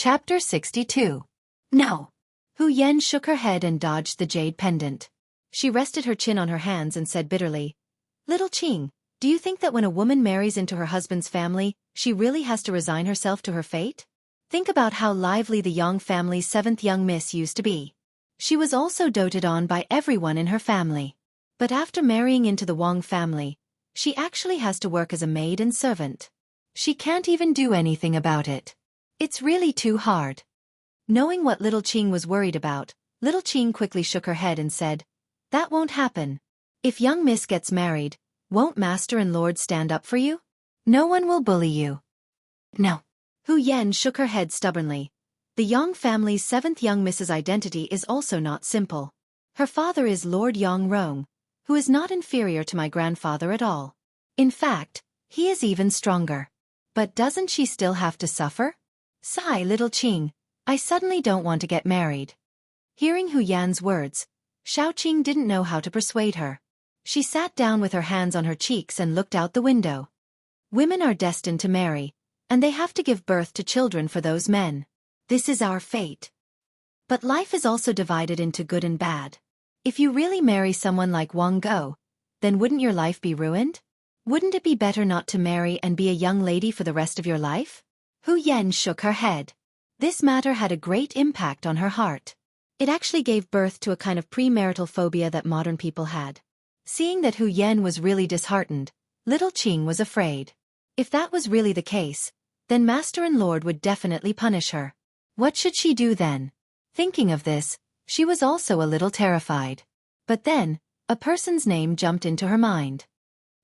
Chapter 62. No. Hu Yan shook her head and dodged the jade pendant. She rested her chin on her hands and said bitterly, "Little Qing, do you think that when a woman marries into her husband's family, she really has to resign herself to her fate? Think about how lively the Yang family's seventh young miss used to be. She was also doted on by everyone in her family. But after marrying into the Wang family, she actually has to work as a maid and servant. She can't even do anything about it. It's really too hard." Knowing what little Qing was worried about, little Qing quickly shook her head and said, "That won't happen. If young miss gets married, won't master and lord stand up for you? No one will bully you." "No." Hu Yan shook her head stubbornly. The Yang family's seventh young miss's identity is also not simple. Her father is Lord Yang Rong, who is not inferior to my grandfather at all. In fact, he is even stronger. But doesn't she still have to suffer? Sigh, little Qing, I suddenly don't want to get married. Hearing Hu Yan's words, Xiaoqing didn't know how to persuade her. She sat down with her hands on her cheeks and looked out the window. Women are destined to marry, and they have to give birth to children for those men. This is our fate. But life is also divided into good and bad. If you really marry someone like Wang Go, then wouldn't your life be ruined? Wouldn't it be better not to marry and be a young lady for the rest of your life? Hu Yan shook her head. This matter had a great impact on her heart. It actually gave birth to a kind of premarital phobia that modern people had. Seeing that Hu Yan was really disheartened, little Qing was afraid. If that was really the case, then Master and Lord would definitely punish her. What should she do then? Thinking of this, she was also a little terrified. But then, a person's name jumped into her mind.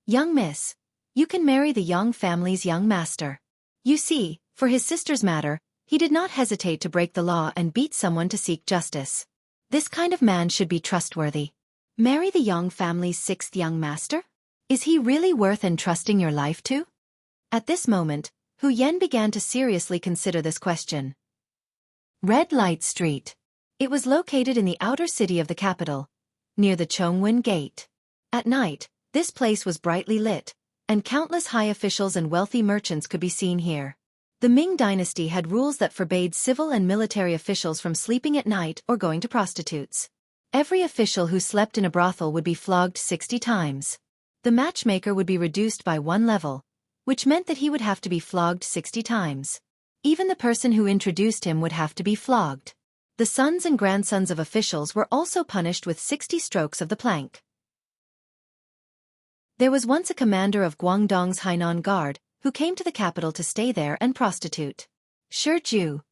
"Young miss, you can marry the Yang family's young master." You see, for his sister's matter, he did not hesitate to break the law and beat someone to seek justice. This kind of man should be trustworthy. Marry the Yang family's sixth young master? Is he really worth entrusting your life to? At this moment, Hu Yan began to seriously consider this question. Red Light Street. It was located in the outer city of the capital, near the Chongwen Gate. At night, this place was brightly lit, and countless high officials and wealthy merchants could be seen here. The Ming dynasty had rules that forbade civil and military officials from sleeping at night or going to prostitutes. Every official who slept in a brothel would be flogged 60 times. The matchmaker would be reduced by 1 level, which meant that he would have to be flogged 60 times. Even the person who introduced him would have to be flogged. The sons and grandsons of officials were also punished with 60 strokes of the plank. There was once a commander of Guangdong's Hainan Guard, who came to the capital to stay there and prostitute. Shiju,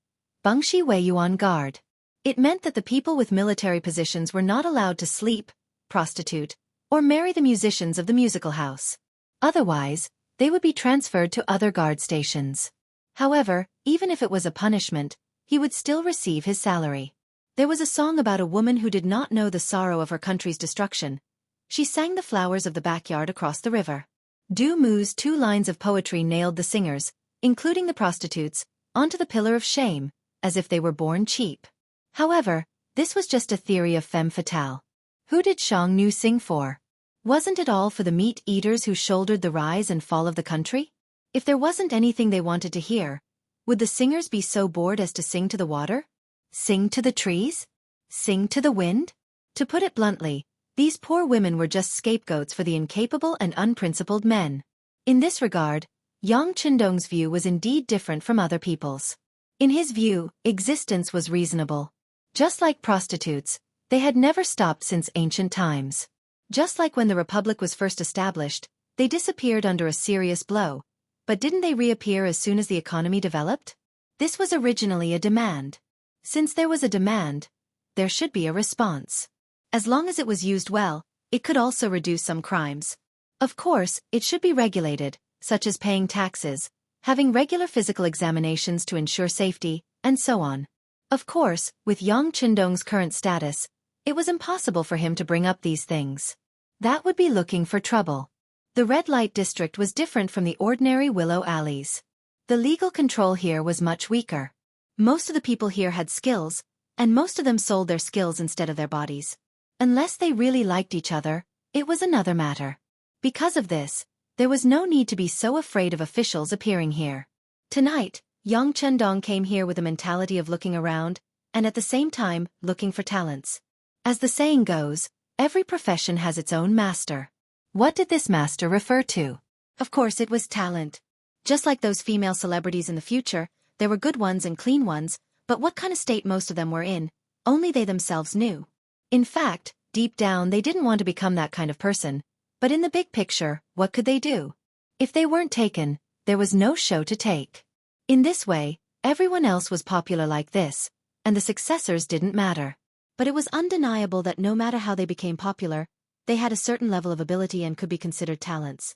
Bengshi Wei Yuan Guard. It meant that the people with military positions were not allowed to sleep, prostitute, or marry the musicians of the musical house. Otherwise, they would be transferred to other guard stations. However, even if it was a punishment, he would still receive his salary. There was a song about a woman who did not know the sorrow of her country's destruction. She sang the flowers of the backyard across the river. Du Mu's 2 lines of poetry nailed the singers, including the prostitutes, onto the pillar of shame, as if they were born cheap. However, this was just a theory of femme fatale. Who did Xiangnu sing for? Wasn't it all for the meat-eaters who shouldered the rise and fall of the country? If there wasn't anything they wanted to hear, would the singers be so bored as to sing to the water? Sing to the trees? Sing to the wind? To put it bluntly, these poor women were just scapegoats for the incapable and unprincipled men. In this regard, Yang Qindong's view was indeed different from other people's. In his view, existence was reasonable. Just like prostitutes, they had never stopped since ancient times. Just like when the Republic was first established, they disappeared under a serious blow. But didn't they reappear as soon as the economy developed? This was originally a demand. Since there was a demand, there should be a response. As long as it was used well, it could also reduce some crimes. Of course, it should be regulated, such as paying taxes, having regular physical examinations to ensure safety, and so on. Of course, with Yang Qindong's current status, it was impossible for him to bring up these things. That would be looking for trouble. The red light district was different from the ordinary willow alleys. The legal control here was much weaker. Most of the people here had skills, and most of them sold their skills instead of their bodies. Unless they really liked each other, it was another matter. Because of this, there was no need to be so afraid of officials appearing here. Tonight, Yang Chendong came here with a mentality of looking around, and at the same time, looking for talents. As the saying goes, every profession has its own master. What did this master refer to? Of course it was talent. Just like those female celebrities in the future, there were good ones and clean ones, but what kind of state most of them were in, only they themselves knew. In fact, deep down they didn't want to become that kind of person, but in the big picture, what could they do? If they weren't taken, there was no show to take. In this way, everyone else was popular like this, and the successors didn't matter. But it was undeniable that no matter how they became popular, they had a certain level of ability and could be considered talents.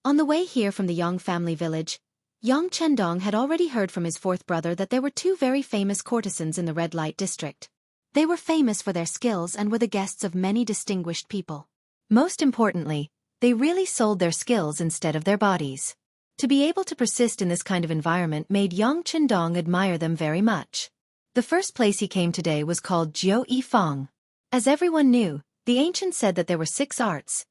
On the way here from the Yang family village, Yang Chendong had already heard from his fourth brother that there were two very famous courtesans in the red light district. They were famous for their skills and were the guests of many distinguished people. Most importantly, they really sold their skills instead of their bodies. To be able to persist in this kind of environment made Yang Chendong admire them very much. The first place he came today was called Jiu Yifang. As everyone knew, the ancients said that there were 6 arts: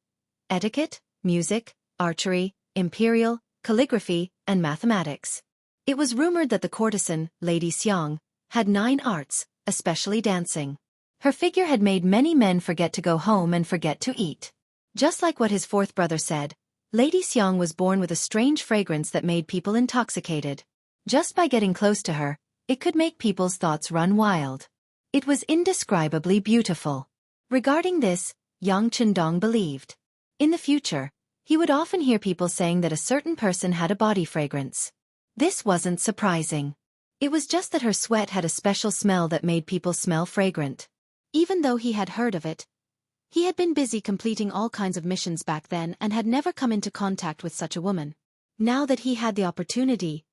etiquette, music, archery, Imperial, calligraphy, and mathematics. It was rumored that the courtesan, Lady Xiang, had 9 arts, especially dancing. Her figure had made many men forget to go home and forget to eat. Just like what his fourth brother said, Lady Xiang was born with a strange fragrance that made people intoxicated. Just by getting close to her, it could make people's thoughts run wild. It was indescribably beautiful. Regarding this, Yang Chendong believed. In the future, he would often hear people saying that a certain person had a body fragrance. This wasn't surprising. It was just that her sweat had a special smell that made people smell fragrant. Even though he had heard of it, he had been busy completing all kinds of missions back then and had never come into contact with such a woman. Now that he had the opportunity,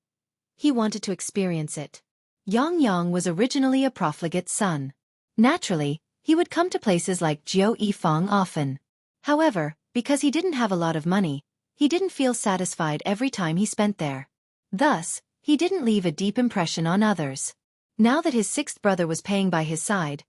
he wanted to experience it. Yang was originally a profligate son. Naturally, he would come to places like Jiu Yifang often. However, because he didn't have a lot of money, he didn't feel satisfied every time he spent there. Thus, he didn't leave a deep impression on others. Now that his 6th brother was paying by his side,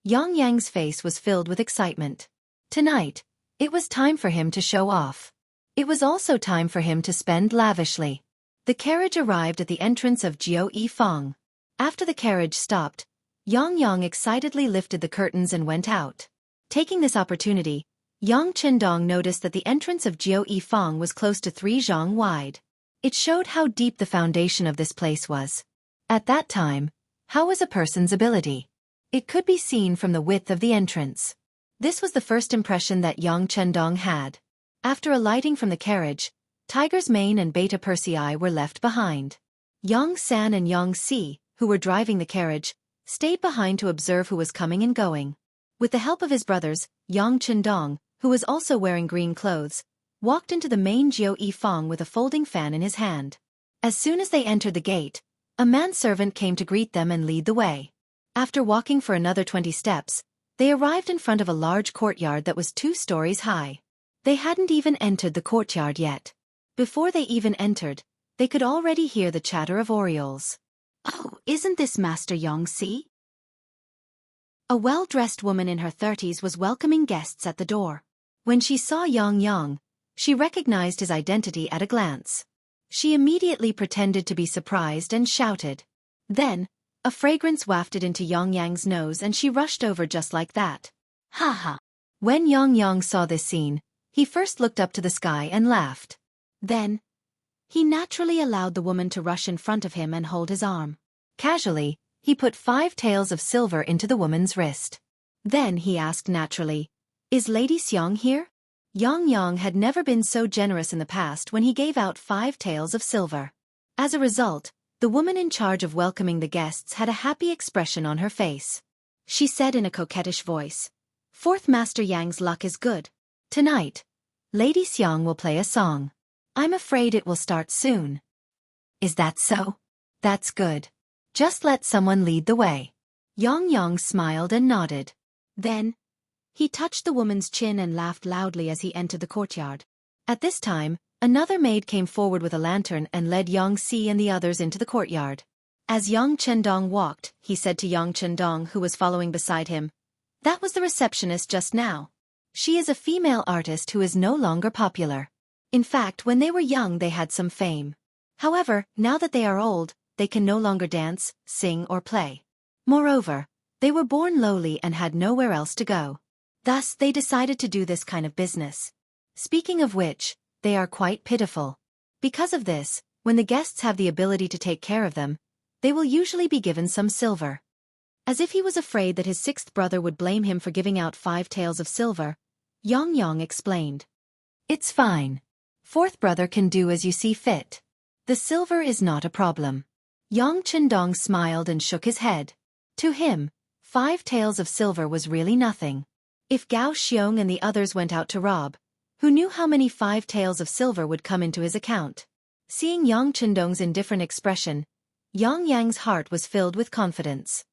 Yang's face was filled with excitement. Tonight, it was time for him to show off. It was also time for him to spend lavishly. The carriage arrived at the entrance of Jiu Yifang. After the carriage stopped, Yang excitedly lifted the curtains and went out. Taking this opportunity, Yang Chendong noticed that the entrance of Jiu Yifang was close to 3 zhang wide. It showed how deep the foundation of this place was. At that time, how was a person's ability? It could be seen from the width of the entrance. This was the first impression that Yang Chendong had. After alighting from the carriage, Tiger's Mane and Beta Persei were left behind. Yang San and Yang Si, who were driving the carriage, stayed behind to observe who was coming and going. With the help of his brothers, Yang Chendong, who was also wearing green clothes, walked into the main Jiu Yifang with a folding fan in his hand. As soon as they entered the gate, a manservant came to greet them and lead the way. After walking for another 20 steps, they arrived in front of a large courtyard that was 2 stories high. They hadn't even entered the courtyard yet. Before they even entered, they could already hear the chatter of orioles. "Oh, isn't this Master Xianxia?" A well-dressed woman in her 30s was welcoming guests at the door. When she saw Yang, she recognized his identity at a glance. She immediately pretended to be surprised and shouted. Then, a fragrance wafted into Yang's nose and she rushed over just like that. Ha ha! When Yang saw this scene, he first looked up to the sky and laughed. Then, he naturally allowed the woman to rush in front of him and hold his arm. Casually, he put 5 taels of silver into the woman's wrist. Then he asked naturally, "Is Lady Xiang here?" Yang had never been so generous in the past when he gave out 5 taels of silver. As a result, the woman in charge of welcoming the guests had a happy expression on her face. She said in a coquettish voice, "Fourth Master Yang's luck is good. Tonight, Lady Xiang will play a song. I'm afraid it will start soon." "Is that so? That's good. Just let someone lead the way." Yang smiled and nodded. Then, he touched the woman's chin and laughed loudly as he entered the courtyard. At this time, another maid came forward with a lantern and led Xianxia and the others into the courtyard. As Yang Chendong walked, he said to Yang Chendong, who was following beside him, "That was the receptionist just now. She is a female artist who is no longer popular. In fact, when they were young they had some fame. However, now that they are old, they can no longer dance, sing or play. Moreover, they were born lowly and had nowhere else to go. Thus, they decided to do this kind of business. Speaking of which, they are quite pitiful. Because of this, when the guests have the ability to take care of them, they will usually be given some silver. As if he was afraid that his sixth brother would blame him for giving out 5 taels of silver, Yang explained. It's fine. Fourth brother can do as you see fit. The silver is not a problem. Yang Chendong smiled and shook his head. To him, 5 taels of silver was really nothing. If Gao Xiong and the others went out to rob, who knew how many 5 taels of silver would come into his account? Seeing Yang Chendong's indifferent expression, Yang's heart was filled with confidence.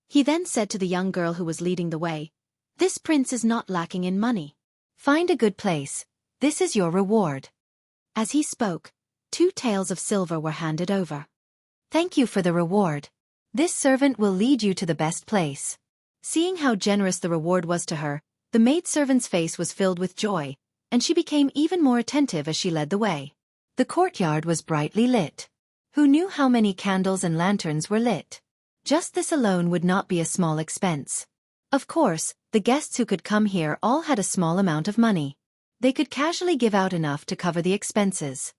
He then said to the young girl who was leading the way, "This prince is not lacking in money. Find a good place. This is your reward." As he spoke, 2 taels of silver were handed over. "Thank you for the reward. This servant will lead you to the best place." Seeing how generous the reward was to her, the maidservant's face was filled with joy, and she became even more attentive as she led the way. The courtyard was brightly lit. Who knew how many candles and lanterns were lit? Just this alone would not be a small expense. Of course, the guests who could come here all had a small amount of money. They could casually give out enough to cover the expenses.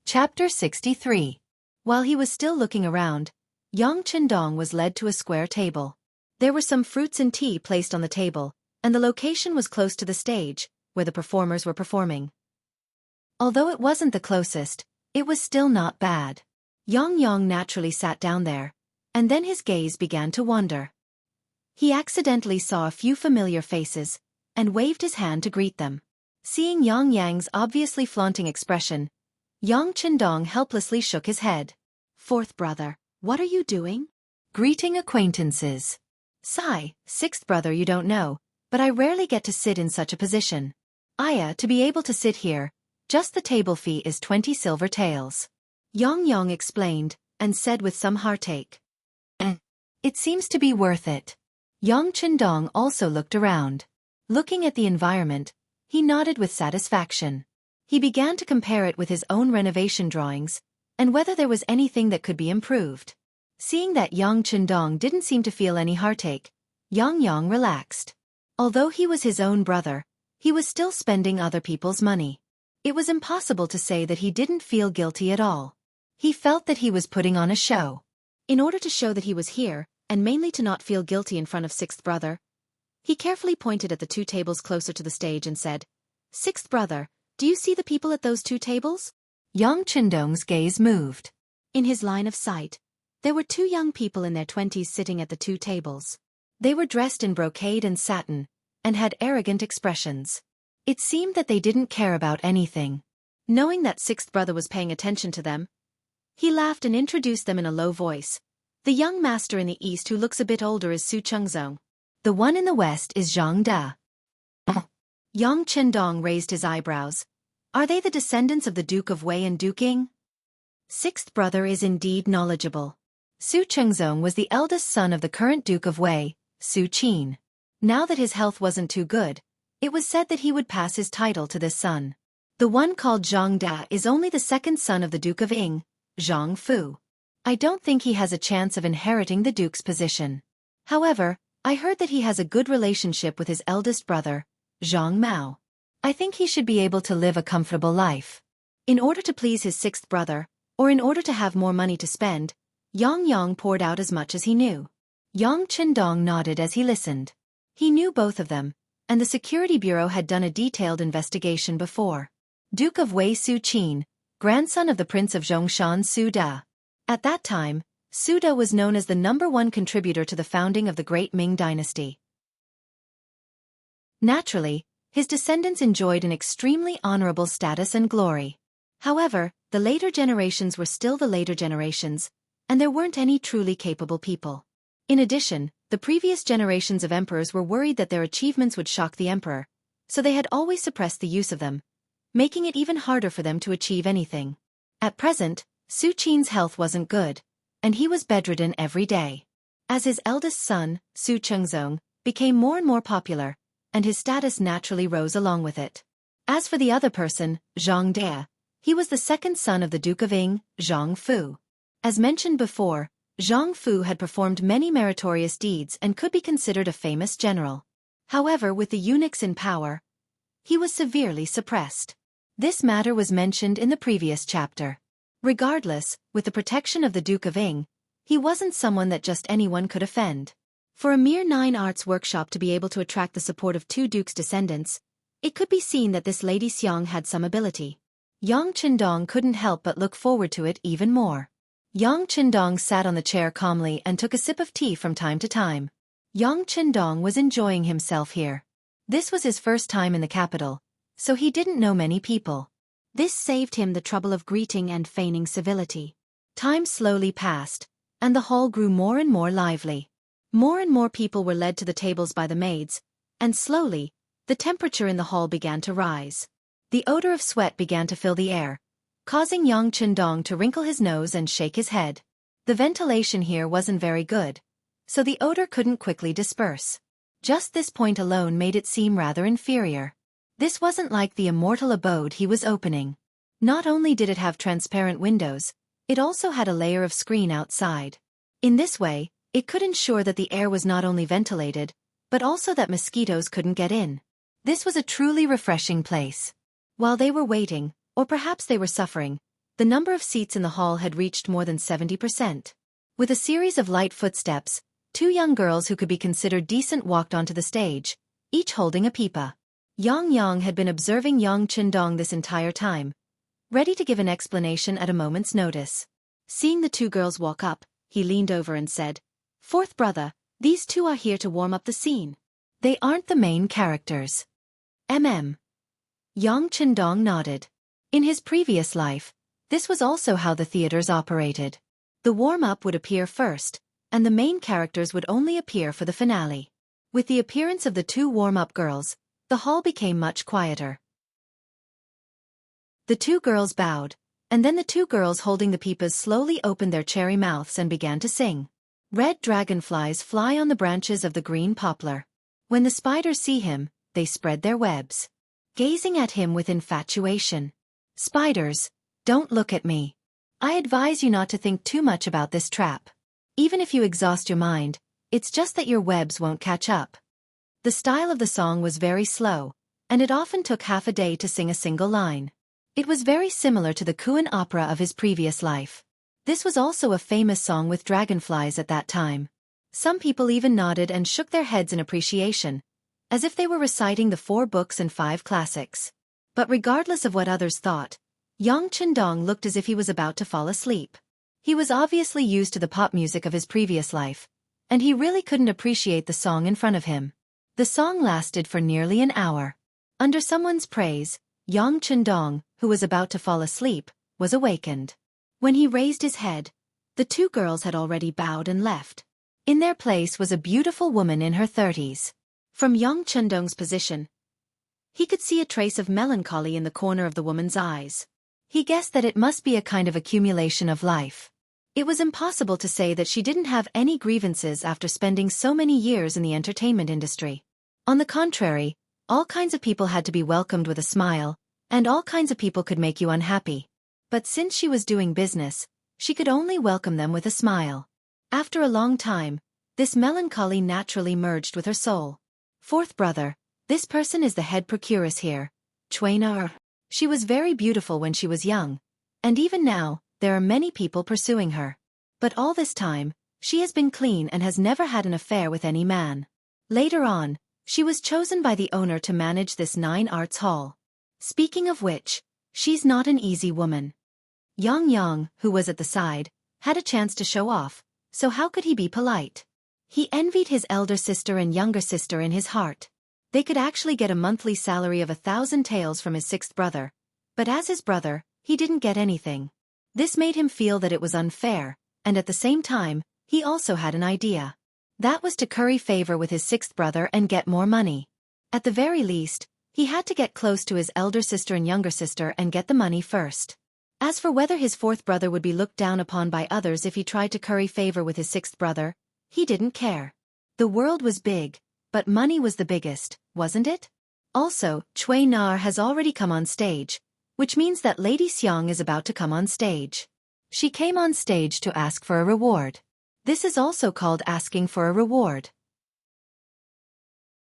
Chapter 63. While he was still looking around, Yang Chendong was led to a square table. There were some fruits and tea placed on the table, and the location was close to the stage, where the performers were performing. Although it wasn't the closest, it was still not bad. Yang naturally sat down there, and then his gaze began to wander. He accidentally saw a few familiar faces, and waved his hand to greet them. Seeing Yang's obviously flaunting expression, Yang Chendong helplessly shook his head. "Fourth brother, what are you doing?" "Greeting acquaintances." "Sigh, sixth brother, you don't know, but I rarely get to sit in such a position. To be able to sit here, just the table fee is 20 silver taels." Yang explained, and said with some heartache. It seems to be worth it." Yang Chendong also looked around. Looking at the environment, he nodded with satisfaction. He began to compare it with his own renovation drawings, and whether there was anything that could be improved. Seeing that Yang Chendong didn't seem to feel any heartache, Yang relaxed. Although he was his own brother, he was still spending other people's money. It was impossible to say that he didn't feel guilty at all. He felt that he was putting on a show. In order to show that he was here, and mainly to not feel guilty in front of sixth brother, he carefully pointed at the 2 tables closer to the stage and said, "Sixth brother, do you see the people at those 2 tables?" Yang Chendong's gaze moved. In his line of sight, there were 2 young people in their 20s sitting at the 2 tables. They were dressed in brocade and satin, and had arrogant expressions. It seemed that they didn't care about anything. Knowing that sixth brother was paying attention to them, he laughed and introduced them in a low voice. "The young master in the east who looks a bit older is Su Chengzong. The one in the west is Zhang Da." Yang Chendong raised his eyebrows. "Are they the descendants of the Duke of Wei and Duke Ying?" Sixth brother is indeed knowledgeable. Su Chengzong was the eldest son of the current Duke of Wei, Su Qin. Now that his health wasn't too good, it was said that he would pass his title to this son. The one called Zhang Da is only the second son of the Duke of Ying, Zhang Fu. I don't think he has a chance of inheriting the Duke's position. However, I heard that he has a good relationship with his eldest brother, Zhang Mao. I think he should be able to live a comfortable life. In order to please his sixth brother, or in order to have more money to spend, Yang poured out as much as he knew. Yang Chendong nodded as he listened. He knew both of them, and the Security Bureau had done a detailed investigation before. Duke of Wei Su Qin, grandson of the Prince of Zhongshan Su Da. At that time, Su Da was known as the #1 contributor to the founding of the Great Ming Dynasty. Naturally, his descendants enjoyed an extremely honorable status and glory. However, the later generations were still the later generations, and there weren't any truly capable people. In addition, the previous generations of emperors were worried that their achievements would shock the emperor, so they had always suppressed the use of them, making it even harder for them to achieve anything. At present, Su Qin's health wasn't good, and he was bedridden every day. As his eldest son, Su Chengzong, became more and more popular, and his status naturally rose along with it. As for the other person, Zhang De, he was the second son of the Duke of Ying, Zhang Fu. As mentioned before, Zhang Fu had performed many meritorious deeds and could be considered a famous general. However, with the eunuchs in power, he was severely suppressed. This matter was mentioned in the previous chapter. Regardless, with the protection of the Duke of Ying, he wasn't someone that just anyone could offend. For a mere 9 arts workshop to be able to attract the support of 2 dukes' descendants, it could be seen that this Lady Xiang had some ability. Yang Qindong couldn't help but look forward to it even more. Yang Qindong sat on the chair calmly and took a sip of tea from time to time. Yang Qindong was enjoying himself here. This was his first time in the capital, so he didn't know many people. This saved him the trouble of greeting and feigning civility. Time slowly passed, and the hall grew more and more lively. More and more people were led to the tables by the maids, and slowly, the temperature in the hall began to rise. The odor of sweat began to fill the air, causing Yang Qindong to wrinkle his nose and shake his head. The ventilation here wasn't very good, so the odor couldn't quickly disperse. Just this point alone made it seem rather inferior. This wasn't like the immortal abode he was opening. Not only did it have transparent windows, it also had a layer of screen outside. In this way, it could ensure that the air was not only ventilated, but also that mosquitoes couldn't get in. This was a truly refreshing place. While they were waiting, or perhaps they were suffering, the number of seats in the hall had reached more than 70%. With a series of light footsteps, 2 young girls who could be considered decent walked onto the stage, each holding a pipa. Yang had been observing Yang Qindong this entire time, ready to give an explanation at a moment's notice. Seeing the 2 girls walk up, he leaned over and said, "Fourth brother, these 2 are here to warm up the scene. They aren't the main characters." Yang Qindong nodded. In his previous life, this was also how the theaters operated. The warm-up would appear first, and the main characters would only appear for the finale. With the appearance of the 2 warm-up girls, the hall became much quieter. The 2 girls bowed, and then the 2 girls holding the pipas slowly opened their cherry mouths and began to sing. Red dragonflies fly on the branches of the green poplar. When the spiders see him, they spread their webs, gazing at him with infatuation. Spiders, don't look at me. I advise you not to think too much about this trap. Even if you exhaust your mind, it's just that your webs won't catch up. The style of the song was very slow, and it often took half a day to sing a single line. It was very similar to the Kuan opera of his previous life. This was also a famous song with dragonflies at that time. Some people even nodded and shook their heads in appreciation, as if they were reciting the 4 books and 5 classics. But regardless of what others thought, Yang Qindong looked as if he was about to fall asleep. He was obviously used to the pop music of his previous life, and he really couldn't appreciate the song in front of him. The song lasted for nearly an hour. Under someone's praise, Yang Qindong, who was about to fall asleep, was awakened. When he raised his head, the 2 girls had already bowed and left. In their place was a beautiful woman in her 30s. From Yang Qindong's position, he could see a trace of melancholy in the corner of the woman's eyes. He guessed that it must be a kind of accumulation of life. It was impossible to say that she didn't have any grievances after spending so many years in the entertainment industry. On the contrary, all kinds of people had to be welcomed with a smile, and all kinds of people could make you unhappy. But since she was doing business, she could only welcome them with a smile. After a long time, this melancholy naturally merged with her soul. Fourth brother, this person is the head procuress here, Chuaner. She was very beautiful when she was young, and even now, there are many people pursuing her. But all this time, she has been clean and has never had an affair with any man. Later on, she was chosen by the owner to manage this 9 arts hall. Speaking of which, she's not an easy woman. Yang, who was at the side, had a chance to show off, so how could he be polite? He envied his elder sister and younger sister in his heart. They could actually get a monthly salary of 1,000 taels from his 6th brother, but as his brother, he didn't get anything. This made him feel that it was unfair, and at the same time, he also had an idea. That was to curry favor with his 6th brother and get more money. At the very least, he had to get close to his elder sister and younger sister and get the money first. As for whether his 4th brother would be looked down upon by others if he tried to curry favor with his 6th brother, he didn't care. The world was big, but money was the biggest, wasn't it? Also, Cui Nar has already come on stage, which means that Lady Xiang is about to come on stage. She came on stage to ask for a reward. This is also called asking for a reward.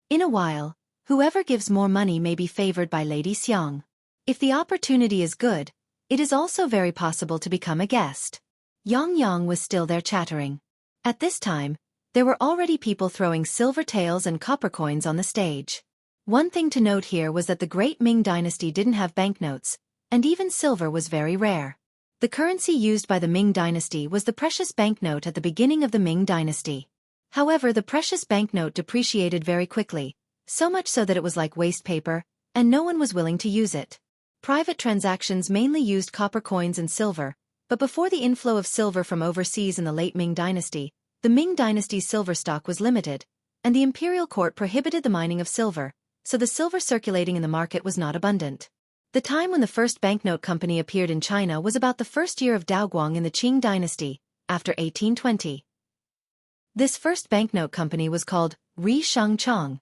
In a while, whoever gives more money may be favored by Lady Xiang. If the opportunity is good, it is also very possible to become a guest. Yang was still there chattering. At this time, there were already people throwing silver taels and copper coins on the stage. One thing to note here was that the great Ming dynasty didn't have banknotes, and even silver was very rare. The currency used by the Ming dynasty was the precious banknote at the beginning of the Ming dynasty. However, the precious banknote depreciated very quickly, so much so that it was like waste paper, and no one was willing to use it. Private transactions mainly used copper coins and silver, but before the inflow of silver from overseas in the late Ming dynasty, the Ming dynasty's silver stock was limited, and the imperial court prohibited the mining of silver, so the silver circulating in the market was not abundant. The time when the first banknote company appeared in China was about the first year of Daoguang in the Qing dynasty, after 1820. This first banknote company was called Ri Shangchang,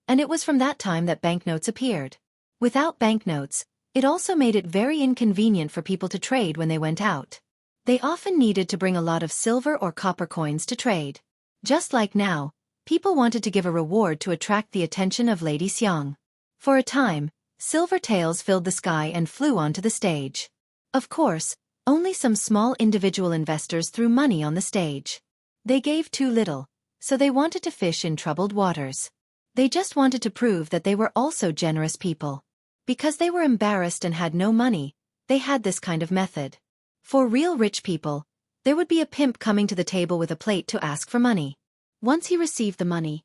and it was from that time that banknotes appeared. Without banknotes, it also made it very inconvenient for people to trade when they went out. They often needed to bring a lot of silver or copper coins to trade. Just like now, people wanted to give a reward to attract the attention of Lady Xiang. For a time, silver tails filled the sky and flew onto the stage. Of course, only some small individual investors threw money on the stage. They gave too little, so they wanted to fish in troubled waters. They just wanted to prove that they were also generous people. Because they were embarrassed and had no money, they had this kind of method. For real rich people, there would be a pimp coming to the table with a plate to ask for money. Once he received the money,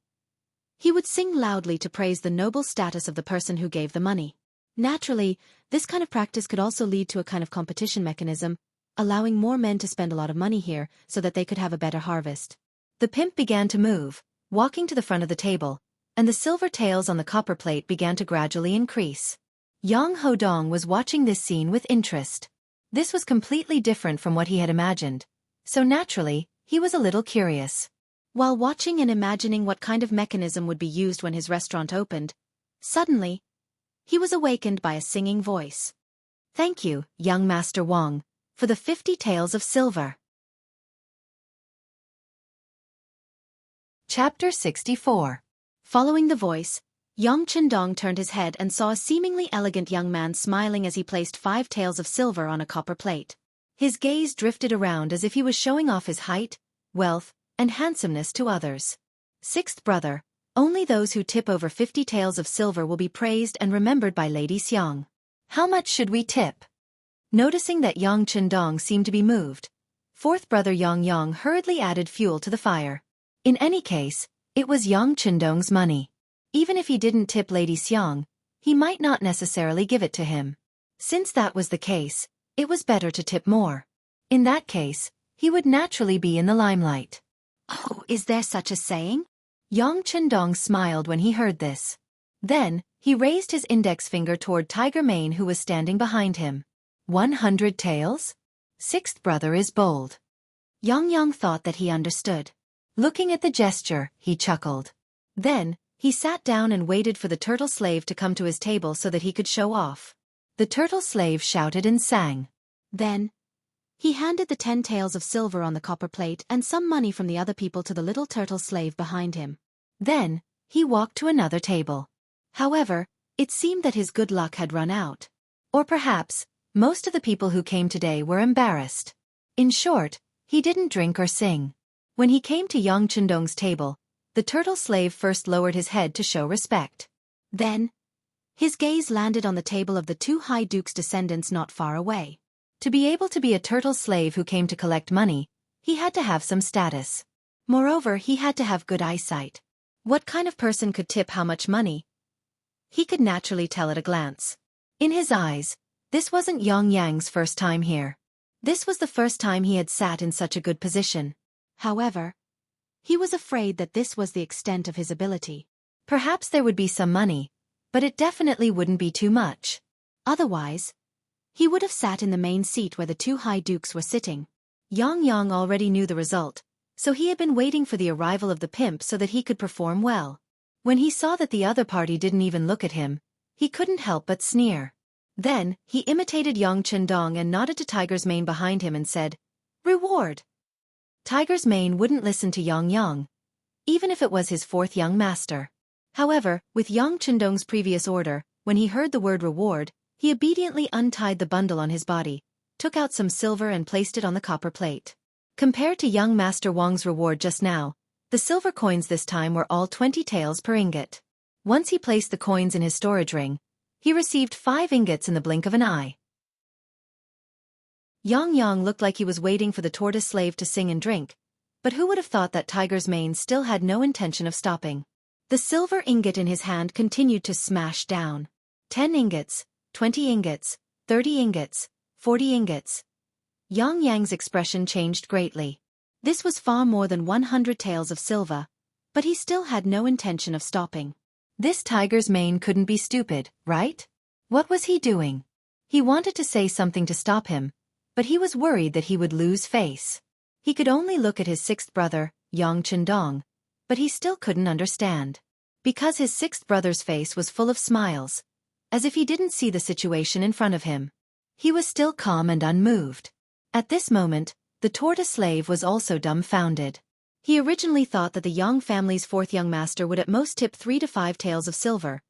he would sing loudly to praise the noble status of the person who gave the money. Naturally, this kind of practice could also lead to a kind of competition mechanism, allowing more men to spend a lot of money here so that they could have a better harvest. The pimp began to move, walking to the front of the table, and the silver tails on the copper plate began to gradually increase. Yang Hodong was watching this scene with interest. This was completely different from what he had imagined, so naturally, he was a little curious. While watching and imagining what kind of mechanism would be used when his restaurant opened, suddenly, he was awakened by a singing voice. "Thank you, young Master Wang, for the 50 taels of silver." Chapter 64. Following the voice, Yang Chendong turned his head and saw a seemingly elegant young man smiling as he placed 5 taels of silver on a copper plate. His gaze drifted around as if he was showing off his height, wealth, and handsomeness to others. Sixth brother, only those who tip over 50 taels of silver will be praised and remembered by Lady Xiang. How much should we tip? Noticing that Yang Chendong seemed to be moved, fourth brother Yang hurriedly added fuel to the fire. In any case, it was Yang Chendong's money. Even if he didn't tip Lady Xiang, he might not necessarily give it to him. Since that was the case, it was better to tip more. In that case, he would naturally be in the limelight. "Oh, is there such a saying?" Yang Chendong smiled when he heard this. Then, he raised his index finger toward Tiger Mane who was standing behind him. 100 taels? Sixth brother is bold. Yang thought that he understood. Looking at the gesture, he chuckled. Then, he sat down and waited for the turtle slave to come to his table so that he could show off. The turtle slave shouted and sang. Then, he handed the 10 taels of silver on the copper plate and some money from the other people to the little turtle slave behind him. Then, he walked to another table. However, it seemed that his good luck had run out. Or perhaps, most of the people who came today were embarrassed. In short, he didn't drink or sing. When he came to Yang Chendong's table, the turtle slave first lowered his head to show respect. Then, his gaze landed on the table of the 2 high dukes' descendants not far away. To be able to be a turtle slave who came to collect money, he had to have some status. Moreover, he had to have good eyesight. What kind of person could tip how much money? He could naturally tell at a glance. In his eyes, this wasn't Yang's first time here. This was the first time he had sat in such a good position. However, he was afraid that this was the extent of his ability. Perhaps there would be some money, but it definitely wouldn't be too much. Otherwise, he would have sat in the main seat where the 2 high dukes were sitting. Yang already knew the result, so he had been waiting for the arrival of the pimp so that he could perform well. When he saw that the other party didn't even look at him, he couldn't help but sneer. Then, he imitated Yang Chendong and nodded to Tiger's Mane behind him and said, "Reward." Tiger's Mane wouldn't listen to Yang, even if it was his fourth young master. However, with Yang Chendong's previous order, when he heard the word reward, he obediently untied the bundle on his body, took out some silver and placed it on the copper plate. Compared to young Master Wang's reward just now, the silver coins this time were all 20 taels per ingot. Once he placed the coins in his storage ring, he received 5 ingots in the blink of an eye. Yang looked like he was waiting for the tortoise slave to sing and drink, but who would have thought that Tiger's Mane still had no intention of stopping. The silver ingot in his hand continued to smash down. 10 ingots, 20 ingots, 30 ingots, 40 ingots. Yang's expression changed greatly. This was far more than 100 taels of silver, but he still had no intention of stopping. This Tiger's Mane couldn't be stupid, right? What was he doing? He wanted to say something to stop him, but he was worried that he would lose face. He could only look at his sixth brother, Yang Chendong, but he still couldn't understand. Because his sixth brother's face was full of smiles, as if he didn't see the situation in front of him. He was still calm and unmoved. At this moment, the tortoise slave was also dumbfounded. He originally thought that the Yang family's fourth young master would at most tip 3 to 5 taels of silver.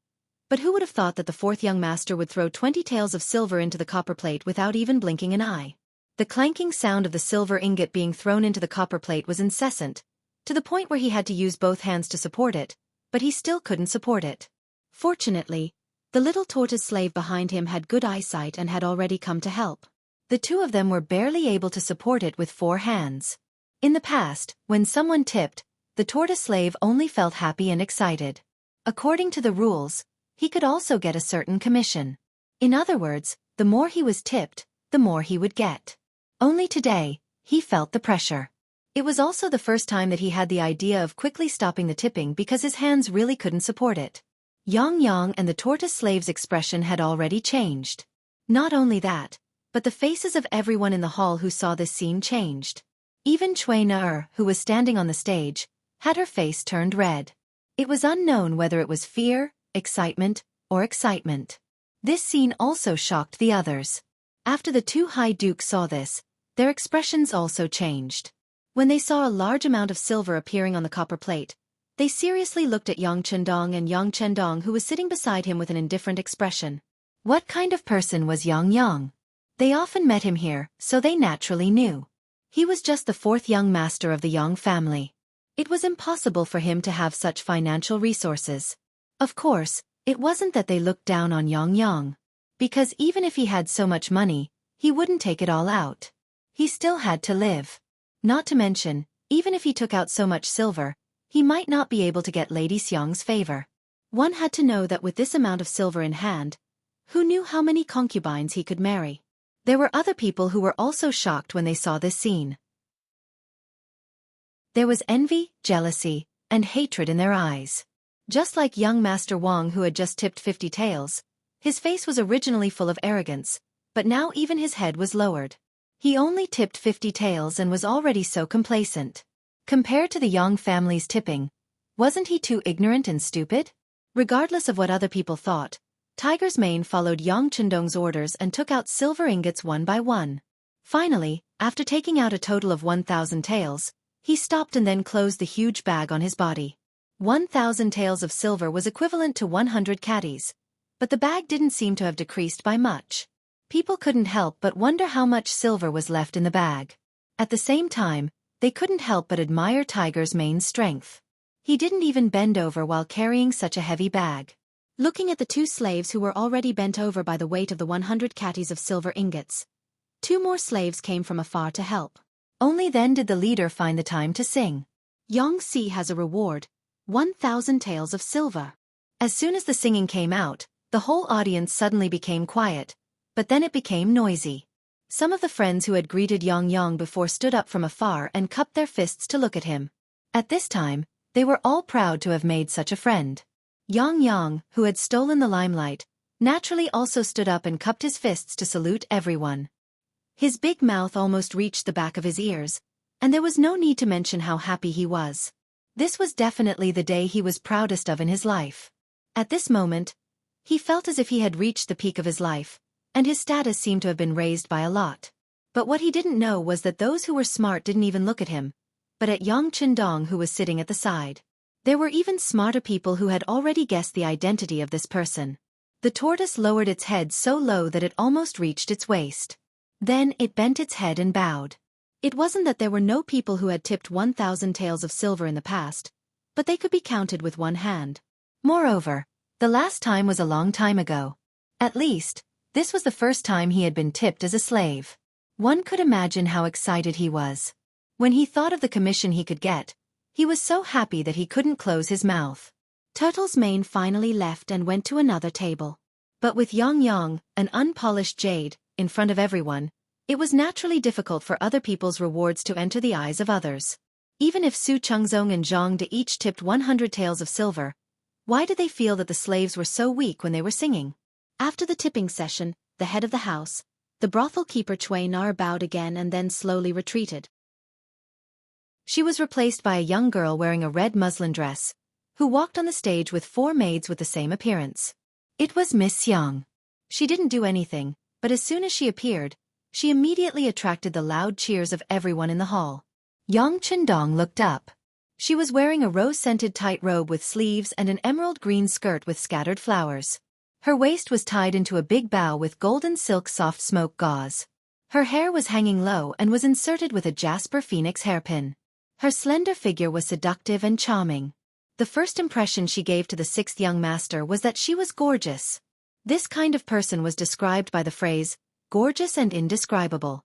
But who would have thought that the fourth young master would throw 20 taels of silver into the copper plate without even blinking an eye? The clanking sound of the silver ingot being thrown into the copper plate was incessant, to the point where he had to use both hands to support it, but he still couldn't support it. Fortunately, the little tortoise slave behind him had good eyesight and had already come to help. The two of them were barely able to support it with 4 hands. In the past, when someone tipped, the tortoise slave only felt happy and excited. According to the rules, he could also get a certain commission. In other words, the more he was tipped, the more he would get. Only today, he felt the pressure. It was also the first time that he had the idea of quickly stopping the tipping because his hands really couldn't support it. Yang and the tortoise slave's expression had already changed. Not only that, but the faces of everyone in the hall who saw this scene changed. Even Cui Na, who was standing on the stage, had her face turned red. It was unknown whether it was fear, excitement, or excitement. This scene also shocked the others. After the 2 high dukes saw this, their expressions also changed. When they saw a large amount of silver appearing on the copper plate, they seriously looked at Yang Chendong, who was sitting beside him with an indifferent expression. What kind of person was Yang? They often met him here, so they naturally knew. He was just the 4th young master of the Yang family. It was impossible for him to have such financial resources. Of course, it wasn't that they looked down on Yang, because even if he had so much money, he wouldn't take it all out. He still had to live. Not to mention, even if he took out so much silver, he might not be able to get Lady Xiang's favor. One had to know that with this amount of silver in hand, who knew how many concubines he could marry? There were other people who were also shocked when they saw this scene. There was envy, jealousy, and hatred in their eyes. Just like young Master Wang, who had just tipped 50 taels, his face was originally full of arrogance, but now even his head was lowered. He only tipped 50 taels and was already so complacent. Compared to the Yang family's tipping, wasn't he too ignorant and stupid? Regardless of what other people thought, Tiger's Mane followed Yang Chendong's orders and took out silver ingots one by one. Finally, after taking out a total of 1,000 taels, he stopped and then closed the huge bag on his body. 1,000 taels of silver was equivalent to 100 catties, but the bag didn't seem to have decreased by much. People couldn't help but wonder how much silver was left in the bag. At the same time, they couldn't help but admire Tiger's Mane's strength. He didn't even bend over while carrying such a heavy bag. Looking at the 2 slaves who were already bent over by the weight of the 100 catties of silver ingots, 2 more slaves came from afar to help. Only then did the leader find the time to sing. Xianxia has a reward, 1,000 taels of silver. As soon as the singing came out, the whole audience suddenly became quiet, but then it became noisy. Some of the friends who had greeted Yang before stood up from afar and cupped their fists to look at him. At this time, they were all proud to have made such a friend. Yang, who had stolen the limelight, naturally also stood up and cupped his fists to salute everyone. His big mouth almost reached the back of his ears, and there was no need to mention how happy he was. This was definitely the day he was proudest of in his life. At this moment, he felt as if he had reached the peak of his life, and his status seemed to have been raised by a lot. But what he didn't know was that those who were smart didn't even look at him, but at Yang Qindong, who was sitting at the side. There were even smarter people who had already guessed the identity of this person. The tortoise lowered its head so low that it almost reached its waist. Then it bent its head and bowed. It wasn't that there were no people who had tipped 1,000 taels of silver in the past, but they could be counted with one hand. Moreover, the last time was a long time ago. At least, this was the first time he had been tipped as a slave. One could imagine how excited he was. When he thought of the commission he could get, he was so happy that he couldn't close his mouth. Turtle's mane finally left and went to another table. But with Yang, an unpolished jade, in front of everyone, it was naturally difficult for other people's rewards to enter the eyes of others. Even if Su Chengzong and Zhang De each tipped 100 taels of silver, why did they feel that the slaves were so weak when they were singing? After the tipping session, the head of the house, the brothel keeper Cui Nar bowed again and then slowly retreated. She was replaced by a young girl wearing a red muslin dress, who walked on the stage with 4 maids with the same appearance. It was Miss Xiang. She didn't do anything, but as soon as she appeared, she immediately attracted the loud cheers of everyone in the hall. Yang Qindong looked up. She was wearing a rose-scented tight robe with sleeves and an emerald green skirt with scattered flowers. Her waist was tied into a big bow with golden silk soft smoke gauze. Her hair was hanging low and was inserted with a jasper phoenix hairpin. Her slender figure was seductive and charming. The first impression she gave to the 6th young master was that she was gorgeous. This kind of person was described by the phrase, gorgeous and indescribable.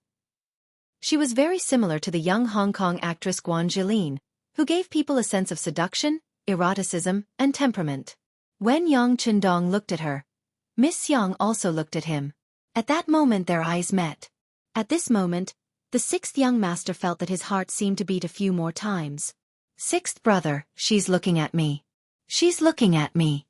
She was very similar to the young Hong Kong actress Guan Zhilin, who gave people a sense of seduction, eroticism, and temperament. When Yang Qindong looked at her, Miss Xiang also looked at him. At that moment their eyes met. At this moment, the 6th young master felt that his heart seemed to beat a few more times. 6th brother, she's looking at me. She's looking at me.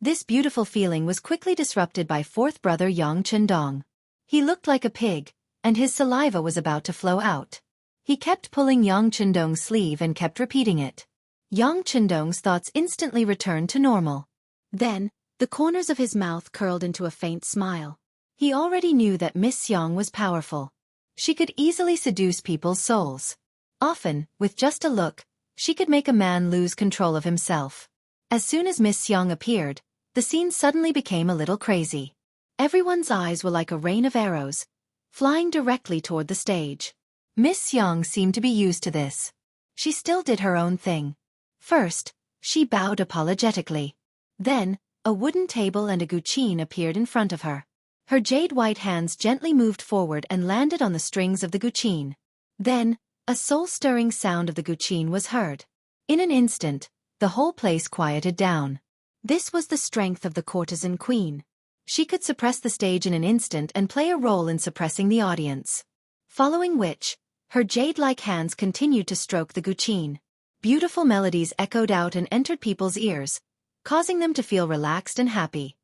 This beautiful feeling was quickly disrupted by 4th brother Yang Qindong. He looked like a pig, and his saliva was about to flow out. He kept pulling Yang Qindong's sleeve and kept repeating it. Yang Qindong's thoughts instantly returned to normal. Then, the corners of his mouth curled into a faint smile. He already knew that Miss Xiang was powerful. She could easily seduce people's souls. Often, with just a look, she could make a man lose control of himself. As soon as Miss Xiang appeared, the scene suddenly became a little crazy. Everyone's eyes were like a rain of arrows, flying directly toward the stage. Miss Xiang seemed to be used to this. She still did her own thing. First, she bowed apologetically. Then, a wooden table and a guqin appeared in front of her. Her jade-white hands gently moved forward and landed on the strings of the guqin. Then, a soul-stirring sound of the guqin was heard. In an instant, the whole place quieted down. This was the strength of the courtesan queen. She could suppress the stage in an instant and play a role in suppressing the audience. Following which, her jade-like hands continued to stroke the guqin. Beautiful melodies echoed out and entered people's ears, causing them to feel relaxed and happy.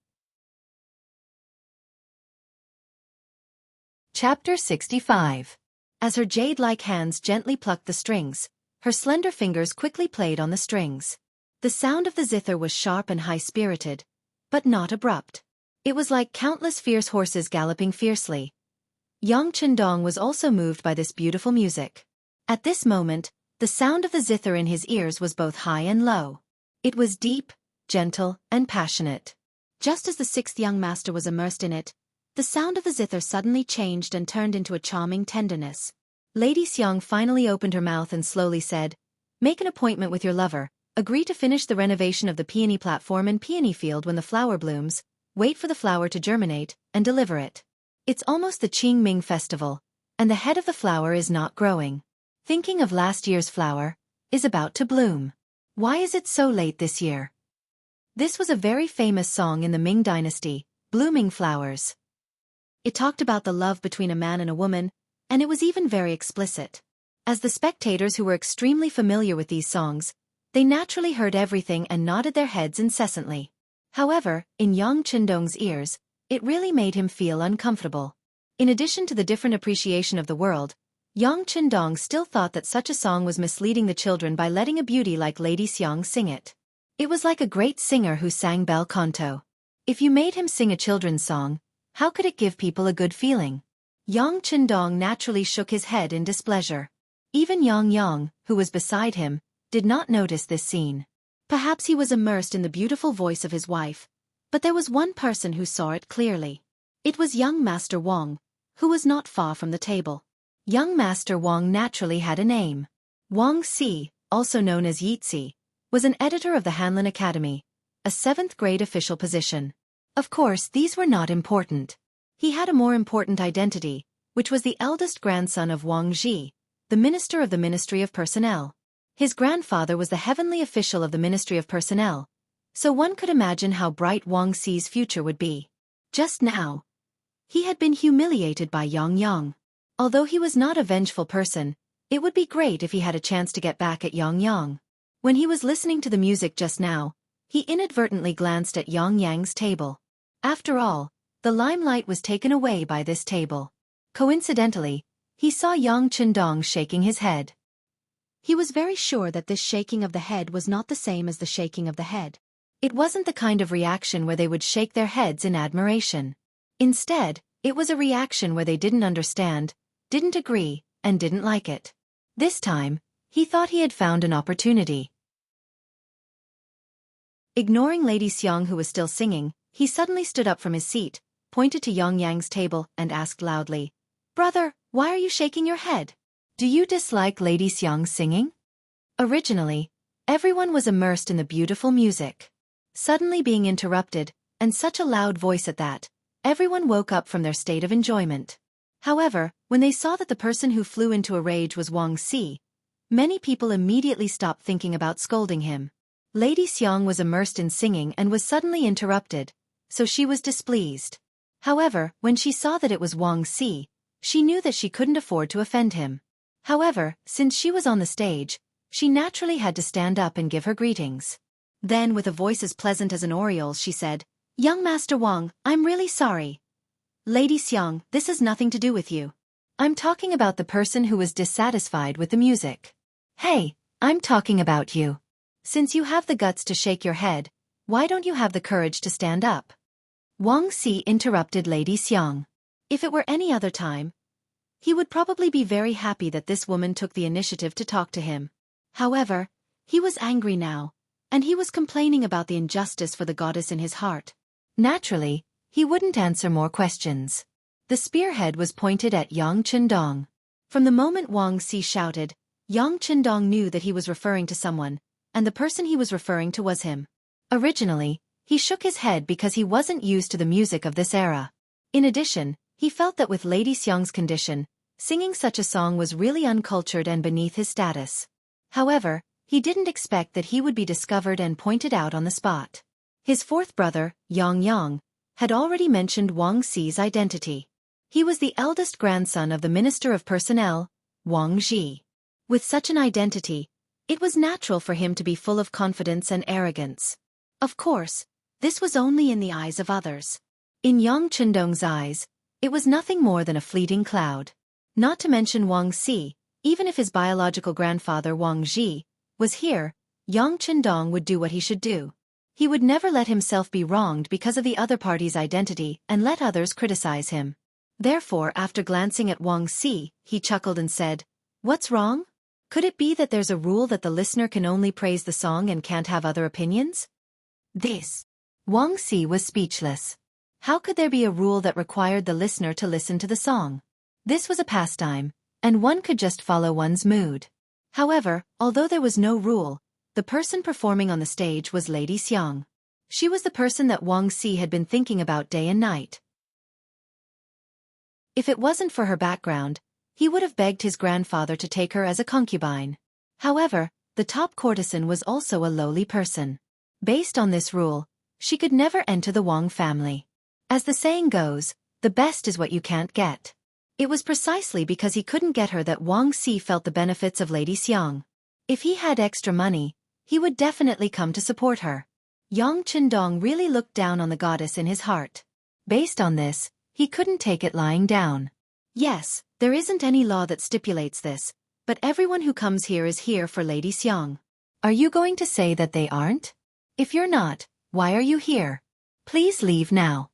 Chapter 65. As her jade-like hands gently plucked the strings, her slender fingers quickly played on the strings. The sound of the zither was sharp and high-spirited, but not abrupt. It was like countless fierce horses galloping fiercely. Yang Qindong was also moved by this beautiful music. At this moment, the sound of the zither in his ears was both high and low. It was deep, gentle, and passionate. Just as the 6th young master was immersed in it, the sound of the zither suddenly changed and turned into a charming tenderness. Lady Xiang finally opened her mouth and slowly said, "Make an appointment with your lover, agree to finish the renovation of the peony platform and peony field when the flower blooms, wait for the flower to germinate, and deliver it. It's almost the Qingming festival, and the head of the flower is not growing. Thinking of last year's flower, is about to bloom. Why is it so late this year?" This was a very famous song in the Ming dynasty, Blooming Flowers. It talked about the love between a man and a woman, and it was even very explicit. As the spectators who were extremely familiar with these songs, they naturally heard everything and nodded their heads incessantly. However, in Yang Qindong's ears, it really made him feel uncomfortable. In addition to the different appreciation of the world, Yang Qindong still thought that such a song was misleading the children by letting a beauty like Lady Xiang sing it. It was like a great singer who sang bel canto. If you made him sing a children's song, how could it give people a good feeling? Yang Qindong naturally shook his head in displeasure. Even Yang, who was beside him, did not notice this scene. Perhaps he was immersed in the beautiful voice of his wife, but there was one person who saw it clearly. It was young Master Wang, who was not far from the table. Young Master Wang naturally had a name. Wang Si, also known as Yitzi, was an editor of the Hanlin Academy, a 7th-grade official position. Of course, these were not important. He had a more important identity, which was the eldest grandson of Wang Ji, the minister of the Ministry of Personnel. His grandfather was the heavenly official of the Ministry of Personnel, so one could imagine how bright Wang Si's future would be. Just now, he had been humiliated by Yang. Although he was not a vengeful person, it would be great if he had a chance to get back at Yang. When he was listening to the music just now, he inadvertently glanced at Yang's table. After all, the limelight was taken away by this table. Coincidentally, he saw Yang Qindong shaking his head. He was very sure that this shaking of the head was not the same as the shaking of the head. It wasn't the kind of reaction where they would shake their heads in admiration. Instead, it was a reaction where they didn't understand, didn't agree, and didn't like it. This time, he thought he had found an opportunity. Ignoring Lady Xiang, who was still singing, he suddenly stood up from his seat, pointed to Yang's table, and asked loudly, "Brother, why are you shaking your head? Do you dislike Lady Xiang's singing?" Originally, everyone was immersed in the beautiful music. Suddenly being interrupted, and such a loud voice at that, everyone woke up from their state of enjoyment. However, when they saw that the person who flew into a rage was Wang Si, many people immediately stopped thinking about scolding him. Lady Xiang was immersed in singing and was suddenly interrupted, so she was displeased. However, when she saw that it was Wang Si, she knew that she couldn't afford to offend him. However, since she was on the stage, she naturally had to stand up and give her greetings. Then, with a voice as pleasant as an oriole's, she said, "Young Master Wang, I'm really sorry. Lady Xiang, this has nothing to do with you. I'm talking about the person who was dissatisfied with the music. Hey, I'm talking about you. Since you have the guts to shake your head, why don't you have the courage to stand up?" Wang Si interrupted Lady Xiang. If it were any other time, he would probably be very happy that this woman took the initiative to talk to him. However, he was angry now, and he was complaining about the injustice for the goddess in his heart. Naturally, he wouldn't answer more questions. The spearhead was pointed at Yang Qindong. From the moment Wang Si shouted, Yang Qindong knew that he was referring to someone, and the person he was referring to was him. Originally, he shook his head because he wasn't used to the music of this era. In addition, he felt that with Lady Xiang's condition, singing such a song was really uncultured and beneath his status. However, he didn't expect that he would be discovered and pointed out on the spot. His fourth brother, Yang, had already mentioned Wang Si's identity. He was the eldest grandson of the Minister of Personnel, Wang Ji. With such an identity, it was natural for him to be full of confidence and arrogance. Of course, this was only in the eyes of others. In Yang Qindong's eyes, it was nothing more than a fleeting cloud. Not to mention Wang Si, even if his biological grandfather Wang Ji was here, Yang Qindong would do what he should do. He would never let himself be wronged because of the other party's identity and let others criticize him. Therefore, after glancing at Wang Si, he chuckled and said, "What's wrong? Could it be that there's a rule that the listener can only praise the song and can't have other opinions?" Wang Si was speechless. How could there be a rule that required the listener to listen to the song? This was a pastime, and one could just follow one's mood. However, although there was no rule, the person performing on the stage was Lady Xiang. She was the person that Wang Si had been thinking about day and night. If it wasn't for her background, he would have begged his grandfather to take her as a concubine. However, the top courtesan was also a lowly person. Based on this rule, she could never enter the Wang family. As the saying goes, the best is what you can't get. It was precisely because he couldn't get her that Wang Si felt the benefits of Lady Xiang. If he had extra money, he would definitely come to support her. Yang Qindong really looked down on the goddess in his heart. Based on this, he couldn't take it lying down. Yes, There isn't any law that stipulates this, but everyone who comes here is here for Lady Xiang. Are you going to say that they aren't? If you're not, why are you here? Please leave now."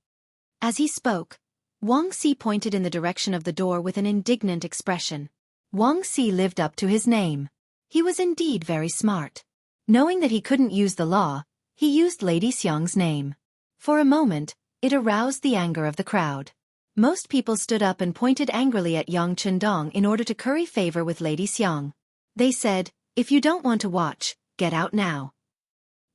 As he spoke, Wang Si pointed in the direction of the door with an indignant expression. Wang Si lived up to his name. He was indeed very smart. Knowing that he couldn't use the law, he used Lady Xiang's name. For a moment, it aroused the anger of the crowd. Most people stood up and pointed angrily at Yang Chendong in order to curry favor with Lady Xiang. They said, "If you don't want to watch, get out now."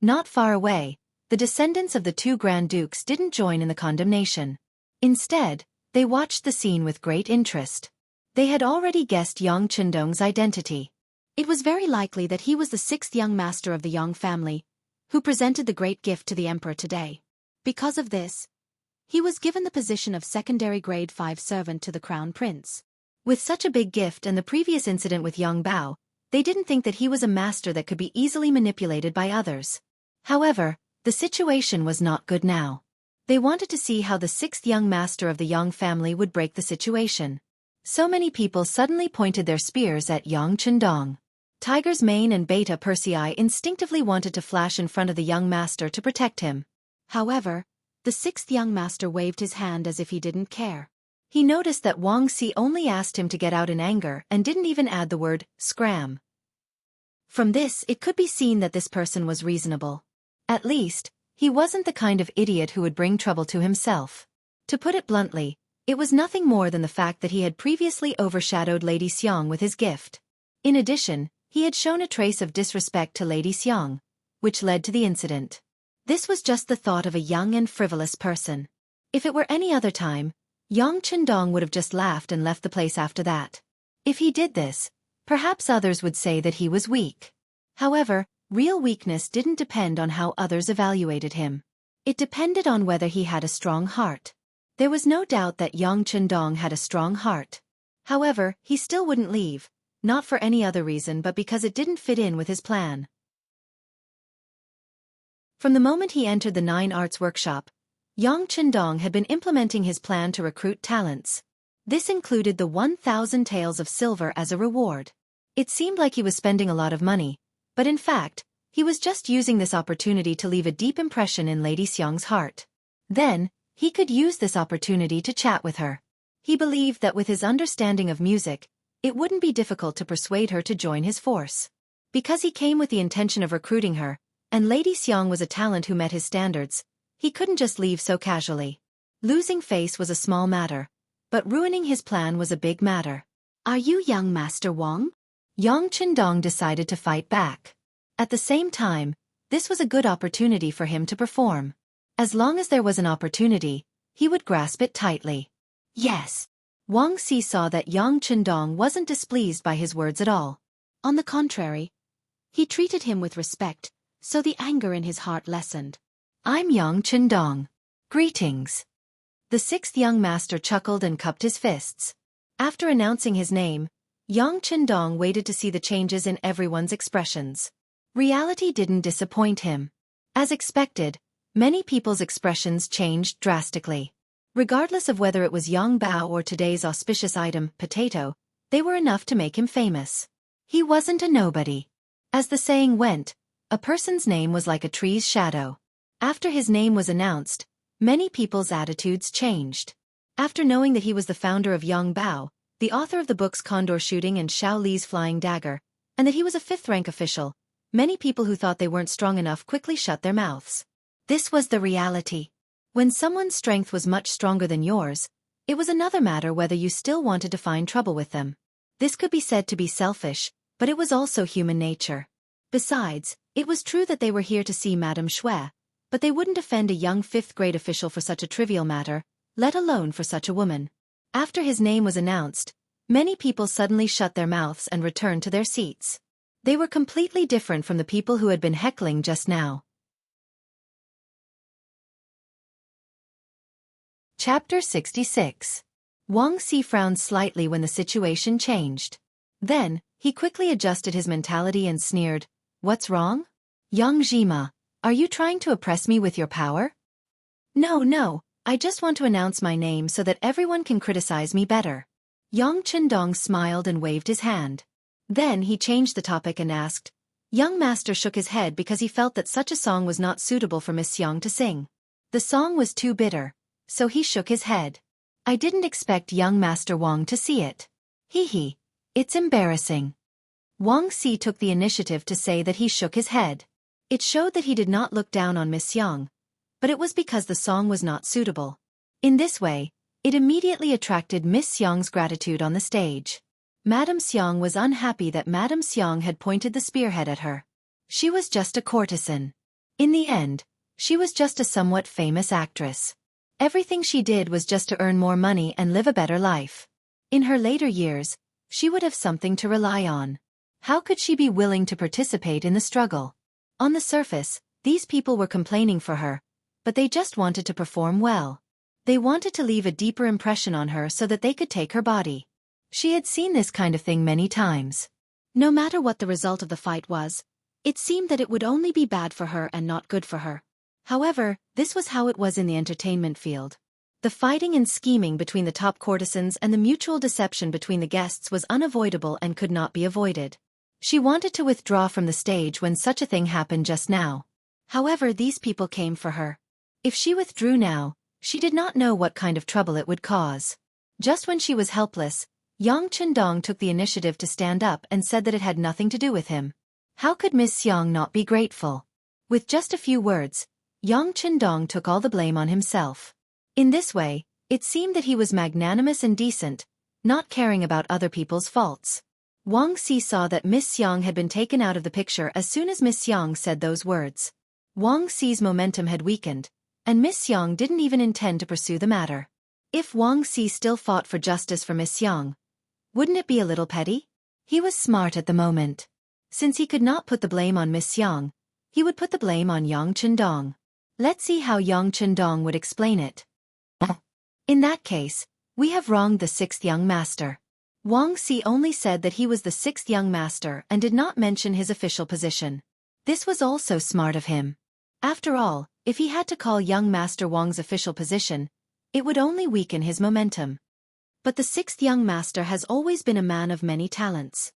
Not far away, the descendants of the two Grand Dukes didn't join in the condemnation. Instead, they watched the scene with great interest. They had already guessed Yang Chendong's identity. It was very likely that he was the sixth young master of the Yang family, who presented the great gift to the emperor today. Because of this, he was given the position of secondary grade 5 servant to the crown prince. With such a big gift and the previous incident with Yang Bao, they didn't think that he was a master that could be easily manipulated by others. However, the situation was not good now. They wanted to see how the sixth young master of the Yang family would break the situation. So many people suddenly pointed their spears at Yang Chendong. Tiger's mane and Beta Persei instinctively wanted to flash in front of the young master to protect him. However, the sixth young master waved his hand as if he didn't care. He noticed that Wang Si only asked him to get out in anger and didn't even add the word, "scram." From this, it could be seen that this person was reasonable. At least, he wasn't the kind of idiot who would bring trouble to himself. To put it bluntly, it was nothing more than the fact that he had previously overshadowed Lady Xiang with his gift. In addition, he had shown a trace of disrespect to Lady Xiang, which led to the incident. This was just the thought of a young and frivolous person. If it were any other time, Yang Chendong would have just laughed and left the place after that. If he did this, perhaps others would say that he was weak. However, real weakness didn't depend on how others evaluated him. It depended on whether he had a strong heart. There was no doubt that Yang Chendong had a strong heart. However, he still wouldn't leave, not for any other reason but because it didn't fit in with his plan. From the moment he entered the Nine Arts workshop, Yang Chendong had been implementing his plan to recruit talents. This included the 1,000 taels of silver as a reward. It seemed like he was spending a lot of money, but in fact, he was just using this opportunity to leave a deep impression in Lady Xiang's heart. Then, he could use this opportunity to chat with her. He believed that with his understanding of music, it wouldn't be difficult to persuade her to join his force. Because he came with the intention of recruiting her, and Lady Xiang was a talent who met his standards, he couldn't just leave so casually. Losing face was a small matter, but ruining his plan was a big matter. "Are you young Master Wang?" Yang Chendong decided to fight back. At the same time, this was a good opportunity for him to perform. As long as there was an opportunity, he would grasp it tightly. "Yes." Wang Si saw that Yang Chendong wasn't displeased by his words at all. On the contrary, he treated him with respect, so the anger in his heart lessened. "I'm Yang Chendong. Greetings." The sixth young master chuckled and cupped his fists. After announcing his name, Yang Chendong waited to see the changes in everyone's expressions. Reality didn't disappoint him. As expected, many people's expressions changed drastically. Regardless of whether it was Yang Bao or today's auspicious item, potato, they were enough to make him famous. He wasn't a nobody. As the saying went, a person's name was like a tree's shadow. After his name was announced, many people's attitudes changed. After knowing that he was the founder of Yang Bao, the author of the books Condor Shooting and Xiao Li's Flying Dagger, and that he was a fifth-rank official, many people who thought they weren't strong enough quickly shut their mouths. This was the reality. When someone's strength was much stronger than yours, it was another matter whether you still wanted to find trouble with them. This could be said to be selfish, but it was also human nature. Besides, it was true that they were here to see Madame Shui, but they wouldn't offend a young fifth-grade official for such a trivial matter, let alone for such a woman. After his name was announced, many people suddenly shut their mouths and returned to their seats. They were completely different from the people who had been heckling just now. Chapter 66. Wang Si frowned slightly when the situation changed. Then, he quickly adjusted his mentality and sneered, "What's wrong? Yang Jima, are you trying to oppress me with your power?" No, I just want to announce my name so that everyone can criticize me better." Yang Chendong smiled and waved his hand. Then he changed the topic and asked. Young master shook his head because he felt that such a song was not suitable for Miss Xiang to sing. The song was too bitter, so he shook his head. I didn't expect young master Wang to see it. Hee, it's embarrassing. Wang Xi took the initiative to say that he shook his head. It showed that he did not look down on Miss Xiang, but it was because the song was not suitable. In this way, it immediately attracted Miss Xiang's gratitude on the stage. Madame Xiang was unhappy that Madame Xiang had pointed the spearhead at her. She was just a courtesan. In the end, she was just a somewhat famous actress. Everything she did was just to earn more money and live a better life. In her later years, she would have something to rely on. How could she be willing to participate in the struggle? On the surface, these people were complaining for her, but they just wanted to perform well. They wanted to leave a deeper impression on her so that they could take her body. She had seen this kind of thing many times. No matter what the result of the fight was, it seemed that it would only be bad for her and not good for her. However, this was how it was in the entertainment field. The fighting and scheming between the top courtesans and the mutual deception between the guests was unavoidable and could not be avoided. She wanted to withdraw from the stage when such a thing happened just now. However, these people came for her. If she withdrew now, she did not know what kind of trouble it would cause. Just when she was helpless, Yang Chendong took the initiative to stand up and said that it had nothing to do with him. How could Miss Xiang not be grateful? With just a few words, Yang Chendong took all the blame on himself. In this way, it seemed that he was magnanimous and decent, not caring about other people's faults. Wang Xi saw that Miss Xiang had been taken out of the picture as soon as Miss Xiang said those words. Wang Xi's momentum had weakened, and Miss Xiang didn't even intend to pursue the matter. If Wang Xi still fought for justice for Miss Xiang, wouldn't it be a little petty? He was smart at the moment. Since he could not put the blame on Miss Xiang, he would put the blame on Yang Chendong. Let's see how Yang Chendong would explain it. In that case, we have wronged the sixth young master. Wang Xi only said that he was the sixth young master and did not mention his official position. This was also smart of him. After all, if he had to call young master Wang's official position, it would only weaken his momentum. But the sixth young master has always been a man of many talents.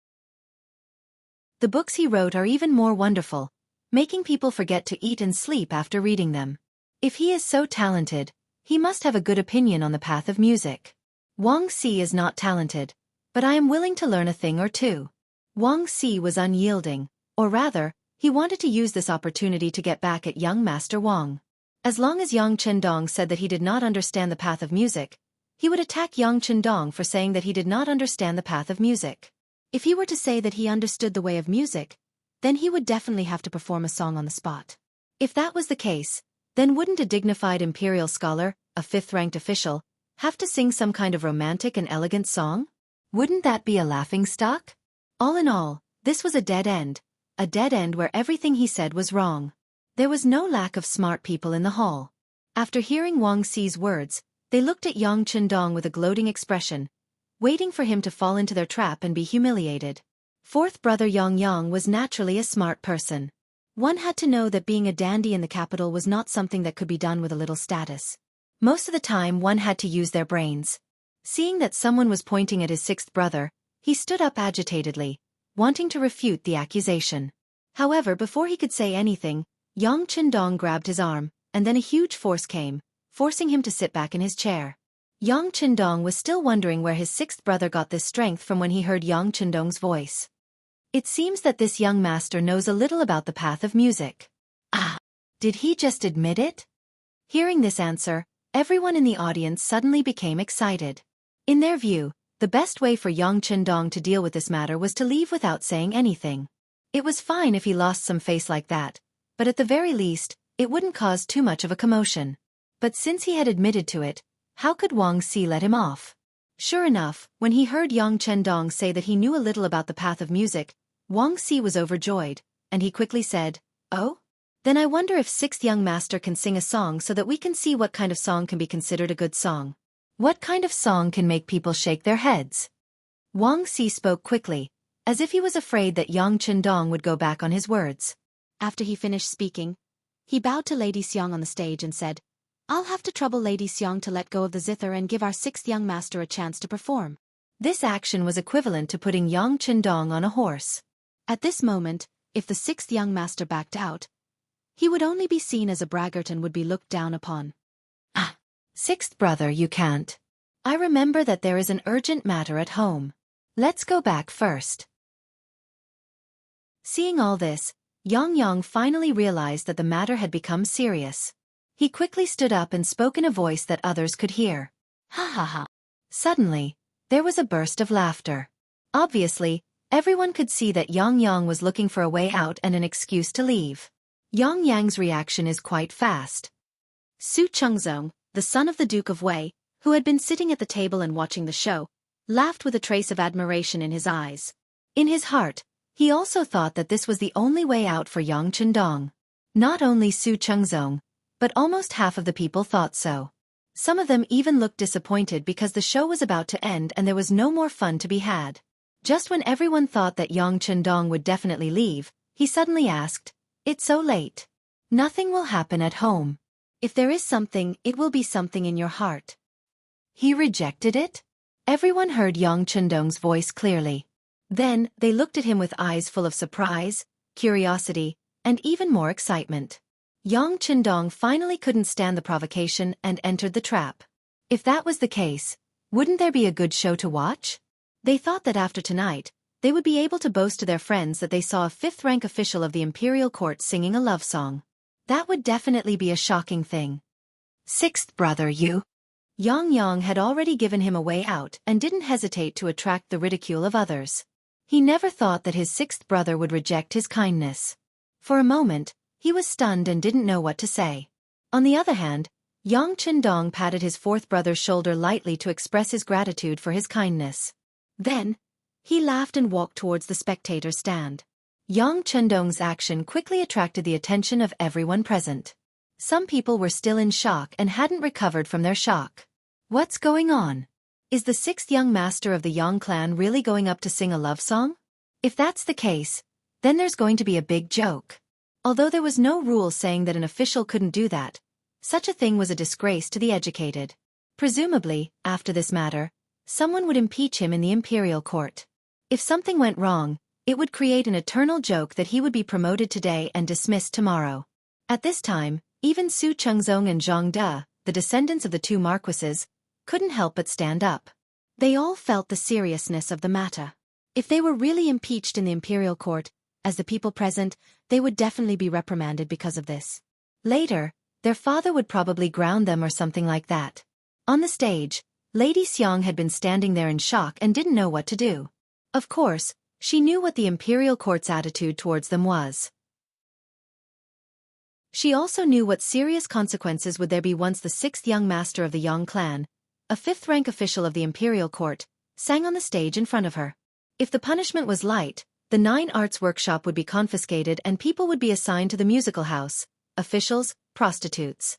The books he wrote are even more wonderful, making people forget to eat and sleep after reading them. If he is so talented, he must have a good opinion on the path of music. Wang Xi is not talented, but I am willing to learn a thing or two. Wang Xi was unyielding, or rather, he wanted to use this opportunity to get back at young Master Wang. As long as Yang Chendong said that he did not understand the path of music, he would attack Yang Chendong for saying that he did not understand the path of music. If he were to say that he understood the way of music, then he would definitely have to perform a song on the spot. If that was the case, then wouldn't a dignified imperial scholar, a fifth-ranked official, have to sing some kind of romantic and elegant song? Wouldn't that be a laughingstock? All in all, this was a dead end where everything he said was wrong. There was no lack of smart people in the hall. After hearing Wang Xi's words, they looked at Yang Chendong with a gloating expression, waiting for him to fall into their trap and be humiliated. Fourth brother Yang was naturally a smart person. One had to know that being a dandy in the capital was not something that could be done with a little status. Most of the time one had to use their brains. Seeing that someone was pointing at his sixth brother, he stood up agitatedly, wanting to refute the accusation. However, before he could say anything, Yang Chendong grabbed his arm, and then a huge force came, forcing him to sit back in his chair. Yang Chendong was still wondering where his sixth brother got this strength from when he heard Yang Chendong's voice. It seems that this young master knows a little about the path of music. Ah! Did he just admit it? Hearing this answer, everyone in the audience suddenly became excited. In their view, the best way for Yang Chendong to deal with this matter was to leave without saying anything. It was fine if he lost some face like that, but at the very least, it wouldn't cause too much of a commotion. But since he had admitted to it, how could Wang Xi let him off? Sure enough, when he heard Yang Chendong say that he knew a little about the path of music, Wang Xi was overjoyed, and he quickly said, "Oh? Then I wonder if sixth young master can sing a song so that we can see what kind of song can be considered a good song. What kind of song can make people shake their heads?" Wang Xi spoke quickly, as if he was afraid that Yang Chendong would go back on his words. After he finished speaking, he bowed to Lady Xiang on the stage and said, "I'll have to trouble Lady Xiang to let go of the zither and give our sixth young master a chance to perform." This action was equivalent to putting Yang Qindong on a horse. At this moment, if the sixth young master backed out, he would only be seen as a braggart and would be looked down upon. Ah, sixth brother, you can't. I remember that there is an urgent matter at home. Let's go back first. Seeing all this, Yang finally realized that the matter had become serious. He quickly stood up and spoke in a voice that others could hear. Ha ha ha. Suddenly, there was a burst of laughter. Obviously, everyone could see that Yang was looking for a way out and an excuse to leave. Yang's reaction is quite fast. Su Chengzong, the son of the Duke of Wei, who had been sitting at the table and watching the show, laughed with a trace of admiration in his eyes. In his heart, he also thought that this was the only way out for Yang Qindong. Not only Su Chengzong, but almost half of the people thought so. Some of them even looked disappointed because the show was about to end and there was no more fun to be had. Just when everyone thought that Yang Qindong would definitely leave, he suddenly asked, "It's so late. Nothing will happen at home. If there is something, it will be something in your heart." He rejected it? Everyone heard Yang Qindong's voice clearly. Then, they looked at him with eyes full of surprise, curiosity, and even more excitement. Yang Qindong finally couldn't stand the provocation and entered the trap. If that was the case, wouldn't there be a good show to watch? They thought that after tonight, they would be able to boast to their friends that they saw a fifth-rank official of the Imperial court singing a love song. That would definitely be a shocking thing. Sixth brother, you. Yang had already given him a way out and didn't hesitate to attract the ridicule of others. He never thought that his sixth brother would reject his kindness. For a moment, he was stunned and didn't know what to say. On the other hand, Yang Qindong patted his fourth brother's shoulder lightly to express his gratitude for his kindness. Then, he laughed and walked towards the spectator stand. Yang Qindong's action quickly attracted the attention of everyone present. Some people were still in shock and hadn't recovered from their shock. What's going on? Is the sixth young master of the Yang clan really going up to sing a love song? If that's the case, then there's going to be a big joke. Although there was no rule saying that an official couldn't do that, such a thing was a disgrace to the educated. Presumably, after this matter, someone would impeach him in the Imperial court. If something went wrong, it would create an eternal joke that he would be promoted today and dismissed tomorrow. At this time, even Su Chengzong and Zhang De, the descendants of the two marquises, couldn't help but stand up. They all felt the seriousness of the matter. If they were really impeached in the Imperial court, as the people present, they would definitely be reprimanded because of this. Later, their father would probably ground them or something like that. On the stage, Lady Xiang had been standing there in shock and didn't know what to do. Of course, she knew what the Imperial court's attitude towards them was. She also knew what serious consequences would there be once the sixth young master of the Yang clan, a fifth-rank official of the Imperial court, sang on the stage in front of her. If the punishment was light, the 9 Arts workshop would be confiscated and people would be assigned to the musical house, officials, prostitutes.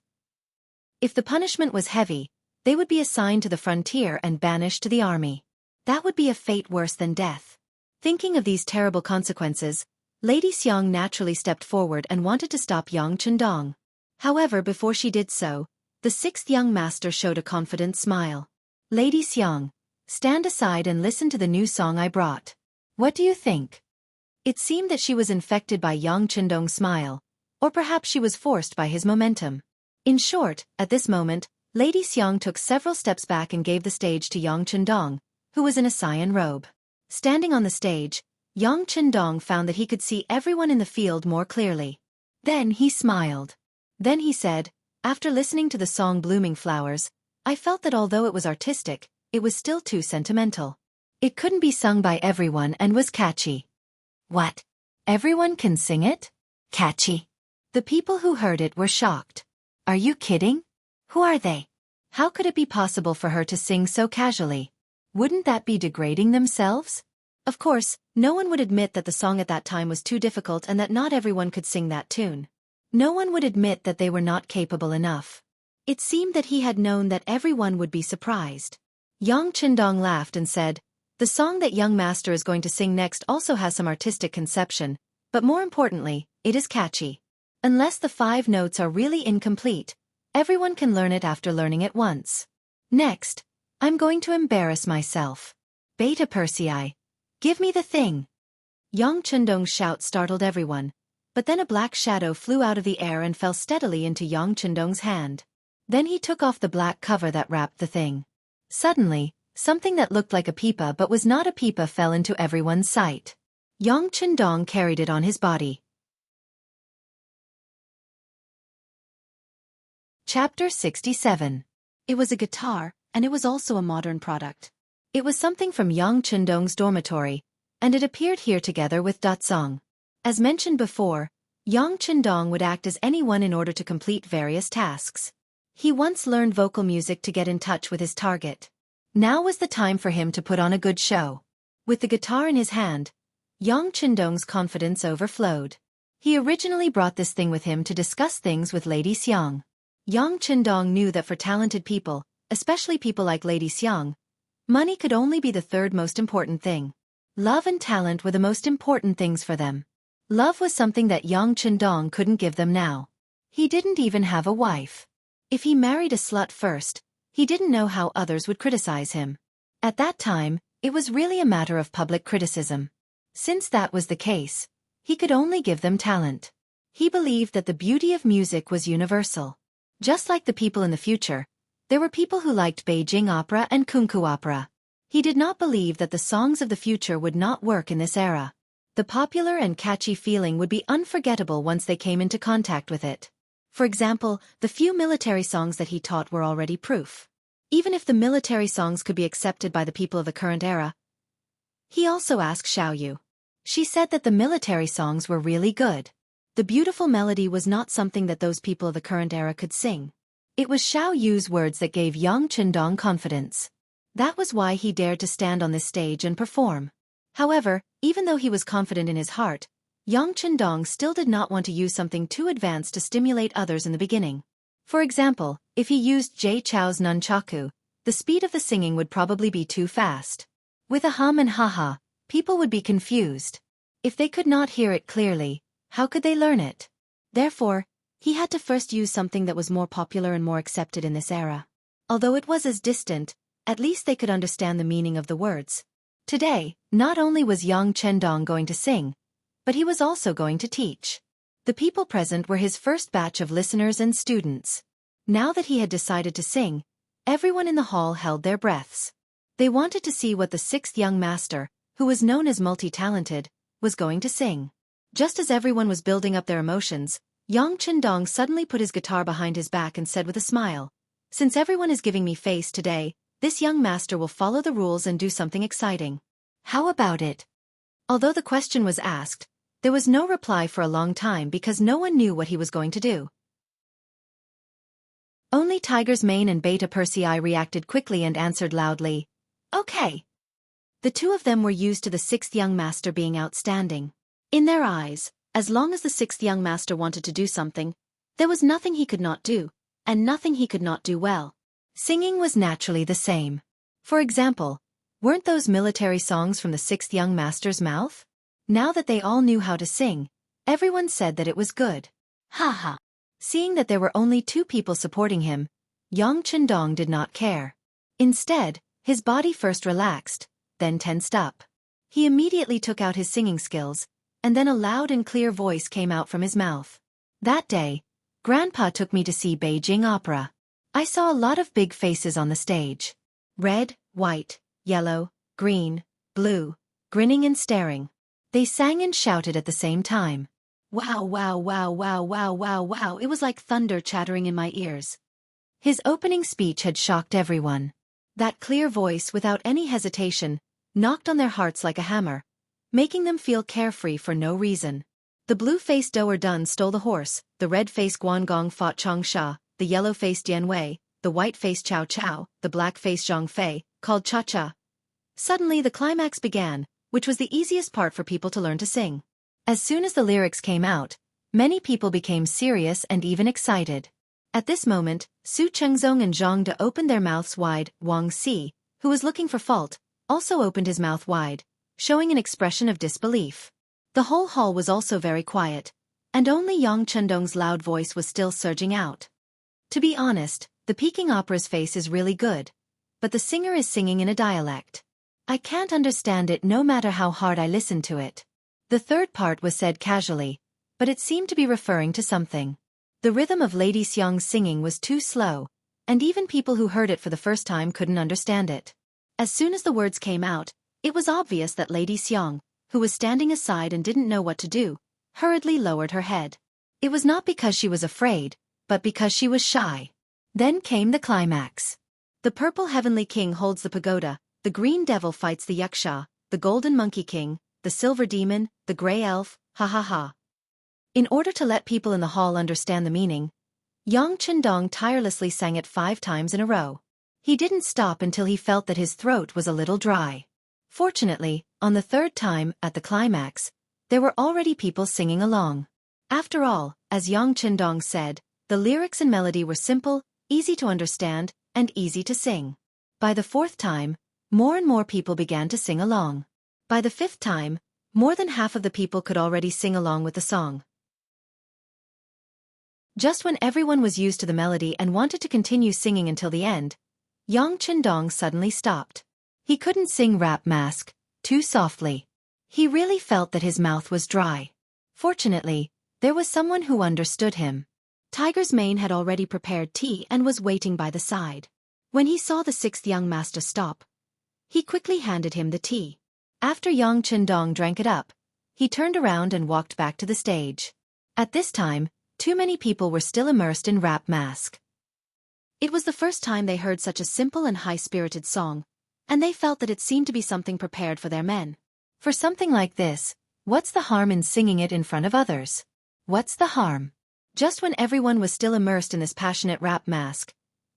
If the punishment was heavy, they would be assigned to the frontier and banished to the army. That would be a fate worse than death. Thinking of these terrible consequences, Lady Xiang naturally stepped forward and wanted to stop Yang Qindong. However, before she did so, the sixth young master showed a confident smile. "Lady Xiang, stand aside and listen to the new song I brought. What do you think?" It seemed that she was infected by Yang Qindong's smile, or perhaps she was forced by his momentum. In short, at this moment, Lady Xiang took several steps back and gave the stage to Yang Qindong, who was in a cyan robe. Standing on the stage, Yang Qindong found that he could see everyone in the field more clearly. Then he smiled. Then he said, "After listening to the song Blooming Flowers, I felt that although it was artistic, it was still too sentimental. It couldn't be sung by everyone and was catchy." "What? Everyone can sing it? Catchy?" The people who heard it were shocked. "Are you kidding? Who are they? How could it be possible for her to sing so casually? Wouldn't that be degrading themselves?" Of course, no one would admit that the song at that time was too difficult and that not everyone could sing that tune. No one would admit that they were not capable enough. It seemed that he had known that everyone would be surprised. Yang Qindong laughed and said, "The song that young master is going to sing next also has some artistic conception, but more importantly, it is catchy. Unless the 5 notes are really incomplete, everyone can learn it after learning it once. Next, I'm going to embarrass myself." Beta Persei. Give me the thing. Yang Chundong's shout startled everyone, but then a black shadow flew out of the air and fell steadily into Yang Chundong's hand. Then he took off the black cover that wrapped the thing. Suddenly, something that looked like a pipa but was not a pipa fell into everyone's sight. Yang Chundong carried it on his body. Chapter 67. It was a guitar, and it was also a modern product. It was something from Yang Chundong's dormitory, and it appeared here together with Datsong. As mentioned before, Yang Chundong would act as anyone in order to complete various tasks. He once learned vocal music to get in touch with his target. Now was the time for him to put on a good show. With the guitar in his hand, Yang Chundong's confidence overflowed. He originally brought this thing with him to discuss things with Lady Xiang. Yang Chundong knew that for talented people, especially people like Lady Xiang, money could only be the third most important thing. Love and talent were the most important things for them. Love was something that Yang Chundong couldn't give them now. He didn't even have a wife. If he married a slut first, he didn't know how others would criticize him. At that time, it was really a matter of public criticism. Since that was the case, he could only give them talent. He believed that the beauty of music was universal. Just like the people in the future, there were people who liked Beijing opera and Kunku opera. He did not believe that the songs of the future would not work in this era. The popular and catchy feeling would be unforgettable once they came into contact with it. For example, the few military songs that he taught were already proof. Even if the military songs could be accepted by the people of the current era, he also asked Xiaoyu. She said that the military songs were really good. The beautiful melody was not something that those people of the current era could sing. It was Xiaoyu's words that gave Yang Chundong confidence. That was why he dared to stand on this stage and perform. However, even though he was confident in his heart, Yang Chundong still did not want to use something too advanced to stimulate others in the beginning. For example, if he used Jay Chou's nunchaku, the speed of the singing would probably be too fast. With a hum and ha-ha, people would be confused. If they could not hear it clearly, how could they learn it? Therefore, he had to first use something that was more popular and more accepted in this era. Although it was as distant, at least they could understand the meaning of the words. Today, not only was Yang Chundong going to sing, but he was also going to teach. The people present were his first batch of listeners and students. Now that he had decided to sing, everyone in the hall held their breaths. They wanted to see what the sixth young master, who was known as multi-talented, was going to sing. Just as everyone was building up their emotions, Yang Chundong suddenly put his guitar behind his back and said with a smile, "Since everyone is giving me face today, this young master will follow the rules and do something exciting. How about it?" Although the question was asked, there was no reply for a long time because no one knew what he was going to do. Only Tiger's Mane and Beta Persei reacted quickly and answered loudly, "Okay." The two of them were used to the sixth young master being outstanding. In their eyes, as long as the sixth young master wanted to do something, there was nothing he could not do, and nothing he could not do well. Singing was naturally the same. For example, weren't those military songs from the sixth young master's mouth? Now that they all knew how to sing, everyone said that it was good. Ha. Seeing that there were only two people supporting him, Yang Chundong did not care. Instead, his body first relaxed, then tensed up. He immediately took out his singing skills, and then a loud and clear voice came out from his mouth. "That day, Grandpa took me to see Beijing opera. I saw a lot of big faces on the stage. Red, white, yellow, green, blue, grinning and staring. They sang and shouted at the same time. Wow, wow, wow, wow, wow, wow, wow, it was like thunder chattering in my ears." His opening speech had shocked everyone. That clear voice, without any hesitation, knocked on their hearts like a hammer, making them feel carefree for no reason. The blue-faced Doer Dun stole the horse, the red-faced Guangong fought Xianxia, the yellow-faced Dian Wei, the white-faced Chao Chao, the black-faced Zhang Fei, called Cha-Cha. Suddenly the climax began, which was the easiest part for people to learn to sing. As soon as the lyrics came out, many people became serious and even excited. At this moment, Su Chengzong and Zhang De opened their mouths wide. Wang Si, who was looking for fault, also opened his mouth wide, showing an expression of disbelief. The whole hall was also very quiet, and only Yang Chundong's loud voice was still surging out. To be honest, the Peking opera's face is really good, but the singer is singing in a dialect. I can't understand it no matter how hard I listen to it. The third part was said casually, but it seemed to be referring to something. The rhythm of Lady Xiang's singing was too slow, and even people who heard it for the first time couldn't understand it. As soon as the words came out, it was obvious that Lady Xiang, who was standing aside and didn't know what to do, hurriedly lowered her head. It was not because she was afraid, but because she was shy. Then came the climax. The purple heavenly king holds the pagoda, the green devil fights the Yuxia, the golden monkey king, the silver demon, the gray elf, ha ha ha. In order to let people in the hall understand the meaning, Yang Chendong tirelessly sang it 5 times in a row. He didn't stop until he felt that his throat was a little dry. Fortunately, on the 3rd time, at the climax, there were already people singing along. After all, as Yang Chendong said, the lyrics and melody were simple, easy to understand, and easy to sing. By the 4th time, more and more people began to sing along. By the 5th time, more than half of the people could already sing along with the song. Just when everyone was used to the melody and wanted to continue singing until the end, Yang Chendong suddenly stopped. He couldn't sing Rap Mask too softly. He really felt that his mouth was dry. Fortunately, there was someone who understood him. Tiger's Mane had already prepared tea and was waiting by the side. When he saw the 6th young master stop, he quickly handed him the tea. After Yang Chendong drank it up, he turned around and walked back to the stage. At this time, too many people were still immersed in Rap Mask. It was the first time they heard such a simple and high-spirited song, and they felt that it seemed to be something prepared for their men. For something like this, what's the harm in singing it in front of others? What's the harm? Just when everyone was still immersed in this passionate Rap Mask,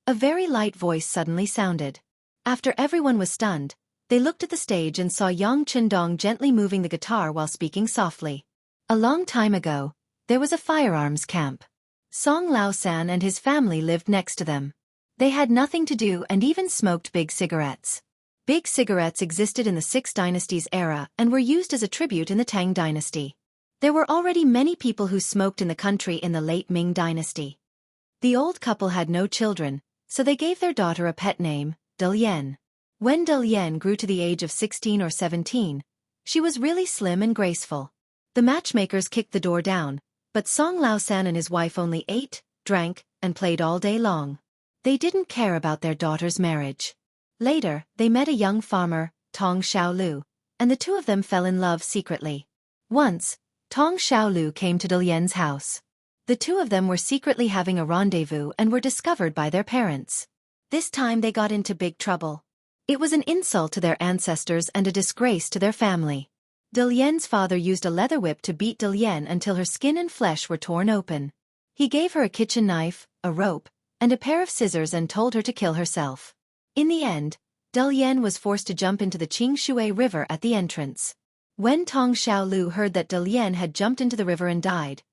a very light voice suddenly sounded. After everyone was stunned, they looked at the stage and saw Yang Chendong gently moving the guitar while speaking softly. A long time ago, there was a firearms camp. Song Laosan and his family lived next to them. They had nothing to do and even smoked big cigarettes. Big cigarettes existed in the 6th dynasty's era and were used as a tribute in the Tang dynasty. There were already many people who smoked in the country in the late Ming dynasty. The old couple had no children, so they gave their daughter a pet name, Delian. When Delian grew to the age of 16 or 17, she was really slim and graceful. The matchmakers kicked the door down, but Song Laosan and his wife only ate, drank, and played all day long. They didn't care about their daughter's marriage. Later, they met a young farmer, Tong Xiaolu, and the two of them fell in love secretly. Once, Tong Xiaolu came to Delian's house. The two of them were secretly having a rendezvous and were discovered by their parents. This time they got into big trouble. It was an insult to their ancestors and a disgrace to their family. Delian's father used a leather whip to beat Delian until her skin and flesh were torn open. He gave her a kitchen knife, a rope, and a pair of scissors and told her to kill herself. In the end, Delian was forced to jump into the Qingshui River at the entrance. When Tong Xiaolu heard that Delian had jumped into the river and died,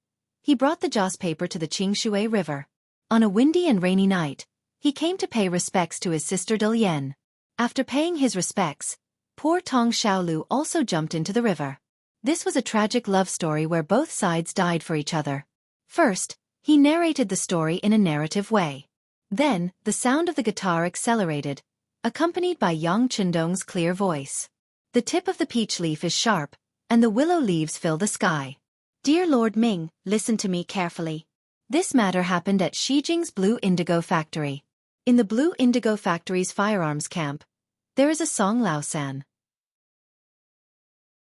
he brought the joss paper to the Qingshui River. On a windy and rainy night, he came to pay respects to his sister Delian. After paying his respects, poor Tong Xiaolu also jumped into the river. This was a tragic love story where both sides died for each other. First, he narrated the story in a narrative way. Then, the sound of the guitar accelerated, accompanied by Yang Chendong's clear voice. The tip of the peach leaf is sharp, and the willow leaves fill the sky. Dear Lord Ming, listen to me carefully. This matter happened at Shijing's Blue Indigo Factory. In the Blue Indigo Factory's firearms camp, there is a Song Laosan.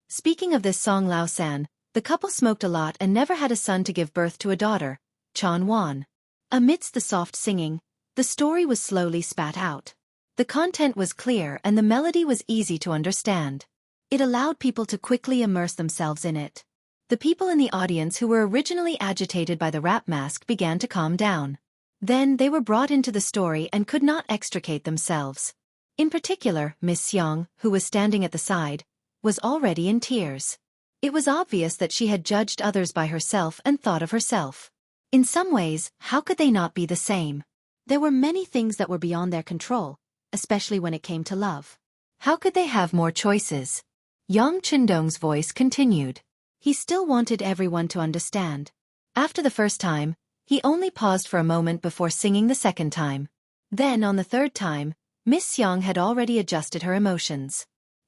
Speaking of this Song Laosan, the couple smoked a lot and never had a son to give birth to a daughter, Chan Wan. Amidst the soft singing, the story was slowly spat out. The content was clear and the melody was easy to understand. It allowed people to quickly immerse themselves in it. The people in the audience who were originally agitated by the Rap Mask began to calm down. Then they were brought into the story and could not extricate themselves. In particular, Miss Xiang, who was standing at the side, was already in tears. It was obvious that she had judged others by herself and thought of herself. In some ways, how could they not be the same? There were many things that were beyond their control, especially when it came to love. How could they have more choices? Yang Chendong's voice continued. He still wanted everyone to understand. After the first time, he only paused for a moment before singing the second time. Then on the third time, Miss Xiang had already adjusted her emotions.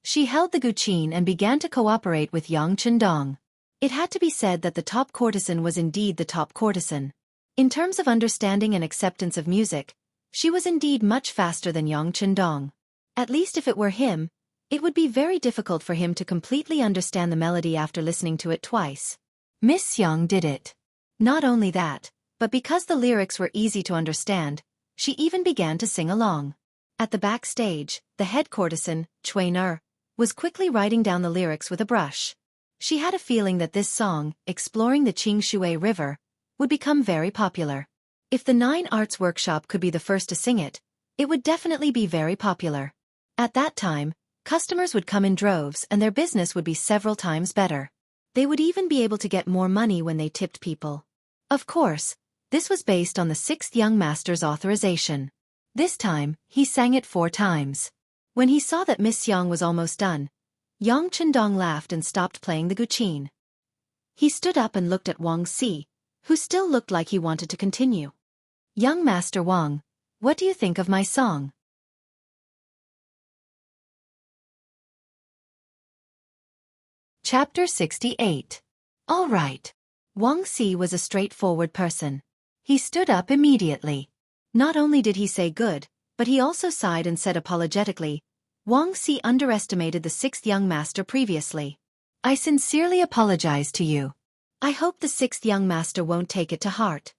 She held the guqin and began to cooperate with Yang Chendong. It had to be said that the top courtesan was indeed the top courtesan. In terms of understanding and acceptance of music, she was indeed much faster than Yang Chendong. At least if it were him, it would be very difficult for him to completely understand the melody after listening to it twice. Miss Xiang did it. Not only that, but because the lyrics were easy to understand, she even began to sing along. At the backstage, the head courtesan, Cui Er, was quickly writing down the lyrics with a brush. She had a feeling that this song, exploring the Qingshui River, would become very popular. If the Nine Arts Workshop could be the first to sing it, it would definitely be very popular. At that time, customers would come in droves and their business would be several times better. They would even be able to get more money when they tipped people. Of course, this was based on the sixth young master's authorization. This time, he sang it 4 times. When he saw that Miss Xiang was almost done, Yang Chendong laughed and stopped playing the guqin. He stood up and looked at Wang Si, who still looked like he wanted to continue. "Young Master Wang, what do you think of my song?" Chapter 68. All right. Wang Si was a straightforward person. He stood up immediately. Not only did he say good, but he also sighed and said apologetically, "Wang Si underestimated the sixth young master previously. I sincerely apologize to you. I hope the sixth young master won't take it to heart."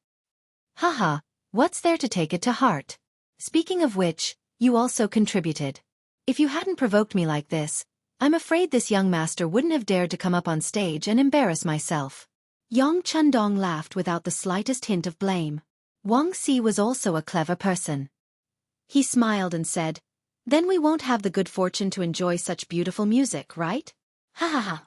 "Haha, what's there to take it to heart? Speaking of which, you also contributed. If you hadn't provoked me like this, I'm afraid this young master wouldn't have dared to come up on stage and embarrass myself." Yang Chendong laughed without the slightest hint of blame. Wang Si was also a clever person. He smiled and said, "Then we won't have the good fortune to enjoy such beautiful music, right? Ha ha ha."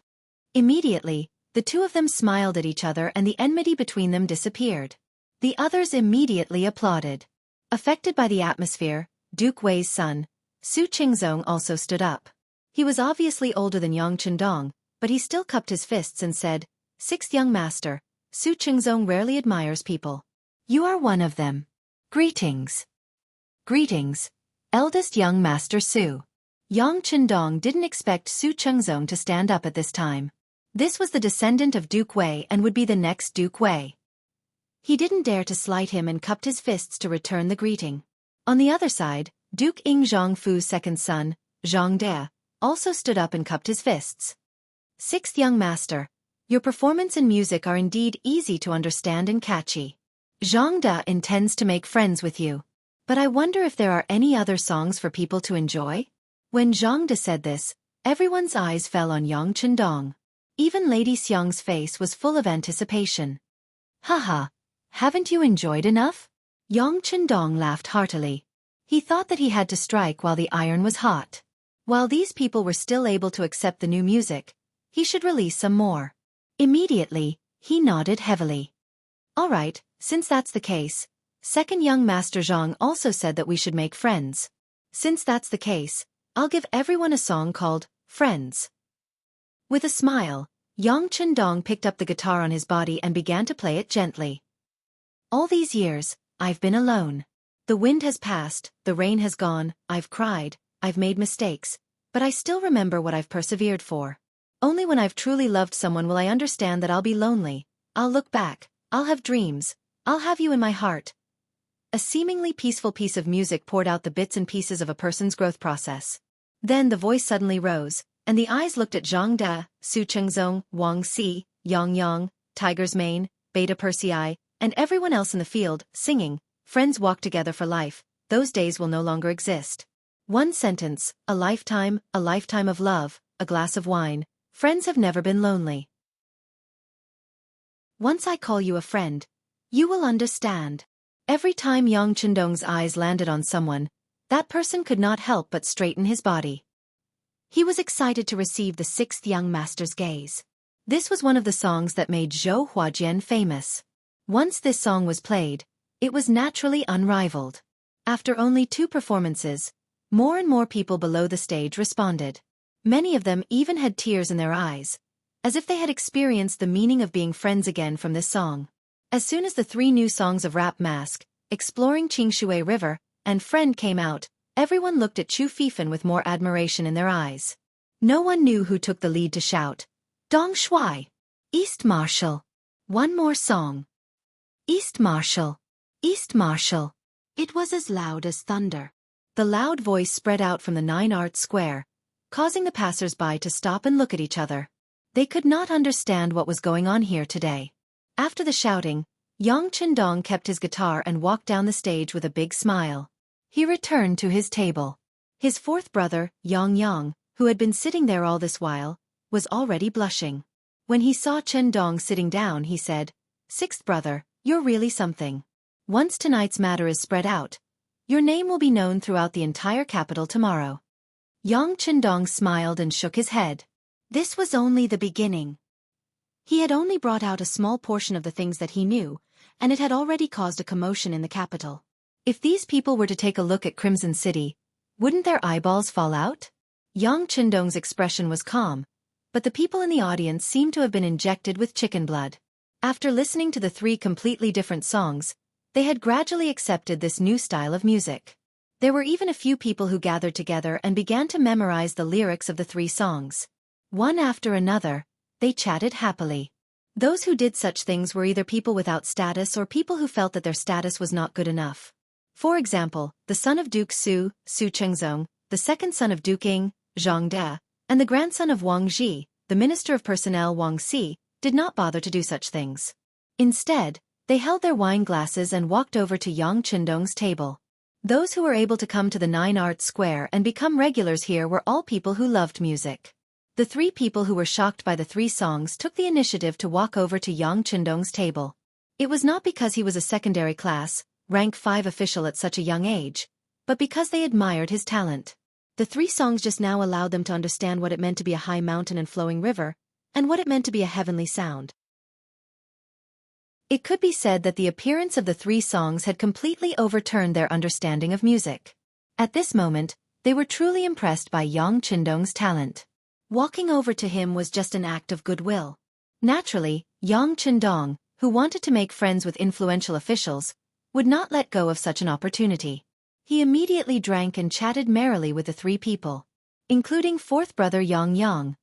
Immediately, the two of them smiled at each other and the enmity between them disappeared. The others immediately applauded. Affected by the atmosphere, Duke Wei's son, Su Qingzong also stood up. He was obviously older than Yang Chendong, but he still cupped his fists and said, "Sixth young master, Su Qingzong rarely admires people. You are one of them. Greetings." "Greetings, eldest young master Su." Yang Chendong didn't expect Su Qingzong to stand up at this time. This was the descendant of Duke Wei and would be the next Duke Wei. He didn't dare to slight him and cupped his fists to return the greeting. On the other side, Duke Ing Zhongfu's second son, Zhang De, also stood up and cupped his fists. "Sixth young master, your performance and music are indeed easy to understand and catchy. Zhang De intends to make friends with you. But I wonder if there are any other songs for people to enjoy?" When Zhang De said this, everyone's eyes fell on Yang Chendong. Even Lady Xiang's face was full of anticipation. "Haha, haven't you enjoyed enough?" Yang Chendong laughed heartily. He thought that he had to strike while the iron was hot. While these people were still able to accept the new music, he should release some more. Immediately, he nodded heavily. "All right, since that's the case, second young master Zhang also said that we should make friends. Since that's the case, I'll give everyone a song called Friends." With a smile, Yang Chendong picked up the guitar on his body and began to play it gently. "All these years, I've been alone. The wind has passed, the rain has gone, I've cried, I've made mistakes, but I still remember what I've persevered for. Only when I've truly loved someone will I understand that I'll be lonely. I'll look back, I'll have dreams, I'll have you in my heart." A seemingly peaceful piece of music poured out the bits and pieces of a person's growth process. Then the voice suddenly rose, and the eyes looked at Zhang De, Su Qingzong, Wang Si, Yang Yang, Tiger's Mane, Beta Persei, and everyone else in the field, singing, "Friends walk together for life, those days will no longer exist. One sentence, a lifetime of love, a glass of wine, friends have never been lonely. Once I call you a friend, you will understand." Every time Yang Chendong's eyes landed on someone, that person could not help but straighten his body. He was excited to receive the sixth young master's gaze. This was one of the songs that made Zhou Huajian famous. Once this song was played, it was naturally unrivaled. After only 2 performances, more and more people below the stage responded. Many of them even had tears in their eyes, as if they had experienced the meaning of being friends again from this song. As soon as the 3 new songs of Rap Mask, Exploring Qingshui River, and Friend came out, everyone looked at Chu Fifan with more admiration in their eyes. No one knew who took the lead to shout, Dong Shuai! East Marshal! One more song! East Marshal! East Marshal! It was as loud as thunder. The loud voice spread out from the 9 Arts Square, causing the passers-by to stop and look at each other. They could not understand what was going on here today. After the shouting, Yang Qindong kept his guitar and walked down the stage with a big smile. He returned to his table. His fourth brother, Yang, who had been sitting there all this while, was already blushing. When he saw Qindong sitting down, he said, "Sixth brother, you're really something. Once tonight's matter is spread out, your name will be known throughout the entire capital tomorrow." Yang Qindong smiled and shook his head. This was only the beginning. He had only brought out a small portion of the things that he knew, and it had already caused a commotion in the capital. If these people were to take a look at Crimson City, wouldn't their eyeballs fall out? Yang Qindong's expression was calm, but the people in the audience seemed to have been injected with chicken blood. After listening to the 3 completely different songs, they had gradually accepted this new style of music. There were even a few people who gathered together and began to memorize the lyrics of the 3 songs. One after another, they chatted happily. Those who did such things were either people without status or people who felt that their status was not good enough. For example, the son of Duke Su Chengzong, the second son of Duke Ying, Zhang De, and the grandson of Wang Ji, the minister of personnel Wang Si, did not bother to do such things. Instead, they held their wine glasses and walked over to Yang Qindong's table. Those who were able to come to the 9 Arts Square and become regulars here were all people who loved music. The 3 people who were shocked by the 3 songs took the initiative to walk over to Yang Qindong's table. It was not because he was a secondary class, rank 5 official at such a young age, but because they admired his talent. The 3 songs just now allowed them to understand what it meant to be a high mountain and flowing river, and what it meant to be a heavenly sound. It could be said that the appearance of the 3 songs had completely overturned their understanding of music. At this moment, they were truly impressed by Yang Qindong's talent. Walking over to him was just an act of goodwill. Naturally, Yang Qindong, who wanted to make friends with influential officials, would not let go of such an opportunity. He immediately drank and chatted merrily with the 3 people, including fourth brother Yang.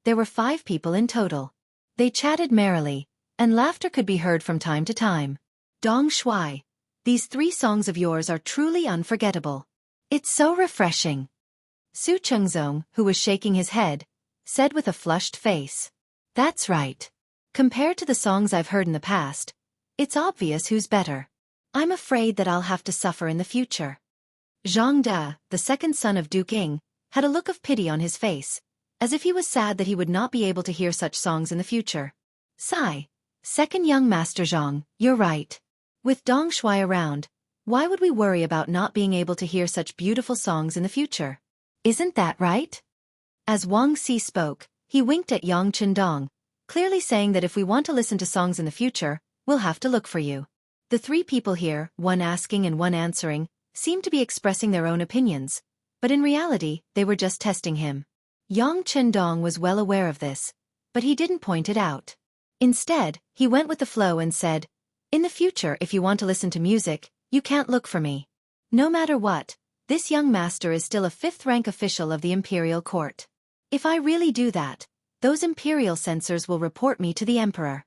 There were 5 people in total. They chatted merrily, and laughter could be heard from time to time. Dong Shuai, these 3 songs of yours are truly unforgettable. It's so refreshing. Su Chengzong, who was shaking his head, said with a flushed face. That's right. Compared to the songs I've heard in the past, it's obvious who's better. I'm afraid that I'll have to suffer in the future. Zhang De, the second son of Duke Ying, had a look of pity on his face, as if he was sad that he would not be able to hear such songs in the future. Sigh. Second young Master Zhang, you're right. With Dong Shuai around, why would we worry about not being able to hear such beautiful songs in the future? Isn't that right? As Wang Si spoke, he winked at Yang Qindong, clearly saying that if we want to listen to songs in the future, we'll have to look for you. The 3 people here, one asking and one answering, seemed to be expressing their own opinions, but in reality, they were just testing him. Yang Qindong was well aware of this, but he didn't point it out. Instead, he went with the flow and said, "In the future, if you want to listen to music, you can't look for me. No matter what, this young master is still a 5th-rank official of the Imperial Court. If I really do that, those Imperial censors will report me to the Emperor."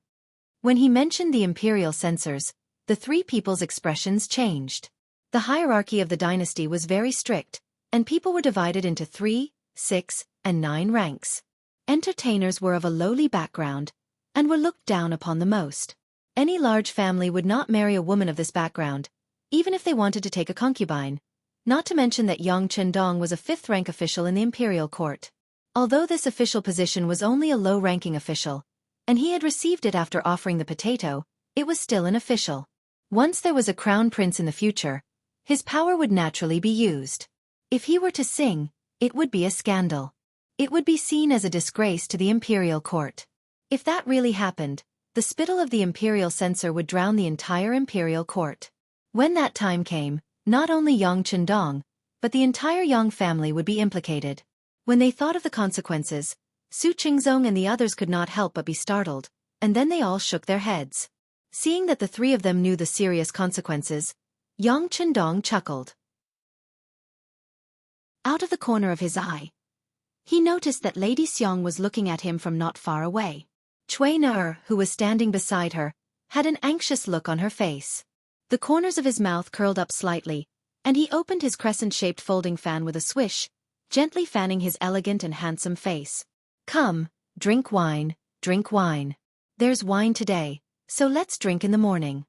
When he mentioned the Imperial censors, the 3 people's expressions changed. The hierarchy of the dynasty was very strict, and people were divided into 3, 6, and 9 ranks. Entertainers were of a lowly background, and were looked down upon the most. Any large family would not marry a woman of this background, even if they wanted to take a concubine, not to mention that Yang Qindong was a 5th-rank official in the Imperial Court. Although this official position was only a low-ranking official, and he had received it after offering the potato, it was still an official. Once there was a crown prince in the future, his power would naturally be used. If he were to sing, it would be a scandal. It would be seen as a disgrace to the Imperial Court. If that really happened, the spittle of the Imperial censor would drown the entire Imperial Court. When that time came, not only Yang Qindong, but the entire Yang family would be implicated. When they thought of the consequences, Su Chengzong and the others could not help but be startled, and then they all shook their heads. Seeing that the 3 of them knew the serious consequences, Yang Qindong chuckled. Out of the corner of his eye, He noticed that Lady Xiang was looking at him from not far away. Cui Na, who was standing beside her, had an anxious look on her face. The corners of his mouth curled up slightly, and he opened his crescent-shaped folding fan with a swish, gently fanning his elegant and handsome face. Come, drink wine, drink wine. There's wine today, so let's drink in the morning.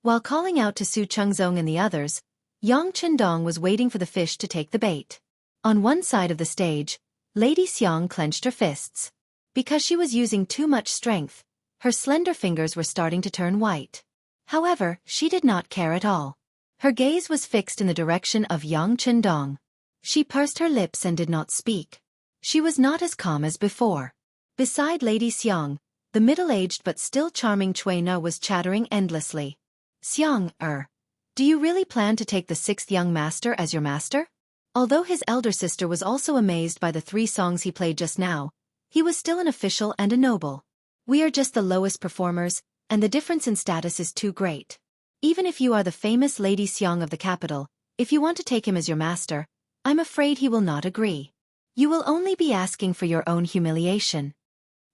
While calling out to Su Chengzong and the others, Yang Chendong was waiting for the fish to take the bait. On one side of the stage, Lady Xiang clenched her fists. Because she was using too much strength, her slender fingers were starting to turn white. However, she did not care at all. Her gaze was fixed in the direction of Yang Chendong. She pursed her lips and did not speak. She was not as calm as before. Beside Lady Xiang, the middle-aged but still charming Cui Na was chattering endlessly. Xiang, do you really plan to take the sixth young master as your master? Although his elder sister was also amazed by the 3 songs he played just now, he was still an official and a noble. We are just the lowest performers, and the difference in status is too great. Even if you are the famous Lady Xiang of the capital, if you want to take him as your master, I'm afraid he will not agree. You will only be asking for your own humiliation.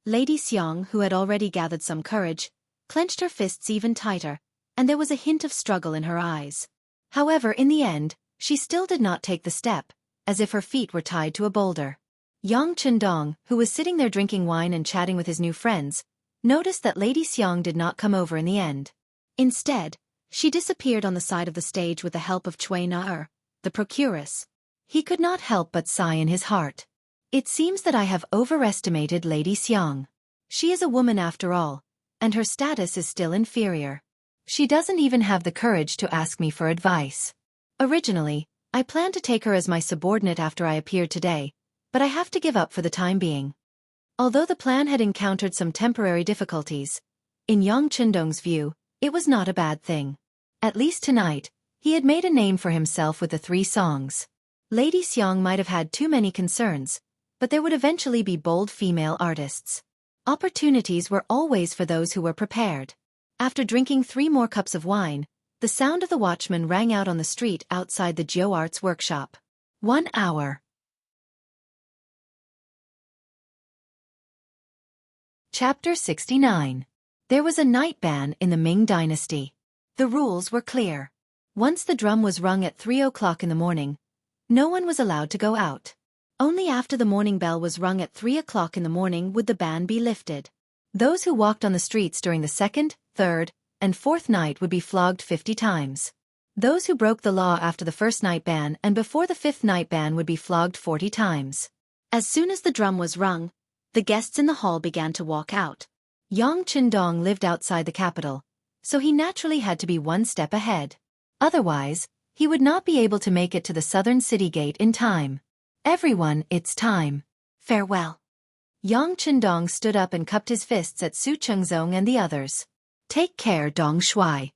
Lady Xiang, who had already gathered some courage, clenched her fists even tighter, and there was a hint of struggle in her eyes. However, in the end, she still did not take the step, as if her feet were tied to a boulder. Yang Chendong, who was sitting there drinking wine and chatting with his new friends, noticed that Lady Xiang did not come over in the end. Instead, she disappeared on the side of the stage with the help of Cui Na, the procuress. He could not help but sigh in his heart. It seems that I have overestimated Lady Xiang. She is a woman after all, and her status is still inferior. She doesn't even have the courage to ask me for advice. Originally, I planned to take her as my subordinate after I appeared today, but I have to give up for the time being. Although the plan had encountered some temporary difficulties, in Yang Chendong's view, it was not a bad thing. At least tonight, he had made a name for himself with the 3 songs. Lady Xiang might have had too many concerns, but there would eventually be bold female artists. Opportunities were always for those who were prepared. After drinking 3 more cups of wine, the sound of the watchman rang out on the street outside the Geo Arts workshop. 1 hour. Chapter 69. There was a night ban in the Ming dynasty. The rules were clear. Once the drum was rung at 3 o'clock in the morning, no one was allowed to go out. Only after the morning bell was rung at 3 o'clock in the morning would the ban be lifted. Those who walked on the streets during the 2nd, 3rd, and 4th night would be flogged 50 times. Those who broke the law after the 1st night ban and before the 5th night ban would be flogged 40 times. As soon as the drum was rung, the guests in the hall began to walk out. Yang Chendong lived outside the capital, so he naturally had to be 1 step ahead. Otherwise, he would not be able to make it to the southern city gate in time. Everyone, it's time. Farewell. Yang Chendong stood up and cupped his fists at Su Chengzong and the others. Take care, Dong Shuai.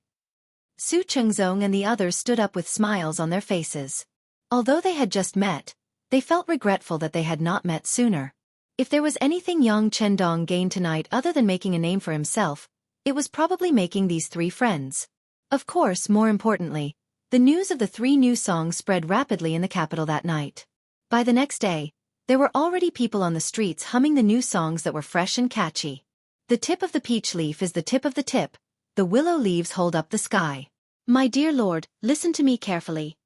Su Chengzong and the others stood up with smiles on their faces. Although they had just met, they felt regretful that they had not met sooner. If there was anything Yang Chendong gained tonight other than making a name for himself, it was probably making these 3 friends. Of course, more importantly, the news of the 3 new songs spread rapidly in the capital that night. By the next day, there were already people on the streets humming the new songs that were fresh and catchy. The tip of the peach leaf is the tip of the tip, the willow leaves hold up the sky. My dear lord, listen to me carefully.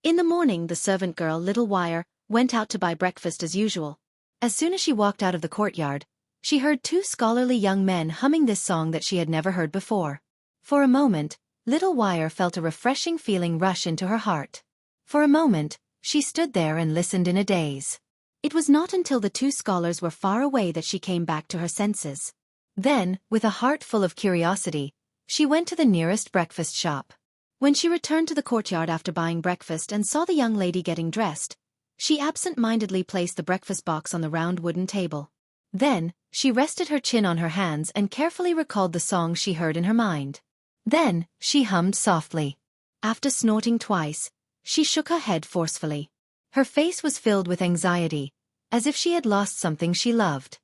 In the morning the servant girl Little Wire went out to buy breakfast as usual. As soon as she walked out of the courtyard, she heard 2 scholarly young men humming this song that she had never heard before. For a moment, Little Wire felt a refreshing feeling rush into her heart. For a moment, she stood there and listened in a daze. It was not until the 2 scholars were far away that she came back to her senses. Then, with a heart full of curiosity, she went to the nearest breakfast shop. When she returned to the courtyard after buying breakfast and saw the young lady getting dressed, she absent-mindedly placed the breakfast box on the round wooden table. Then, she rested her chin on her hands and carefully recalled the song she heard in her mind. Then, she hummed softly. After snorting twice, she shook her head forcefully. Her face was filled with anxiety, as if she had lost something she loved.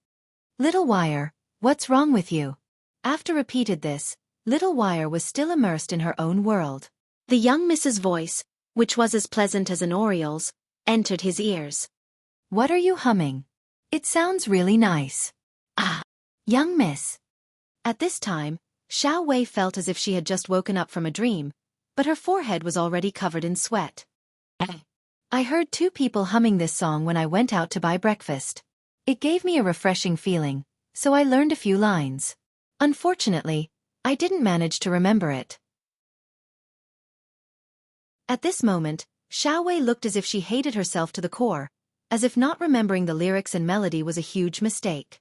Little Wire, what's wrong with you? After repeated this, Little Wire was still immersed in her own world. The young Mrs. voice, which was as pleasant as an oriole's, entered his ears. What are you humming? It sounds really nice. Ah, young miss. At this time, Xiao Wei felt as if she had just woken up from a dream, but her forehead was already covered in sweat. I heard 2 people humming this song when I went out to buy breakfast. It gave me a refreshing feeling, so I learned a few lines. Unfortunately, I didn't manage to remember it. At this moment, Xiao Wei looked as if she hated herself to the core, as if not remembering the lyrics and melody was a huge mistake.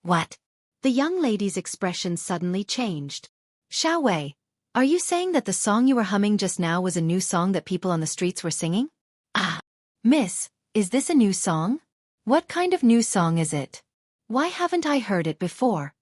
What? The young lady's expression suddenly changed. Xiao Wei, are you saying that the song you were humming just now was a new song that people on the streets were singing? Ah, miss, is this a new song? What kind of new song is it? Why haven't I heard it before?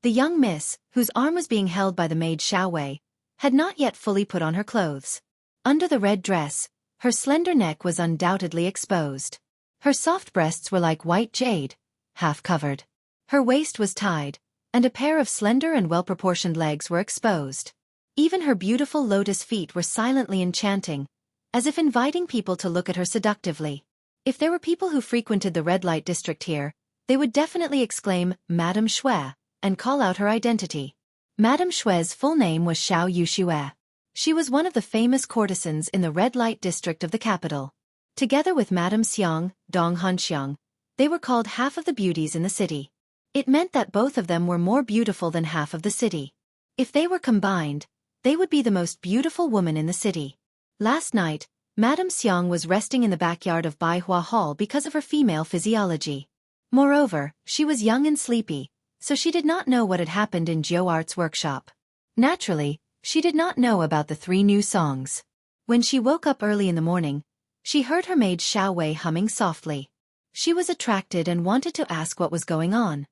The young miss, whose arm was being held by the maid Xiao Wei, had not yet fully put on her clothes. Under the red dress, her slender neck was undoubtedly exposed. Her soft breasts were like white jade, half covered. Her waist was tied, and a pair of slender and well-proportioned legs were exposed. Even her beautiful lotus feet were silently enchanting, as if inviting people to look at her seductively. If there were people who frequented the red light district here, they would definitely exclaim, Madame Xue, and call out her identity. Madame Xue's full name was Xiao Yuxue. She was one of the famous courtesans in the red light district of the capital. Together with Madame Xiang, Dong Hanxiang, they were called half of the beauties in the city. It meant that both of them were more beautiful than half of the city. If they were combined, they would be the most beautiful woman in the city. Last night, Madame Xiang was resting in the backyard of Baihua Hall because of her female physiology. Moreover, she was young and sleepy, so she did not know what had happened in Jiu Art's workshop. Naturally, she did not know about the 3 new songs. When she woke up early in the morning, she heard her maid Xiao Wei humming softly. She was attracted and wanted to ask what was going on.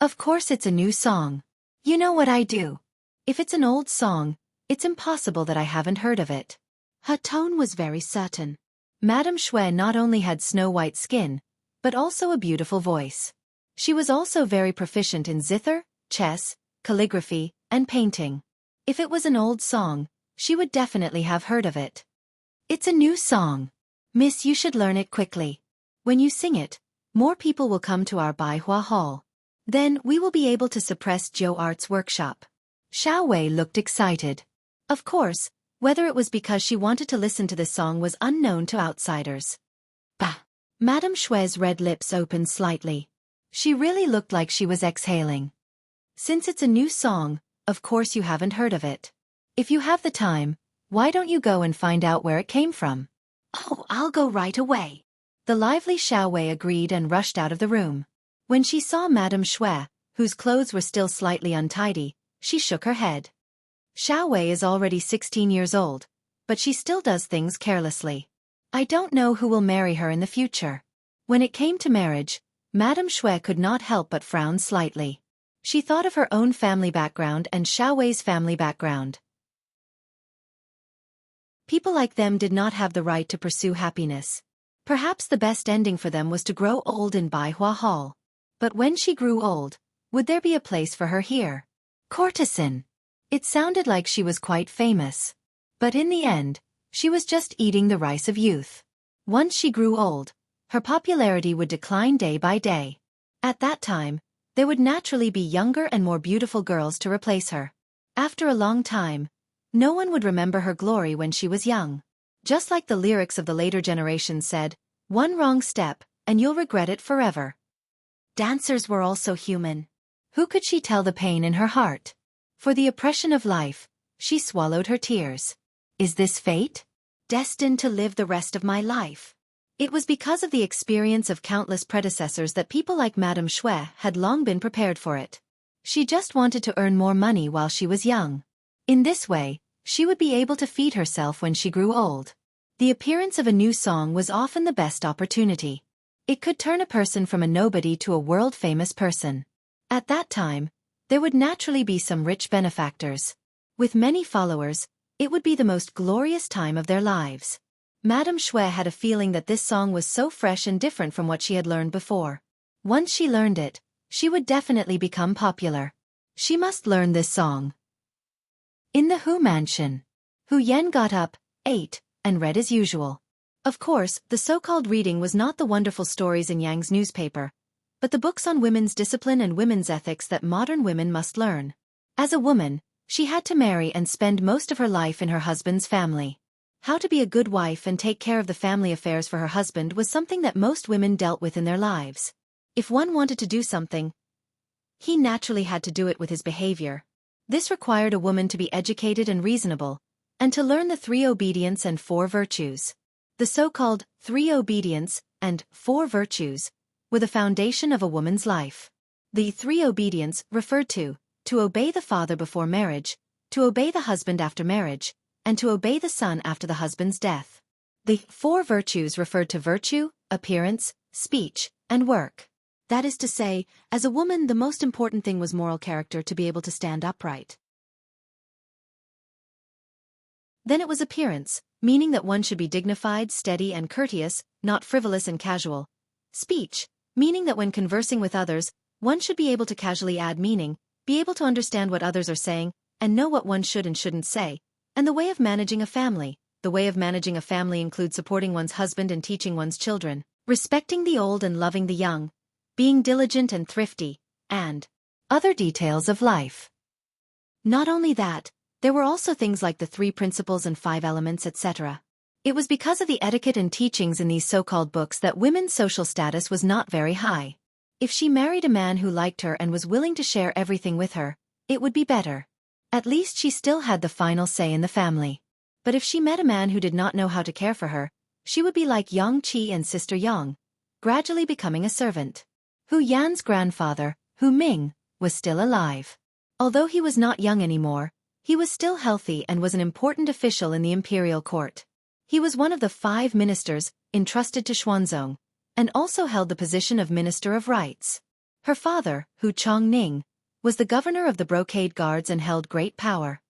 Of course it's a new song. You know what I do. If it's an old song, it's impossible that I haven't heard of it. Her tone was very certain. Madame Xue not only had snow-white skin, but also a beautiful voice. She was also very proficient in zither, chess, calligraphy, and painting. If it was an old song, she would definitely have heard of it. It's a new song. Miss, you should learn it quickly. When you sing it, more people will come to our Baihua Hall. Then we will be able to suppress Jiu Art's workshop. Xiao Wei looked excited. Of course, whether it was because she wanted to listen to this song was unknown to outsiders. Bah! Madame Xue's red lips opened slightly. She really looked like she was exhaling. Since it's a new song, of course you haven't heard of it. If you have the time, why don't you go and find out where it came from? Oh, I'll go right away. The lively Xiao Wei agreed and rushed out of the room. When she saw Madame Xue, whose clothes were still slightly untidy, she shook her head. Xiao Wei is already 16 years old, but she still does things carelessly. I don't know who will marry her in the future. When it came to marriage, Madame Xue could not help but frown slightly. She thought of her own family background and Xiao Wei's family background. People like them did not have the right to pursue happiness. Perhaps the best ending for them was to grow old in Baihua Hall. But when she grew old, would there be a place for her here? Courtesan. It sounded like she was quite famous. But in the end, she was just eating the rice of youth. Once she grew old, her popularity would decline day by day. At that time, there would naturally be younger and more beautiful girls to replace her. After a long time, no one would remember her glory when she was young. Just like the lyrics of the later generation said, one wrong step, and you'll regret it forever. Dancers were also human. Who could she tell the pain in her heart? For the oppression of life, she swallowed her tears. Is this fate? Destined to live the rest of my life? It was because of the experience of countless predecessors that people like Madame Xue had long been prepared for it. She just wanted to earn more money while she was young. In this way, she would be able to feed herself when she grew old. The appearance of a new song was often the best opportunity. It could turn a person from a nobody to a world-famous person. At that time, there would naturally be some rich benefactors. With many followers, it would be the most glorious time of their lives. Madame Xue had a feeling that this song was so fresh and different from what she had learned before. Once she learned it, she would definitely become popular. She must learn this song. In the Hu mansion, Hu Yan got up, ate, and read as usual. Of course, the so-called reading was not the wonderful stories in Yang's newspaper, but the books on women's discipline and women's ethics that modern women must learn. As a woman, she had to marry and spend most of her life in her husband's family. How to be a good wife and take care of the family affairs for her husband was something that most women dealt with in their lives. If one wanted to do something, he naturally had to do it with his behavior. This required a woman to be educated and reasonable, and to learn the 3 obedience and 4 virtues. The so-called 3 obedience and 4 virtues were the foundation of a woman's life. The 3 obedience referred to obey the father before marriage, to obey the husband after marriage, and to obey the son after the husband's death. The 4 virtues referred to virtue, appearance, speech, and work. That is to say, as a woman the most important thing was moral character, to be able to stand upright. Then it was appearance, meaning that one should be dignified, steady, and courteous, not frivolous and casual. Speech, meaning that when conversing with others, one should be able to casually add meaning, be able to understand what others are saying, and know what one should and shouldn't say. And the way of managing a family. The way of managing a family includes supporting one's husband and teaching one's children, respecting the old and loving the young, being diligent and thrifty, and other details of life. Not only that, there were also things like the 3 principles and 5 elements, etc. It was because of the etiquette and teachings in these so-called books that women's social status was not very high. If she married a man who liked her and was willing to share everything with her, it would be better. At least she still had the final say in the family. But if she met a man who did not know how to care for her, she would be like Xianxia and Sister Yang, gradually becoming a servant. Hu Yan's grandfather, Hu Ming, was still alive. Although he was not young anymore, he was still healthy and was an important official in the Imperial court. He was one of the 5 ministers entrusted to Xuanzong, and also held the position of Minister of Rights. Her father, Hu Chongning, was the governor of the Brocade Guards and held great power.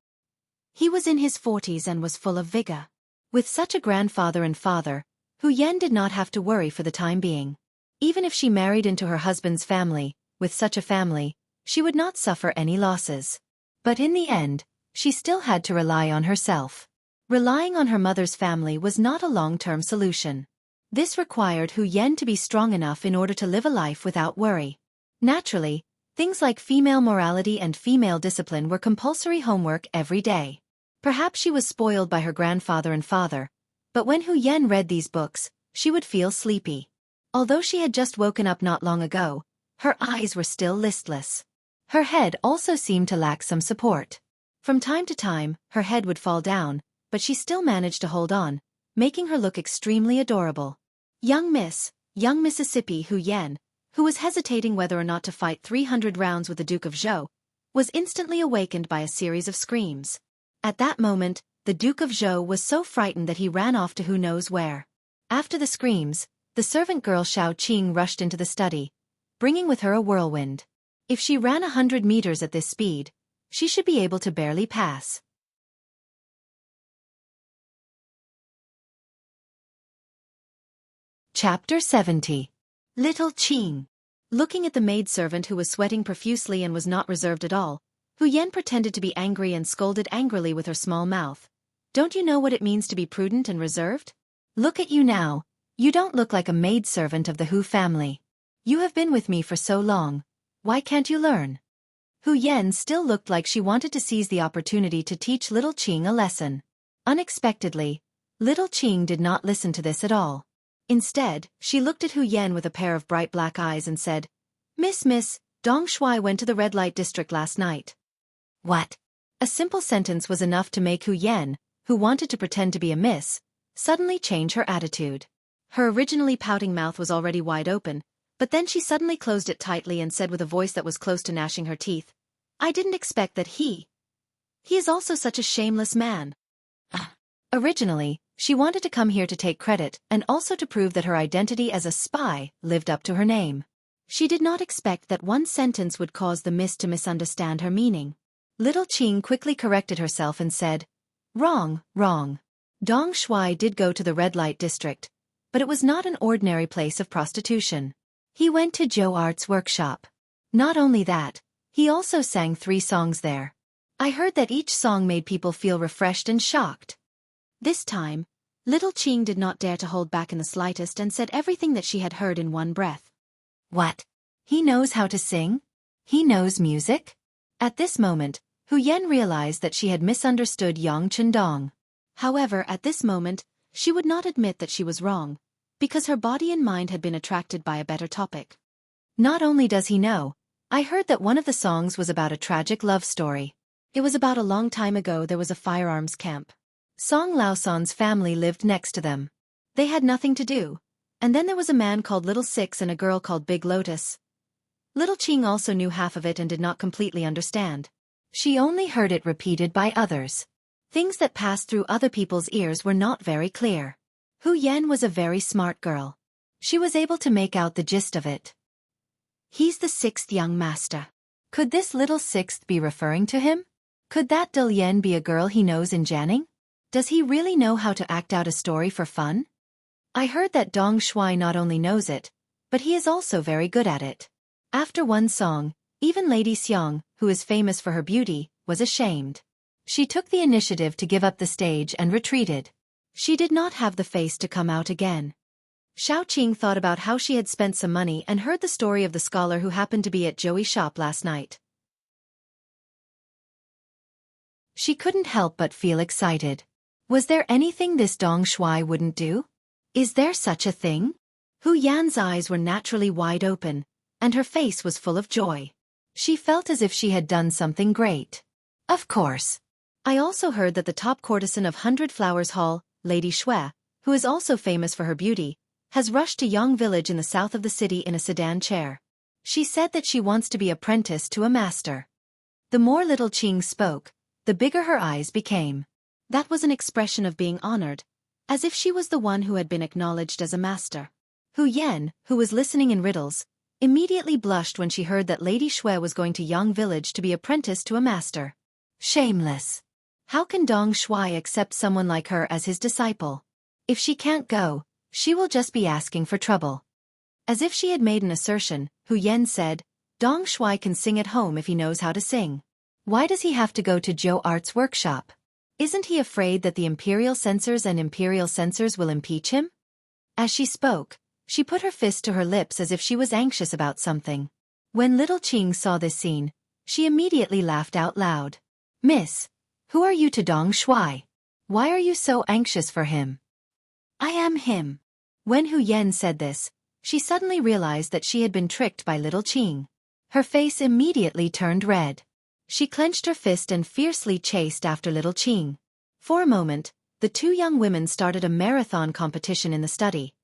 He was in his 40s and was full of vigor. With such a grandfather and father, Hu Yan did not have to worry for the time being. Even if she married into her husband's family, with such a family, she would not suffer any losses. But in the end, she still had to rely on herself. Relying on her mother's family was not a long-term solution. This required Hu Yan to be strong enough in order to live a life without worry. Naturally, things like female morality and female discipline were compulsory homework every day. Perhaps she was spoiled by her grandfather and father, but when Hu Yan read these books, she would feel sleepy. Although she had just woken up not long ago, her eyes were still listless. Her head also seemed to lack some support. From time to time, her head would fall down, but she still managed to hold on, making her look extremely adorable. Young Mississippi Hu Yan, who was hesitating whether or not to fight 300 rounds with the Duke of Zhou, was instantly awakened by a series of screams. At that moment, the Duke of Zhou was so frightened that he ran off to who knows where. After the screams, the servant girl Xiao Qing rushed into the study, bringing with her a whirlwind. If she ran 100 meters at this speed, she should be able to barely pass. Chapter 70. Little Qing. Looking at the maidservant who was sweating profusely and was not reserved at all, Hu Yan pretended to be angry and scolded angrily with her small mouth. Don't you know what it means to be prudent and reserved? Look at you now. You don't look like a maidservant of the Hu family. You have been with me for so long. Why can't you learn? Hu Yan still looked like she wanted to seize the opportunity to teach little Qing a lesson. Unexpectedly, little Qing did not listen to this at all. Instead, she looked at Hu Yan with a pair of bright black eyes and said, Miss, Dong Shuai went to the red light district last night. What? A simple sentence was enough to make Hu Yan, who wanted to pretend to be a miss, suddenly change her attitude. Her originally pouting mouth was already wide open, but then she suddenly closed it tightly and said with a voice that was close to gnashing her teeth, I didn't expect that he is also such a shameless man. Originally, she wanted to come here to take credit and also to prove that her identity as a spy lived up to her name. She did not expect that one sentence would cause the miss to misunderstand her meaning. Little Qing quickly corrected herself and said, Wrong. Dong Shuai did go to the red light district, but it was not an ordinary place of prostitution. He went to Zhou Art's workshop. Not only that, he also sang 3 songs there. I heard that each song made people feel refreshed and shocked. This time, Little Qing did not dare to hold back in the slightest and said everything that she had heard in one breath. What? He knows how to sing? He knows music? At this moment, Hu Yan realized that she had misunderstood Yang Chendong. However, at this moment, she would not admit that she was wrong, because her body and mind had been attracted by a better topic. Not only does he know, I heard that one of the songs was about a tragic love story. It was about a long time ago. There was a firearms camp. Song Laoson's family lived next to them. They had nothing to do. And then there was a man called Little Six and a girl called Big Lotus. Little Qing also knew half of it and did not completely understand. She only heard it repeated by others. Things that passed through other people's ears were not very clear. Hu Yan was a very smart girl. She was able to make out the gist of it. He's the sixth young master. Could this Little Sixth be referring to him? Could that Dil Yen be a girl he knows in Jianghu? Does he really know how to act out a story for fun? I heard that Dong Shuai not only knows it, but he is also very good at it. After one song, even Lady Xiang, who is famous for her beauty, was ashamed. She took the initiative to give up the stage and retreated. She did not have the face to come out again. Xiao Qing thought about how she had spent some money and heard the story of the scholar who happened to be at Joey's shop last night. She couldn't help but feel excited. Was there anything this Dong Shuai wouldn't do? Is there such a thing? Hu Yan's eyes were naturally wide open, and her face was full of joy. She felt as if she had done something great. Of course. I also heard that the top courtesan of 100 Flowers Hall, Lady Shui, who is also famous for her beauty, has rushed to Yang village in the south of the city in a sedan chair. She said that she wants to be apprenticed to a master. The more Little Qing spoke, the bigger her eyes became. That was an expression of being honored, as if she was the one who had been acknowledged as a master. Hu Yan, who was listening in riddles, immediately blushed when she heard that Lady Shui was going to Yang village to be apprenticed to a master. Shameless. How can Dong Shuai accept someone like her as his disciple? If she can't go, she will just be asking for trouble. As if she had made an assertion, Hu Yan said, Dong Shuai can sing at home if he knows how to sing. Why does he have to go to Zhou Art's workshop? Isn't he afraid that the Imperial censors will impeach him? As she spoke, she put her fist to her lips as if she was anxious about something. When Little Qing saw this scene, she immediately laughed out loud. Miss, who are you to Dong Shuai? Why are you so anxious for him? I am him. When Hu Yan said this, she suddenly realized that she had been tricked by Little Qing. Her face immediately turned red. She clenched her fist and fiercely chased after Little Qing. For a moment, the two young women started a marathon competition in the study.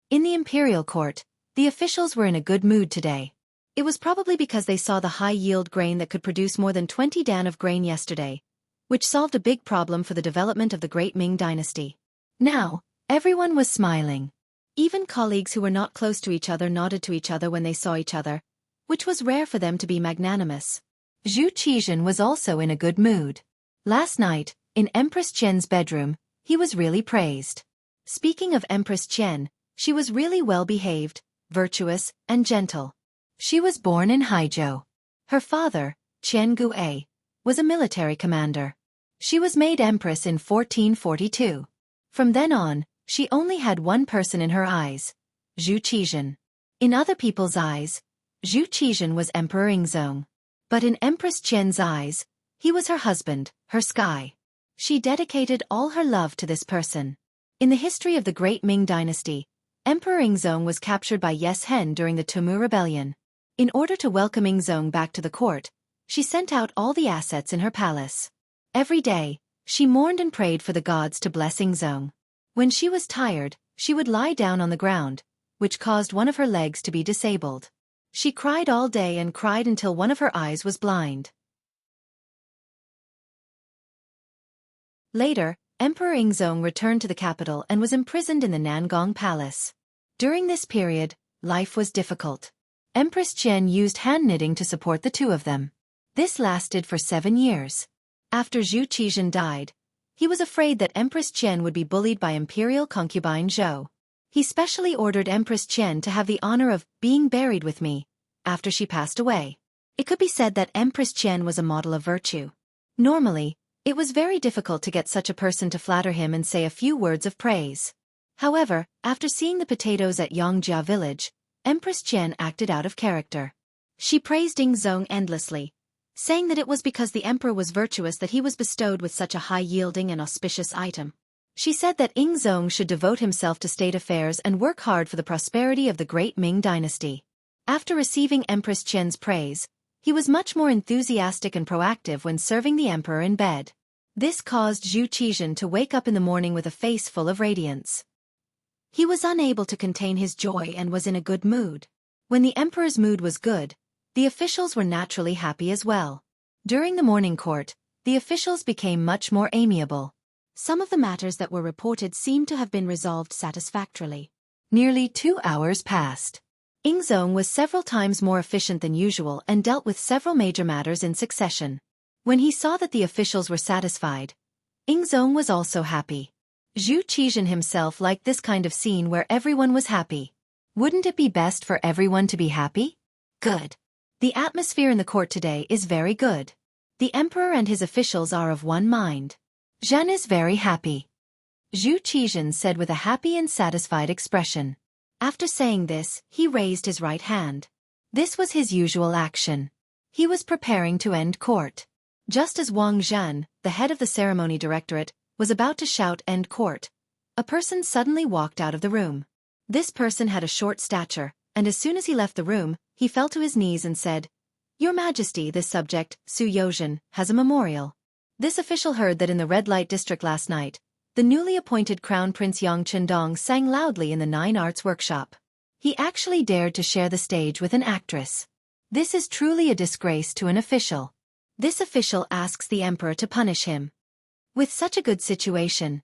In the Imperial court, the officials were in a good mood today. It was probably because they saw the high-yield grain that could produce more than 20 dan of grain yesterday, which solved a big problem for the development of the Great Ming dynasty. Now, everyone was smiling. Even colleagues who were not close to each other nodded to each other when they saw each other, which was rare for them to be magnanimous. Zhu Qizhen was also in a good mood. Last night, in Empress Qian's bedroom, he was really praised. Speaking of Empress Qian, she was really well-behaved, virtuous, and gentle. She was born in Haizhou. Her father, Qian Gui, was a military commander. She was made empress in 1442. From then on, she only had one person in her eyes, Zhu Qizhen. In other people's eyes, Zhu Qizhen was Emperor Yingzong. But in Empress Qian's eyes, he was her husband, her sky. She dedicated all her love to this person. In the history of the Great Ming dynasty, Emperor Yingzong was captured by Yes Hen during the Tumu Rebellion. In order to welcome Yingzong back to the court, she sent out all the assets in her palace. Every day, she mourned and prayed for the gods to bless Yingzong. When she was tired, she would lie down on the ground, which caused one of her legs to be disabled. She cried all day and cried until one of her eyes was blind. Later, Emperor Yingzong returned to the capital and was imprisoned in the Nangong Palace. During this period, life was difficult. Empress Qian used hand knitting to support the two of them. This lasted for 7 years. After Zhu Qizhen died, he was afraid that Empress Qian would be bullied by Imperial concubine Zhou. He specially ordered Empress Qian to have the honor of being buried with me after she passed away. It could be said that Empress Qian was a model of virtue. Normally, It was very difficult to get such a person to flatter him and say a few words of praise. However, after seeing the potatoes at Xianxia village, Empress Qian acted out of character. She praised Yingzong endlessly, saying that it was because the emperor was virtuous that he was bestowed with such a high-yielding and auspicious item. She said that Yingzong should devote himself to state affairs and work hard for the prosperity of the great Ming dynasty. After receiving Empress Qian's praise, he was much more enthusiastic and proactive when serving the emperor in bed. This caused Zhu Qizhan to wake up in the morning with a face full of radiance. He was unable to contain his joy and was in a good mood. When the emperor's mood was good, the officials were naturally happy as well. During the morning court, the officials became much more amiable. Some of the matters that were reported seemed to have been resolved satisfactorily. Nearly 2 hours passed. Yingzong was several times more efficient than usual and dealt with several major matters in succession. When he saw that the officials were satisfied, Yingzong was also happy. Zhu Qizhan himself liked this kind of scene where everyone was happy. Wouldn't it be best for everyone to be happy? Good. The atmosphere in the court today is very good. The emperor and his officials are of one mind. Zhen is very happy. Zhu Qizhan said with a happy and satisfied expression. After saying this, he raised his right hand. This was his usual action. He was preparing to end court. Just as Wang Zhan, the head of the ceremony directorate, was about to shout "End court," a person suddenly walked out of the room. This person had a short stature, and as soon as he left the room, he fell to his knees and said, "Your Majesty, this subject, Su Yozhen, has a memorial." This official heard that in the red light district last night, the newly appointed Crown Prince Yang Chendong sang loudly in the Nine Arts workshop. He actually dared to share the stage with an actress. This is truly a disgrace to an official. This official asks the emperor to punish him. With such a good situation,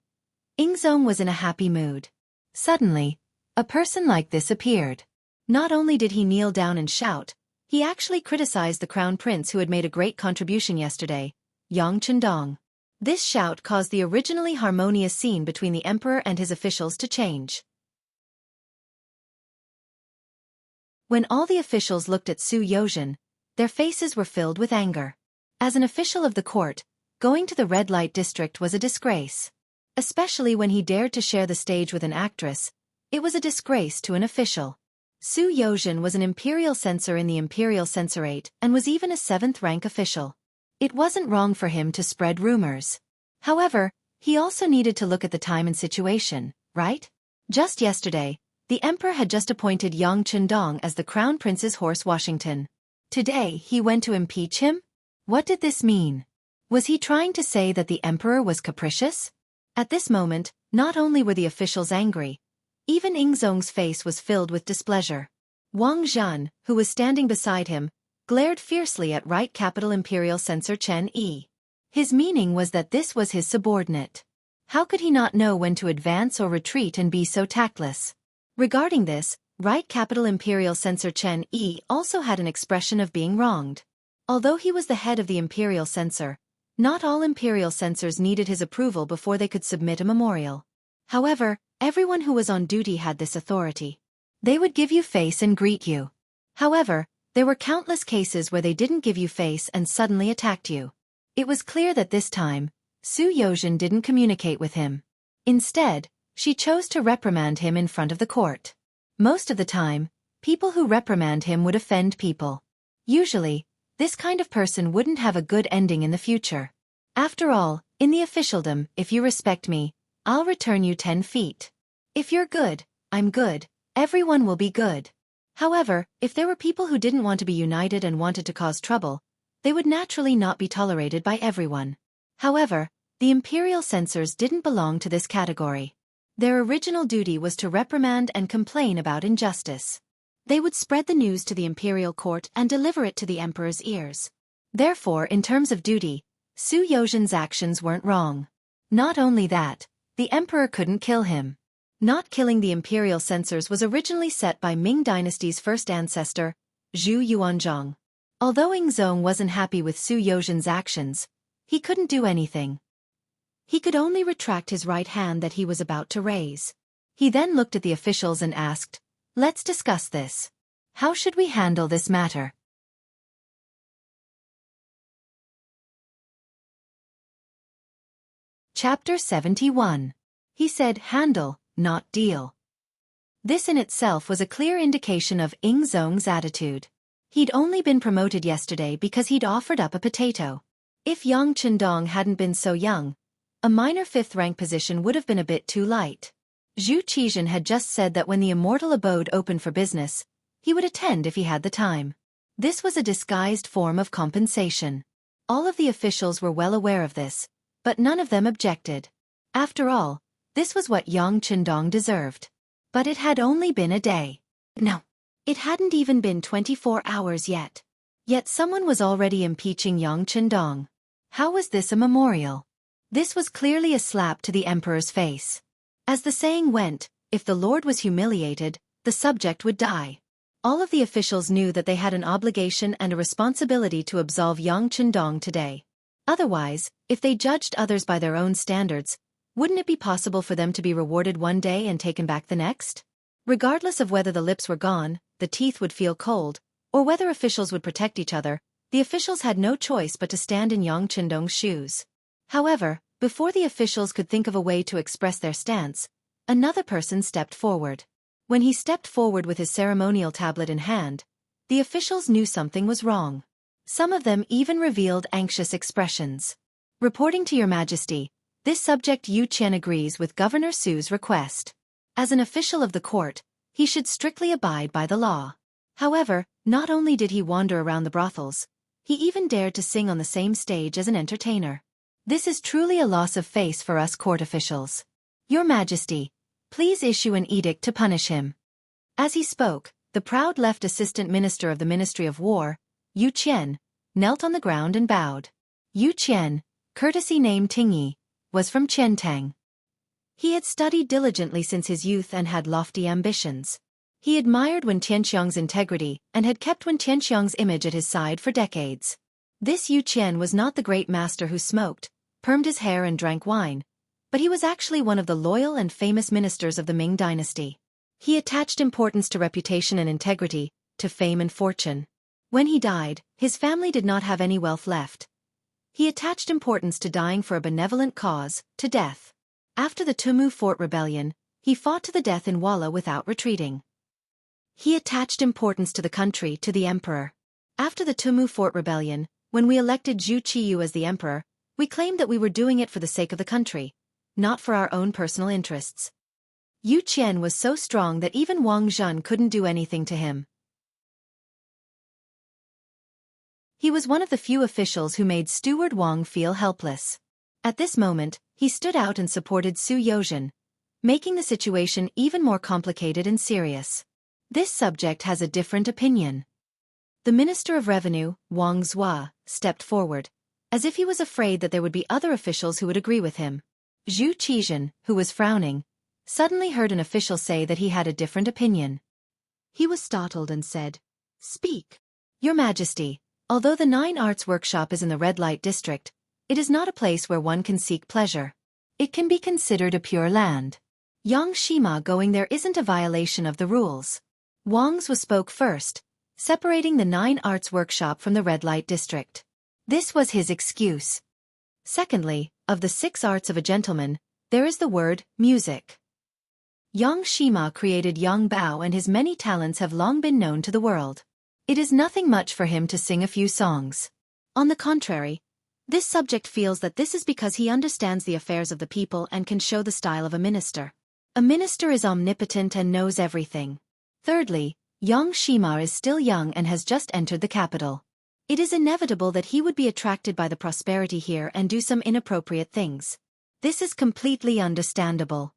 Yingzong was in a happy mood. Suddenly, a person like this appeared. Not only did he kneel down and shout, he actually criticized the crown prince who had made a great contribution yesterday, Yang Chendong. This shout caused the originally harmonious scene between the emperor and his officials to change. When all the officials looked at Su Yozhen, their faces were filled with anger. As an official of the court, going to the red light district was a disgrace. Especially when he dared to share the stage with an actress, it was a disgrace to an official. Su Yozhen was an imperial censor in the Imperial Censorate and was even a 7th rank official. It wasn't wrong for him to spread rumors. However, he also needed to look at the time and situation, right? Just yesterday, the emperor had just appointed Yang Chendong as the crown prince's horse Washington. Today he went to impeach him? What did this mean? Was he trying to say that the emperor was capricious? At this moment, not only were the officials angry, even Yingzong's face was filled with displeasure. Wang Zhan, who was standing beside him, glared fiercely at Right Capital Imperial Censor Chen Yi. His meaning was that this was his subordinate. How could he not know when to advance or retreat and be so tactless? Regarding this, Right Capital Imperial Censor Chen Yi also had an expression of being wronged. Although he was the head of the Imperial Censor, not all Imperial censors needed his approval before they could submit a memorial. However, everyone who was on duty had this authority. They would give you face and greet you. However, there were countless cases where they didn't give you face and suddenly attacked you. It was clear that this time, Su Yozhen didn't communicate with him. Instead, she chose to reprimand him in front of the court. Most of the time, people who reprimand him would offend people. Usually, this kind of person wouldn't have a good ending in the future. After all, in the officialdom, if you respect me, I'll return you 10 feet. If you're good, I'm good, everyone will be good. However, if there were people who didn't want to be united and wanted to cause trouble, they would naturally not be tolerated by everyone. However, the imperial censors didn't belong to this category. Their original duty was to reprimand and complain about injustice. They would spread the news to the imperial court and deliver it to the emperor's ears. Therefore, in terms of duty, Su Yozhen's actions weren't wrong. Not only that, the emperor couldn't kill him. Not killing the imperial censors was originally set by Ming dynasty's first ancestor, Zhu Yuanzhang. Although Yingzong wasn't happy with Su Yozhen's actions, he couldn't do anything. He could only retract his right hand that he was about to raise. He then looked at the officials and asked, "Let's discuss this. How should we handle this matter?" Chapter 71. He said handle, not deal. This in itself was a clear indication of Ing Zong's attitude. He'd only been promoted yesterday because he'd offered up a potato. If Yang Chendong hadn't been so young, a minor 5th-rank position would have been a bit too light. Zhu Qizhen had just said that when the immortal abode opened for business, he would attend if he had the time. This was a disguised form of compensation. All of the officials were well aware of this, but none of them objected. After all, this was what Yang Chendong deserved. But it had only been a day. No, it hadn't even been 24 hours yet. Yet someone was already impeaching Yang Chendong. How was this a memorial? This was clearly a slap to the emperor's face. As the saying went, if the lord was humiliated, the subject would die. All of the officials knew that they had an obligation and a responsibility to absolve Yang Chendong today. Otherwise, if they judged others by their own standards, wouldn't it be possible for them to be rewarded one day and taken back the next? Regardless of whether the lips were gone, the teeth would feel cold, or whether officials would protect each other, the officials had no choice but to stand in Yang Chendong's shoes. However, before the officials could think of a way to express their stance, another person stepped forward. When he stepped forward with his ceremonial tablet in hand, the officials knew something was wrong. Some of them even revealed anxious expressions. Reporting to Your Majesty, this subject Yu Qian agrees with Governor Su's request. As an official of the court, he should strictly abide by the law. However, not only did he wander around the brothels, he even dared to sing on the same stage as an entertainer. This is truly a loss of face for us court officials. Your Majesty, please issue an edict to punish him. As he spoke, the proud left assistant minister of the Ministry of War, Yu Qian, knelt on the ground and bowed. Yu Qian, courtesy name Tingyi, was from Qiantang. He had studied diligently since his youth and had lofty ambitions. He admired Wen Tianxiang's integrity and had kept Wen Tianxiang's image at his side for decades. This Yu Qian was not the great master who smoked, permed his hair and drank wine, but he was actually one of the loyal and famous ministers of the Ming dynasty. He attached importance to reputation and integrity, to fame and fortune. When he died, his family did not have any wealth left. He attached importance to dying for a benevolent cause, to death. After the Tumu Fort rebellion, he fought to the death in Walla without retreating. He attached importance to the country, to the emperor. After the Tumu Fort rebellion, when we elected Zhu Qiyu as the emperor, we claimed that we were doing it for the sake of the country, not for our own personal interests. Yu Qian was so strong that even Wang Zhen couldn't do anything to him. He was one of the few officials who made Steward Wang feel helpless. At this moment, he stood out and supported Su Yozhen, making the situation even more complicated and serious. This subject has a different opinion. The Minister of Revenue, Wang Zhua, stepped forward, as if he was afraid that there would be other officials who would agree with him. Zhu Qizhen, who was frowning, suddenly heard an official say that he had a different opinion. He was startled and said, "Speak." Your Majesty, although the Nine Arts Workshop is in the red light district, it is not a place where one can seek pleasure. It can be considered a pure land. Yang Shima going there isn't a violation of the rules. Wang Zhua spoke first, separating the Nine Arts Workshop from the red light district. This was his excuse. Secondly, of the 6 arts of a gentleman, there is the word music. Yang Shima created Yang Bao and his many talents have long been known to the world. It is nothing much for him to sing a few songs. On the contrary, this subject feels that this is because he understands the affairs of the people and can show the style of a minister. A minister is omnipotent and knows everything. Thirdly, Yang Shima is still young and has just entered the capital. It is inevitable that he would be attracted by the prosperity here and do some inappropriate things. This is completely understandable.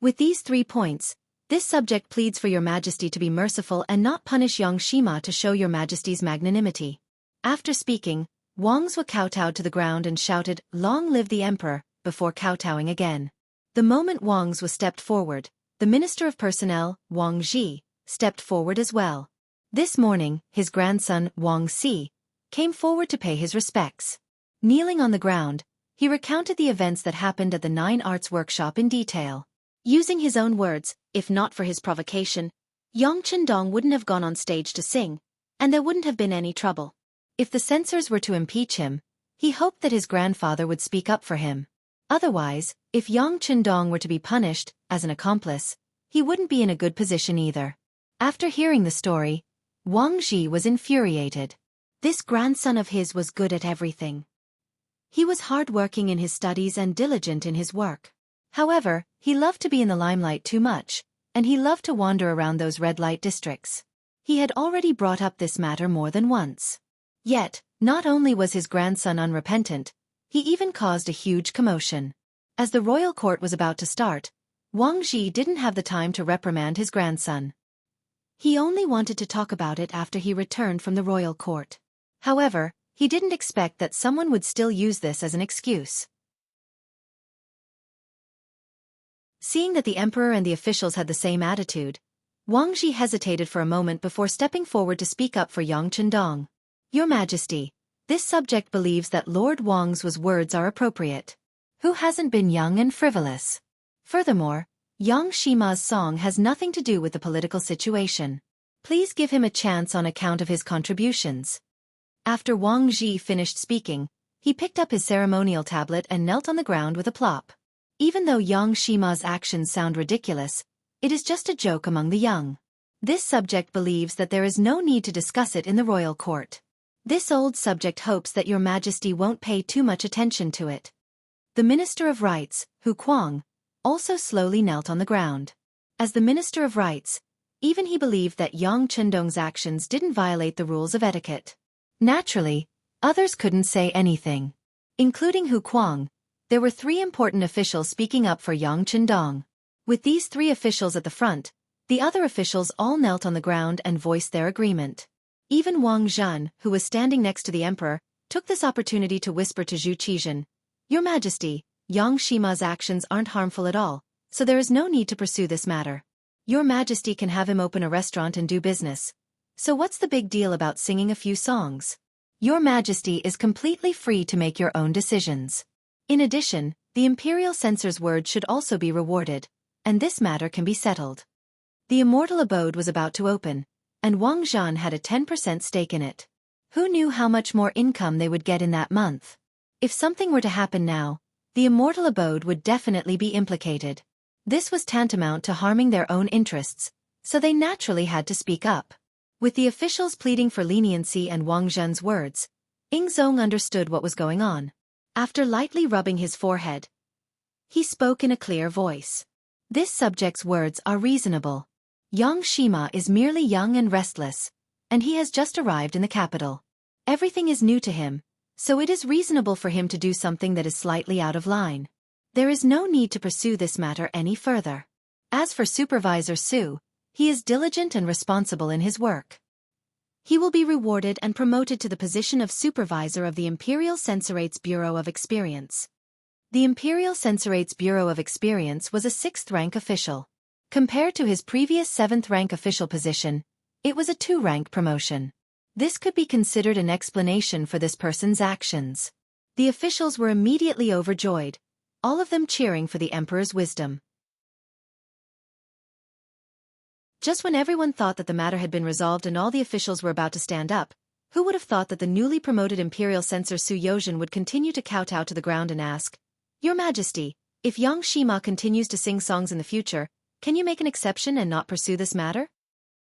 With these 3 points, this subject pleads for Your Majesty to be merciful and not punish Yang Shima to show Your Majesty's magnanimity. After speaking, Wang Zhua kowtowed to the ground and shouted, "Long live the Emperor," before kowtowing again. The moment Wang Zhua stepped forward, the Minister of Personnel, Wang Zhi, stepped forward as well. This morning, his grandson, Wang Si, came forward to pay his respects. Kneeling on the ground, he recounted the events that happened at the Nine Arts Workshop in detail. Using his own words, if not for his provocation, Yang Chendong wouldn't have gone on stage to sing, and there wouldn't have been any trouble. If the censors were to impeach him, he hoped that his grandfather would speak up for him. Otherwise, if Yang Chendong were to be punished as an accomplice, he wouldn't be in a good position either. After hearing the story, Wang Ji was infuriated. This grandson of his was good at everything. He was hardworking in his studies and diligent in his work. However, he loved to be in the limelight too much, and he loved to wander around those red light districts. He had already brought up this matter more than once. Yet, not only was his grandson unrepentant, he even caused a huge commotion. As the royal court was about to start, Wang Ji didn't have the time to reprimand his grandson. He only wanted to talk about it after he returned from the royal court. However, he didn't expect that someone would still use this as an excuse. Seeing that the emperor and the officials had the same attitude, Wang Ji hesitated for a moment before stepping forward to speak up for Yang Chendong. Your Majesty, this subject believes that Lord Wang's words are appropriate. Who hasn't been young and frivolous? Furthermore, Yang Shima's song has nothing to do with the political situation. Please give him a chance on account of his contributions. After Wang Ji finished speaking, he picked up his ceremonial tablet and knelt on the ground with a plop. Even though Yang Shima's actions sound ridiculous, it is just a joke among the young. This subject believes that there is no need to discuss it in the royal court. This old subject hopes that your Majesty won't pay too much attention to it. The Minister of Rights, Hu Kuang, also slowly knelt on the ground. As the Minister of Rights, even he believed that Yang Chendong's actions didn't violate the rules of etiquette. Naturally, others couldn't say anything. Including Hu Kuang, there were 3 important officials speaking up for Yang Chendong. With these 3 officials at the front, the other officials all knelt on the ground and voiced their agreement. Even Wang Zhan, who was standing next to the emperor, took this opportunity to whisper to Zhu Qizhen, Your Majesty, Yang Shima's actions aren't harmful at all, so there is no need to pursue this matter. Your Majesty can have him open a restaurant and do business. So what's the big deal about singing a few songs? Your Majesty is completely free to make your own decisions. In addition, the Imperial censor's word should also be rewarded, and this matter can be settled. The immortal abode was about to open, and Wang Zhan had a 10% stake in it. Who knew how much more income they would get in that month? If something were to happen now, the immortal abode would definitely be implicated. This was tantamount to harming their own interests, so they naturally had to speak up. With the officials pleading for leniency and Wang Zhan's words, Ingzong understood what was going on. After lightly rubbing his forehead, he spoke in a clear voice. This subject's words are reasonable. Yang Shima is merely young and restless, and he has just arrived in the capital. Everything is new to him, so it is reasonable for him to do something that is slightly out of line. There is no need to pursue this matter any further. As for Supervisor Su, he is diligent and responsible in his work. He will be rewarded and promoted to the position of Supervisor of the Imperial Censorate's Bureau of Experience. The Imperial Censorate's Bureau of Experience was a 6th-rank official. Compared to his previous 7th-rank official position, it was a 2-rank promotion. This could be considered an explanation for this person's actions. The officials were immediately overjoyed, all of them cheering for the emperor's wisdom. Just when everyone thought that the matter had been resolved and all the officials were about to stand up, who would have thought that the newly promoted Imperial Censor Su Yozhen would continue to kowtow to the ground and ask, Your Majesty, if Yang Shima continues to sing songs in the future, can you make an exception and not pursue this matter?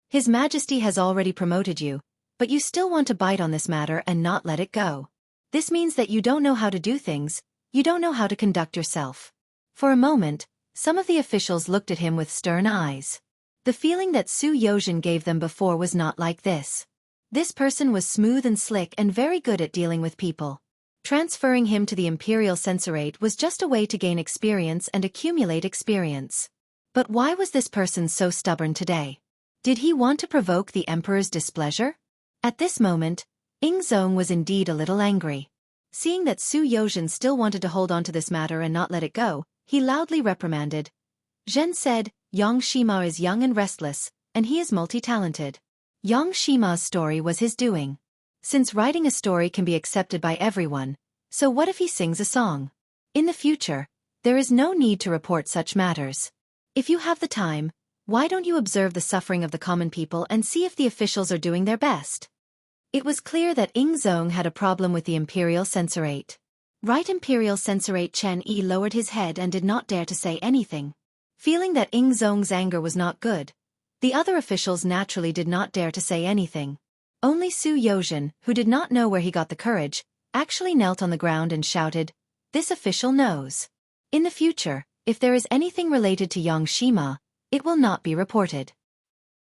His Majesty has already promoted you, but you still want to bite on this matter and not let it go. This means that you don't know how to do things, you don't know how to conduct yourself. For a moment, some of the officials looked at him with stern eyes. The feeling that Su Yozhen gave them before was not like this. This person was smooth and slick and very good at dealing with people. Transferring him to the Imperial Censorate was just a way to gain experience and accumulate experience. But why was this person so stubborn today? Did he want to provoke the Emperor's displeasure? At this moment, Ingzong was indeed a little angry. Seeing that Su Yozhen still wanted to hold on to this matter and not let it go, he loudly reprimanded. Zhen said, Yang Shima is young and restless, and he is multi-talented. Yang Shima's story was his doing. Since writing a story can be accepted by everyone, so what if he sings a song? In the future, there is no need to report such matters. If you have the time, why don't you observe the suffering of the common people and see if the officials are doing their best? It was clear that Ingzong had a problem with the Imperial Censorate. Right Imperial Censor Chen Yi lowered his head and did not dare to say anything. Feeling that Ing Zong's anger was not good, the other officials naturally did not dare to say anything. Only Su Yozhen, who did not know where he got the courage, actually knelt on the ground and shouted, "This official knows. In the future, if there is anything related to Xianxia, it will not be reported."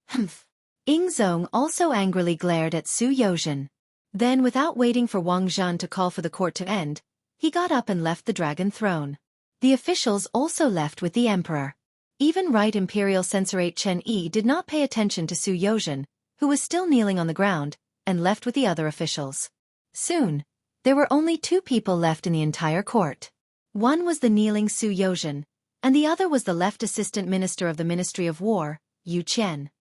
Humph. Ing Zong also angrily glared at Su Yozhen. Then, without waiting for Wang Zhan to call for the court to end, he got up and left the dragon throne. The officials also left with the emperor. Even Right Imperial Censor Chen Yi did not pay attention to Su Yozhen, who was still kneeling on the ground, and left with the other officials. Soon, there were only 2 people left in the entire court. One was the kneeling Su Yozhen, and the other was the left assistant minister of the Ministry of War, Yu Qian.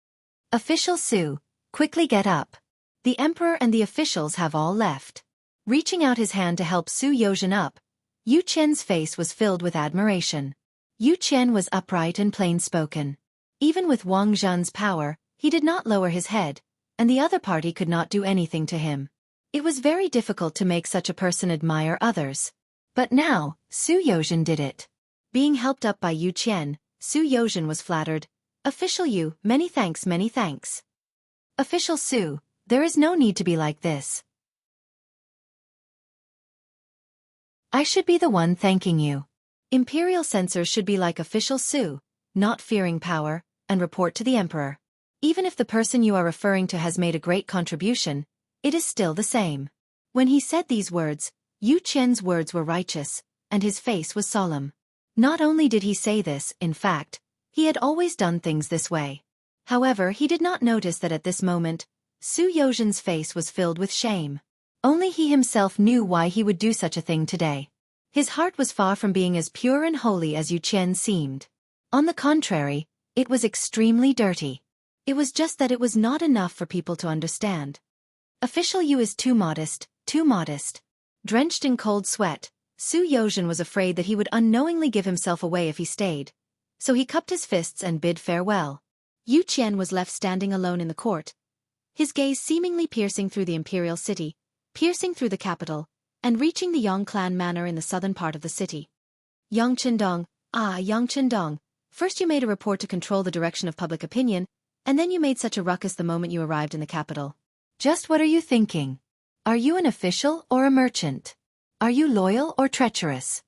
"Official Su, quickly get up. The emperor and the officials have all left." Reaching out his hand to help Su Yozhen up, Yu Qian's face was filled with admiration. Yu Qian was upright and plain-spoken. Even with Wang Zhan's power, he did not lower his head, and the other party could not do anything to him. It was very difficult to make such a person admire others. But now, Su Yozhen did it. Being helped up by Yu Qian, Su Yozhen was flattered. "Official Yu, many thanks, many thanks." "Official Su, there is no need to be like this. I should be the one thanking you. Imperial censors should be like Official Su, not fearing power, and report to the emperor. Even if the person you are referring to has made a great contribution, it is still the same." When he said these words, Yu Qian's words were righteous, and his face was solemn. Not only did he say this, in fact, he had always done things this way. However, he did not notice that at this moment, Su Yozhen's face was filled with shame. Only he himself knew why he would do such a thing today. His heart was far from being as pure and holy as Yu Qian seemed. On the contrary, it was extremely dirty. It was just that it was not enough for people to understand. Official Yu is too modest, too modest. Drenched in cold sweat, Su Yozhen was afraid that he would unknowingly give himself away if he stayed. So he cupped his fists and bid farewell. Yu Qian was left standing alone in the court, his gaze seemingly piercing through the imperial city, piercing through the capital, and reaching the Yang clan manor in the southern part of the city. "Yang Qindong, Yang Qindong, first you made a report to control the direction of public opinion, and then you made such a ruckus the moment you arrived in the capital. Just what are you thinking? Are you an official or a merchant? Are you loyal or treacherous?"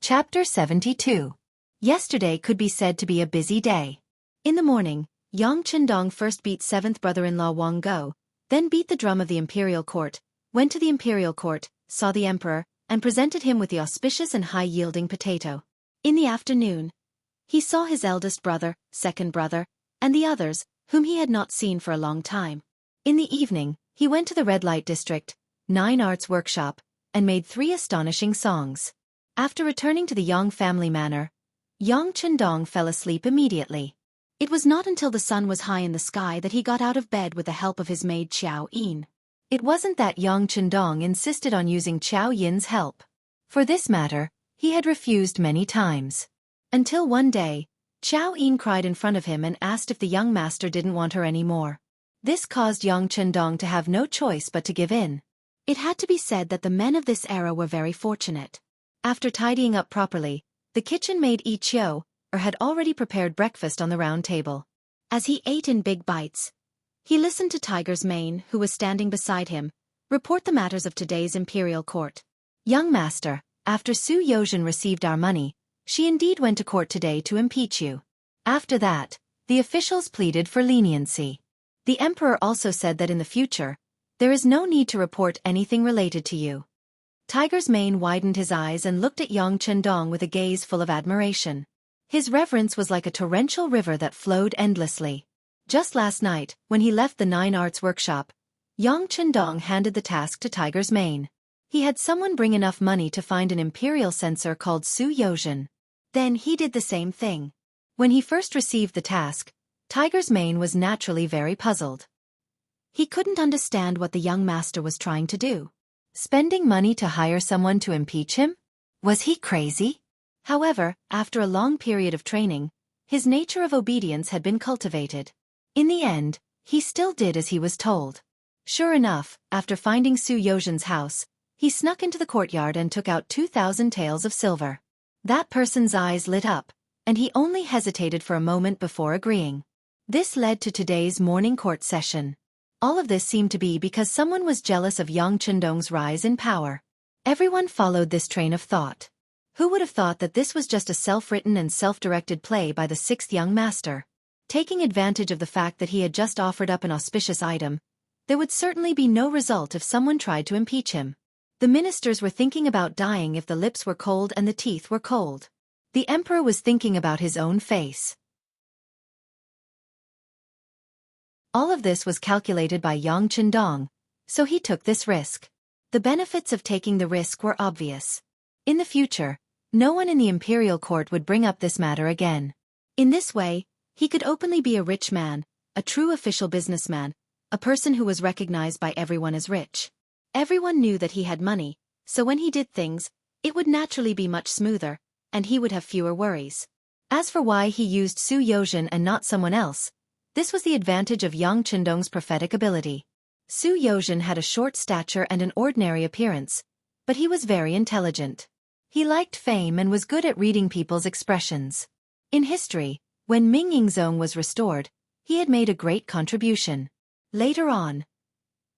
Chapter 72. Yesterday could be said to be a busy day. In the morning, Yang Qindong first beat 7th brother-in-law Wang Go, then beat the drum of the imperial court, went to the imperial court, saw the emperor, and presented him with the auspicious and high-yielding potato. In the afternoon, he saw his eldest brother, second brother, and the others, whom he had not seen for a long time. In the evening, he went to the red light district, 9 arts workshop, and made 3 astonishing songs. After returning to the Yang family manor, Yang Qindong fell asleep immediately. It was not until the sun was high in the sky that he got out of bed with the help of his maid Qiao Yin. It wasn't that Yang Qindong insisted on using Qiao Yin's help. For this matter, he had refused many times. Until one day, Qiao Yin cried in front of him and asked if the young master didn't want her any more. This caused Yang Qindong to have no choice but to give in. It had to be said that the men of this era were very fortunate. After tidying up properly, the kitchen maid Yi Qiu had already prepared breakfast on the round table. As he ate in big bites, he listened to Tiger's Mane, who was standing beside him, report the matters of today's imperial court. "Young master, after Su Yozhen received our money, she indeed went to court today to impeach you. After that, the officials pleaded for leniency. The emperor also said that in the future, there is no need to report anything related to you." Tiger's Mane widened his eyes and looked at Yang Qindong with a gaze full of admiration. His reverence was like a torrential river that flowed endlessly. Just last night, when he left the 9 arts workshop, Yang Qindong handed the task to Tiger's Mane. He had someone bring enough money to find an imperial censor called Su Yozhen. Then he did the same thing. When he first received the task, Tiger's Mane was naturally very puzzled. He couldn't understand what the young master was trying to do. Spending money to hire someone to impeach him? Was he crazy? However, after a long period of training, his nature of obedience had been cultivated. In the end, He still did as he was told. Sure enough, after finding Su Yozhen's house, he snuck into the courtyard and took out 2,000 taels of silver. That person's eyes lit up, and he only hesitated for a moment before agreeing. This led to today's morning court session. All of this seemed to be because someone was jealous of Yang Chendong's rise in power. Everyone followed this train of thought. Who would have thought that this was just a self-written and self-directed play by the sixth young master? Taking advantage of the fact that he had just offered up an auspicious item, there would certainly be no result if someone tried to impeach him. The ministers were thinking about dying if the lips were cold and the teeth were cold. The emperor was thinking about his own face. All of this was calculated by Yang Chendong, so he took this risk. The benefits of taking the risk were obvious. In the future, no one in the imperial court would bring up this matter again. In this way, he could openly be a rich man, a true official businessman, a person who was recognized by everyone as rich. Everyone knew that he had money, so when he did things, it would naturally be much smoother, and he would have fewer worries. As for why he used Su Yozhen and not someone else, this was the advantage of Yang Chendong's prophetic ability. Su Yozhen had a short stature and an ordinary appearance, but he was very intelligent. He liked fame and was good at reading people's expressions. In history, when Ming Yingzong was restored, he had made a great contribution. Later on,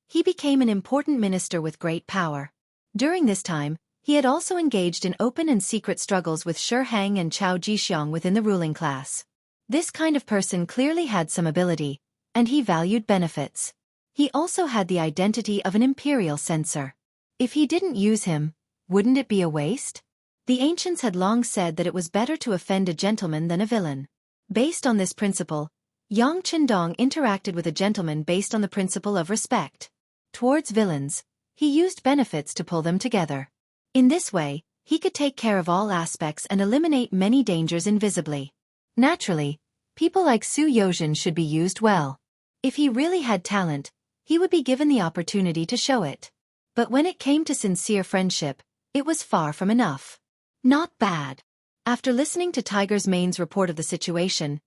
he became an important minister with great power. During this time, he had also engaged in open and secret struggles with Shi Hang and Chao Jixiang within the ruling class. This kind of person clearly had some ability, and he valued benefits. He also had the identity of an imperial censor. If he didn't use him, wouldn't it be a waste? The ancients had long said that it was better to offend a gentleman than a villain. Based on this principle, Yang Chendong interacted with a gentleman based on the principle of respect. Towards villains, he used benefits to pull them together. In this way, he could take care of all aspects and eliminate many dangers invisibly. Naturally, people like Su Yozhen should be used well. If he really had talent, he would be given the opportunity to show it. But when it came to sincere friendship, it was far from enough. Not bad. After listening to Tiger's Mane's report of the situation,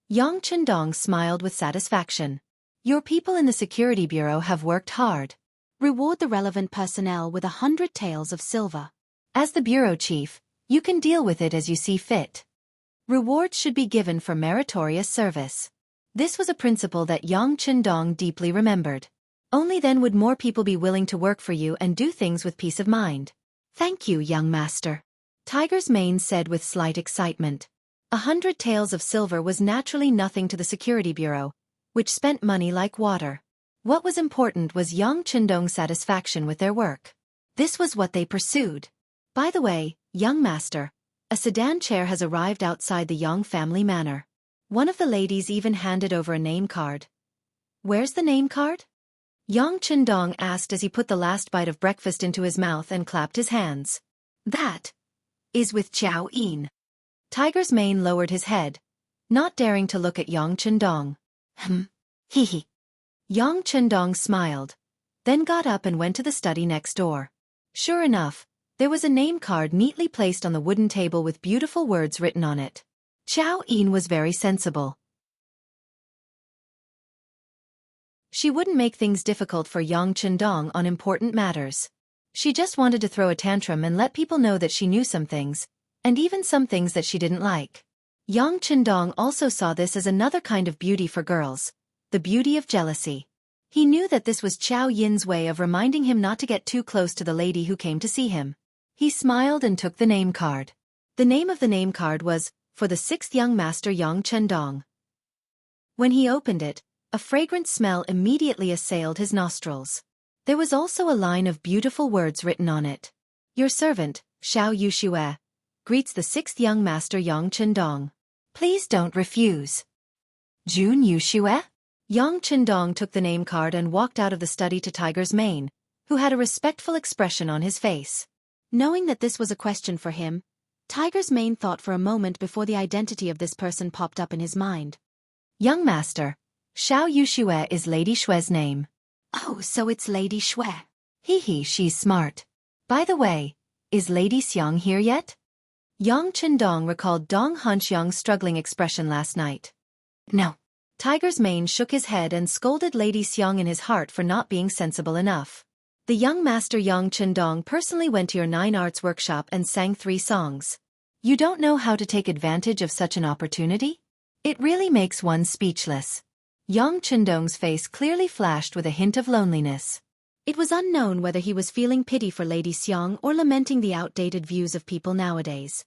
Yang Chendong smiled with satisfaction. Your people in the security bureau have worked hard. Reward the relevant personnel with 100 taels of silver. As the bureau chief, you can deal with it as you see fit. Rewards should be given for meritorious service. This was a principle that Yang Chendong deeply remembered. Only then would more people be willing to work for you and do things with peace of mind. Thank you, young master. Tiger's Mane said with slight excitement. 100 taels of silver was naturally nothing to the security bureau, which spent money like water. What was important was Yang Chendong's satisfaction with their work. This was what they pursued. By the way, young master, a sedan chair has arrived outside the Yang family manor. One of the ladies even handed over a name card. Where's the name card? Yang Chendong asked as he put the last bite of breakfast into his mouth and clapped his hands. That is with Xiao Yin. Tiger's Mane lowered his head, not daring to look at Yang Chendong. Hee hee. Yang Chendong smiled, then got up and went to the study next door. Sure enough, there was a name card neatly placed on the wooden table with beautiful words written on it. Xiao Yin was very sensible. She wouldn't make things difficult for Yang Chendong on important matters. She just wanted to throw a tantrum and let people know that she knew some things, and even some things that she didn't like. Yang Chendong also saw this as another kind of beauty for girls, the beauty of jealousy. He knew that this was Xiao Yin's way of reminding him not to get too close to the lady who came to see him. He smiled and took the name card. The name of the name card was, for the sixth young master Yang Chendong. When he opened it, a fragrant smell immediately assailed his nostrils. There was also a line of beautiful words written on it. Your servant, Xiao Yuxue, greets the sixth young master Yang Chendong. Please don't refuse. Jun Yuxue? Yang Chendong took the name card and walked out of the study to Tiger's Mane, who had a respectful expression on his face. Knowing that this was a question for him, Tiger's Mane thought for a moment before the identity of this person popped up in his mind. Young master, Xiao Yuxue is Lady Xue's name. Oh, so it's Lady Xue. Hee hee, she's smart. By the way, is Lady Xiang here yet? Yang Chendong recalled Dong Hanxiang's struggling expression last night. No. Tiger's Mane shook his head and scolded Lady Xiang in his heart for not being sensible enough. The young master Yang Chendong personally went to your 9 arts workshop and sang 3 songs. You don't know how to take advantage of such an opportunity? It really makes one speechless. Yang Chendong's face clearly flashed with a hint of loneliness. It was unknown whether he was feeling pity for Lady Xiang or lamenting the outdated views of people nowadays.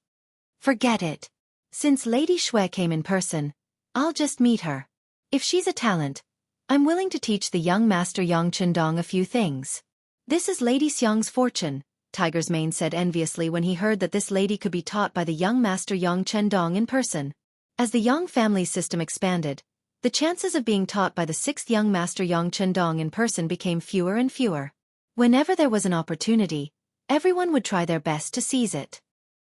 Forget it. Since Lady Shui came in person, I'll just meet her. If she's a talent, I'm willing to teach the young master Yang Chendong a few things. This is Lady Xiang's fortune, Tiger's Mane said enviously when he heard that this lady could be taught by the young master Yang Chendong in person. As the Yang family's system expanded, the chances of being taught by the 6th young master Yang Chendong in person became fewer and fewer. Whenever there was an opportunity, everyone would try their best to seize it.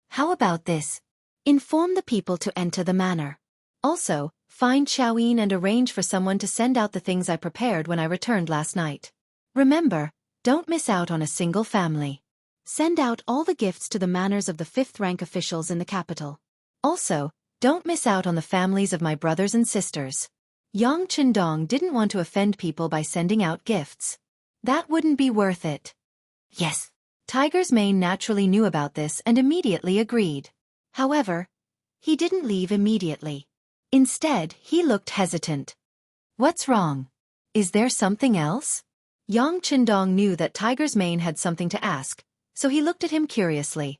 How about this? Inform the people to enter the manor. Also, find Xiaoyin and arrange for someone to send out the things I prepared when I returned last night. Remember, don't miss out on a single family. Send out all the gifts to the manors of the 5th rank officials in the capital. Also, don't miss out on the families of my brothers and sisters. Yang Chendong didn't want to offend people by sending out gifts. That wouldn't be worth it. Yes. Tiger's Mane naturally knew about this and immediately agreed. However, he didn't leave immediately. Instead, he looked hesitant. What's wrong? Is there something else? Yang Chendong knew that Tiger's Mane had something to ask, so he looked at him curiously.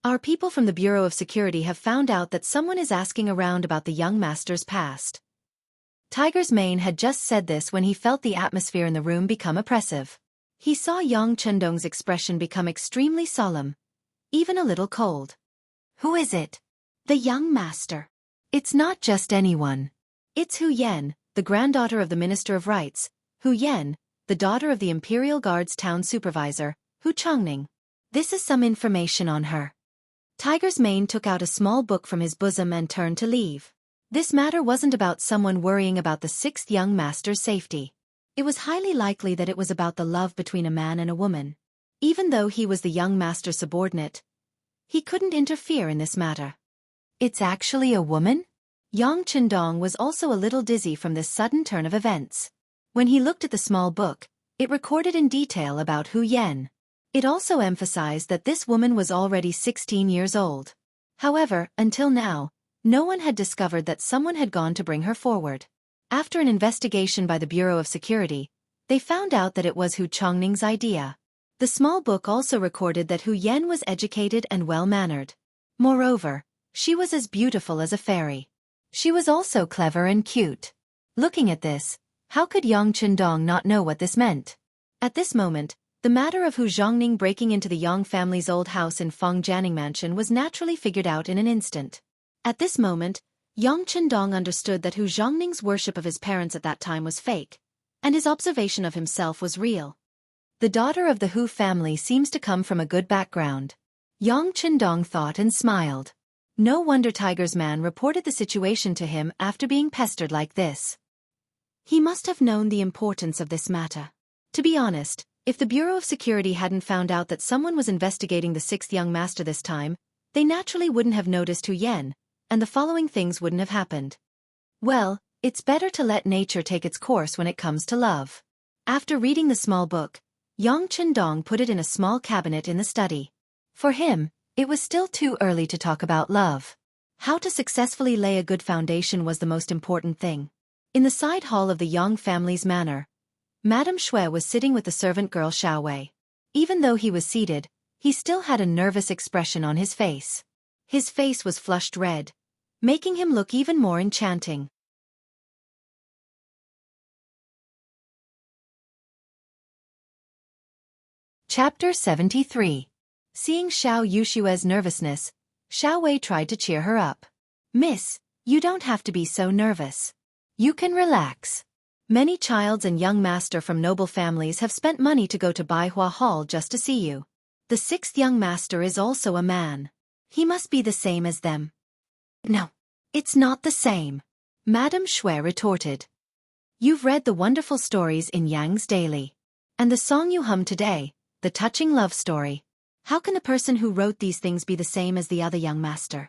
Our people from the Bureau of Security have found out that someone is asking around about the young master's past. Tiger's Mane had just said this when he felt the atmosphere in the room become oppressive. He saw Yang Chendong's expression become extremely solemn, even a little cold. Who is it? The young master. It's not just anyone. It's Hu Yan, the granddaughter of the Minister of Rights, Hu Yan, the daughter of the Imperial Guard's town supervisor, Hu Chongning. This is some information on her. Tiger's Mane took out a small book from his bosom and turned to leave. This matter wasn't about someone worrying about the 6th young master's safety. It was highly likely that it was about the love between a man and a woman. Even though he was the young master's subordinate, he couldn't interfere in this matter. It's actually a woman? Yang Chendong was also a little dizzy from this sudden turn of events. When he looked at the small book, it recorded in detail about Hu Yan. It also emphasized that this woman was already 16 years old. However, until now, no one had discovered that someone had gone to bring her forward. After an investigation by the Bureau of Security, they found out that it was Hu Chongning's idea. The small book also recorded that Hu Yan was educated and well-mannered. Moreover, she was as beautiful as a fairy. She was also clever and cute. Looking at this, how could Yang Chendong not know what this meant? At this moment, the matter of Hu Zhongning breaking into the Yang family's old house in Fengjianing Mansion was naturally figured out in an instant. At this moment, Yang Chendong understood that Hu Zhongning's worship of his parents at that time was fake, and his observation of himself was real. The daughter of the Hu family seems to come from a good background. Yang Chendong thought and smiled. No wonder Tiger's Man reported the situation to him after being pestered like this. He must have known the importance of this matter. To be honest, if the Bureau of Security hadn't found out that someone was investigating the 6th young master this time, they naturally wouldn't have noticed Hu Yan, and the following things wouldn't have happened. Well, it's better to let nature take its course when it comes to love. After reading the small book, Yang Chendong put it in a small cabinet in the study. For him, it was still too early to talk about love. How to successfully lay a good foundation was the most important thing. In the side hall of the Yang family's manor, Madame Shui was sitting with the servant girl Xiaowei. Even though he was seated, he still had a nervous expression on his face. His face was flushed red, making him look even more enchanting. Chapter 73. Seeing Xiao Yushue's nervousness, Xiaowei tried to cheer her up. Miss, you don't have to be so nervous. You can relax. Many childs and young master from noble families have spent money to go to Baihua Hall just to see you. The 6th young master is also a man. He must be the same as them. No, it's not the same, Madame Shui retorted. You've read the wonderful stories in Yang's Daily. And the song you hum today, the touching love story. How can the person who wrote these things be the same as the other young master?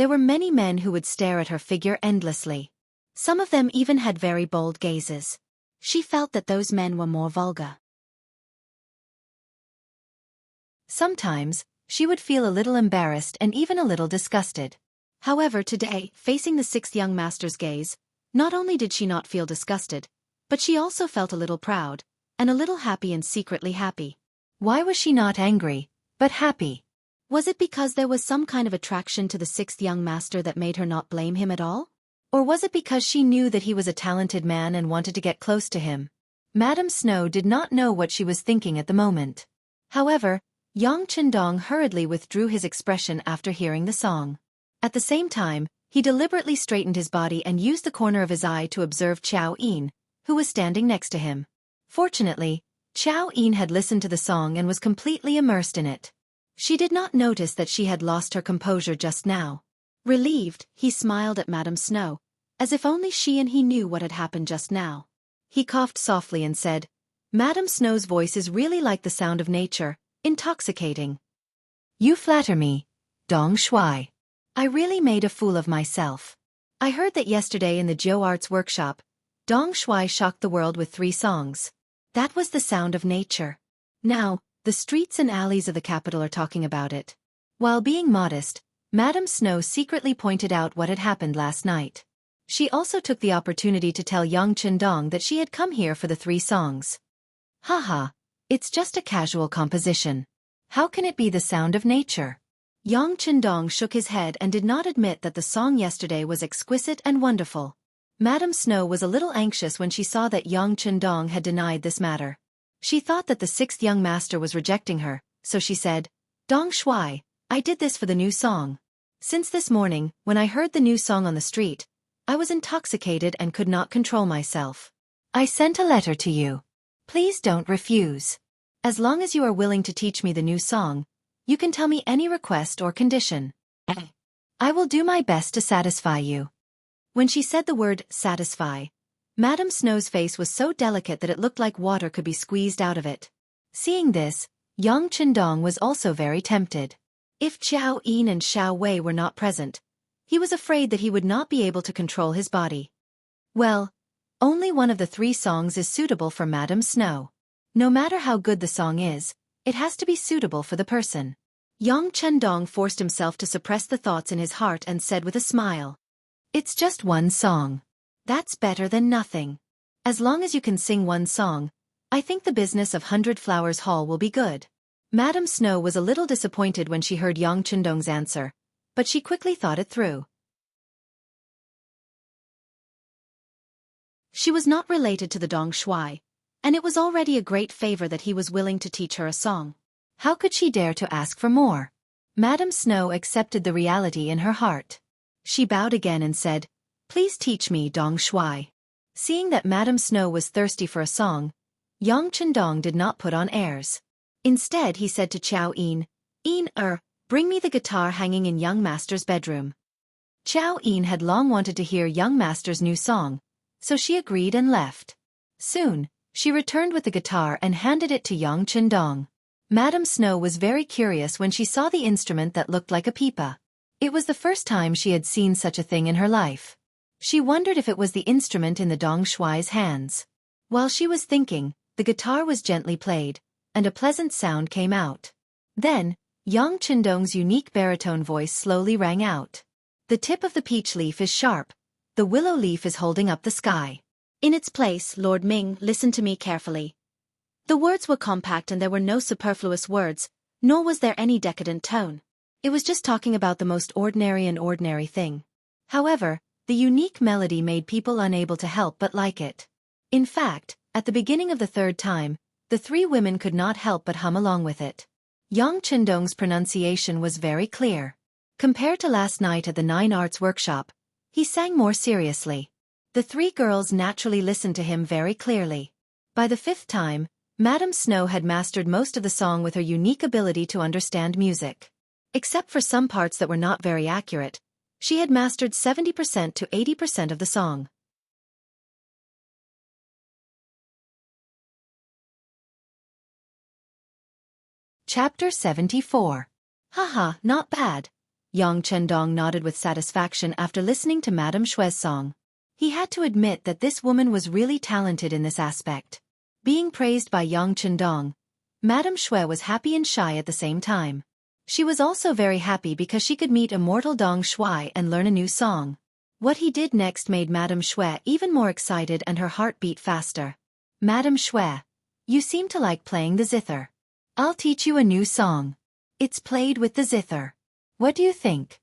There were many men who would stare at her figure endlessly. Some of them even had very bold gazes. She felt that those men were more vulgar. Sometimes, she would feel a little embarrassed and even a little disgusted. However, today, facing the sixth young master's gaze, not only did she not feel disgusted, but she also felt a little proud, and a little happy and secretly happy. Why was she not angry, but happy? Was it because there was some kind of attraction to the sixth young master that made her not blame him at all? Or was it because she knew that he was a talented man and wanted to get close to him? Madame Snow did not know what she was thinking at the moment. However, Yang Chendong hurriedly withdrew his expression after hearing the song. At the same time, he deliberately straightened his body and used the corner of his eye to observe Xiao Yin, who was standing next to him. Fortunately, Xiao Yin had listened to the song and was completely immersed in it. She did not notice that she had lost her composure just now. Relieved, he smiled at Madame Snow, as if only she and he knew what had happened just now. He coughed softly and said, "Madame Snow's voice is really like the sound of nature, intoxicating." "You flatter me, Dong Shuai. I really made a fool of myself. I heard that yesterday in the Jiu Arts workshop, Dong Shuai shocked the world with 3 songs. That was the sound of nature. Now, the streets and alleys of the capital are talking about it." While being modest, Madame Snow secretly pointed out what had happened last night. She also took the opportunity to tell Yang Chendong that she had come here for the 3 songs. "Haha, it's just a casual composition. How can it be the sound of nature?" Yang Chendong shook his head and did not admit that the song yesterday was exquisite and wonderful. Madame Snow was a little anxious when she saw that Yang Chendong had denied this matter. She thought that the 6th young master was rejecting her, so she said, "Dong Shuai, I did this for the new song. Since this morning, when I heard the new song on the street, I was intoxicated and could not control myself. I sent a letter to you. Please don't refuse. As long as you are willing to teach me the new song, you can tell me any request or condition. I will do my best to satisfy you." When she said the word satisfy, Madame Snow's face was so delicate that it looked like water could be squeezed out of it. Seeing this, Yang Chendong was also very tempted. If Xiao Yin and Xiao Wei were not present, he was afraid that he would not be able to control his body. Well, only one of the 3 songs is suitable for Madame Snow. No matter how good the song is, it has to be suitable for the person. Yang Chendong forced himself to suppress the thoughts in his heart and said with a smile, "It's just 1 song. That's better than nothing. As long as you can sing 1 song, I think the business of 100 Flowers Hall will be good." Madame Snow was a little disappointed when she heard Yang Chendong's answer, but she quickly thought it through. She was not related to the Dong Shuai, and it was already a great favor that he was willing to teach her a song. How could she dare to ask for more? Madame Snow accepted the reality in her heart. She bowed again and said, "Please teach me Dong Shuai." Seeing that Madame Snow was thirsty for a song, Yang Chendong did not put on airs. Instead he said to Xiao Yin, "Bring me the guitar hanging in young master's bedroom." Xiao Yin had long wanted to hear young master's new song, so she agreed and left. Soon, she returned with the guitar and handed it to Yang Chendong. Madame Snow was very curious when she saw the instrument that looked like a pipa. It was the first time she had seen such a thing in her life. She wondered if it was the instrument in the Dong Shuai's hands. While she was thinking, the guitar was gently played, and a pleasant sound came out. Then, Yang Chendong's unique baritone voice slowly rang out. "The tip of the peach leaf is sharp. The willow leaf is holding up the sky. In its place, Lord Ming, listen to me carefully." The words were compact and there were no superfluous words, nor was there any decadent tone. It was just talking about the most ordinary thing. However, the unique melody made people unable to help but like it. In fact, at the beginning of the 3rd time, the 3 women could not help but hum along with it. Yang Chendong's pronunciation was very clear. Compared to last night at the 9 Arts workshop, he sang more seriously. The 3 girls naturally listened to him very clearly. By the 5th time, Madame Snow had mastered most of the song with her unique ability to understand music. Except for some parts that were not very accurate, she had mastered 70% to 80% of the song. Chapter 74. Haha, not bad. Yang Chendong nodded with satisfaction after listening to Madame Shui's song. He had to admit that this woman was really talented in this aspect. Being praised by Yang Chendong, Madame Shui was happy and shy at the same time. She was also very happy because she could meet immortal Dong Shui and learn a new song. What he did next made Madame Shui even more excited and her heart beat faster. Madame Shui, you seem to like playing the zither. I'll teach you a new song. It's played with the zither. What do you think?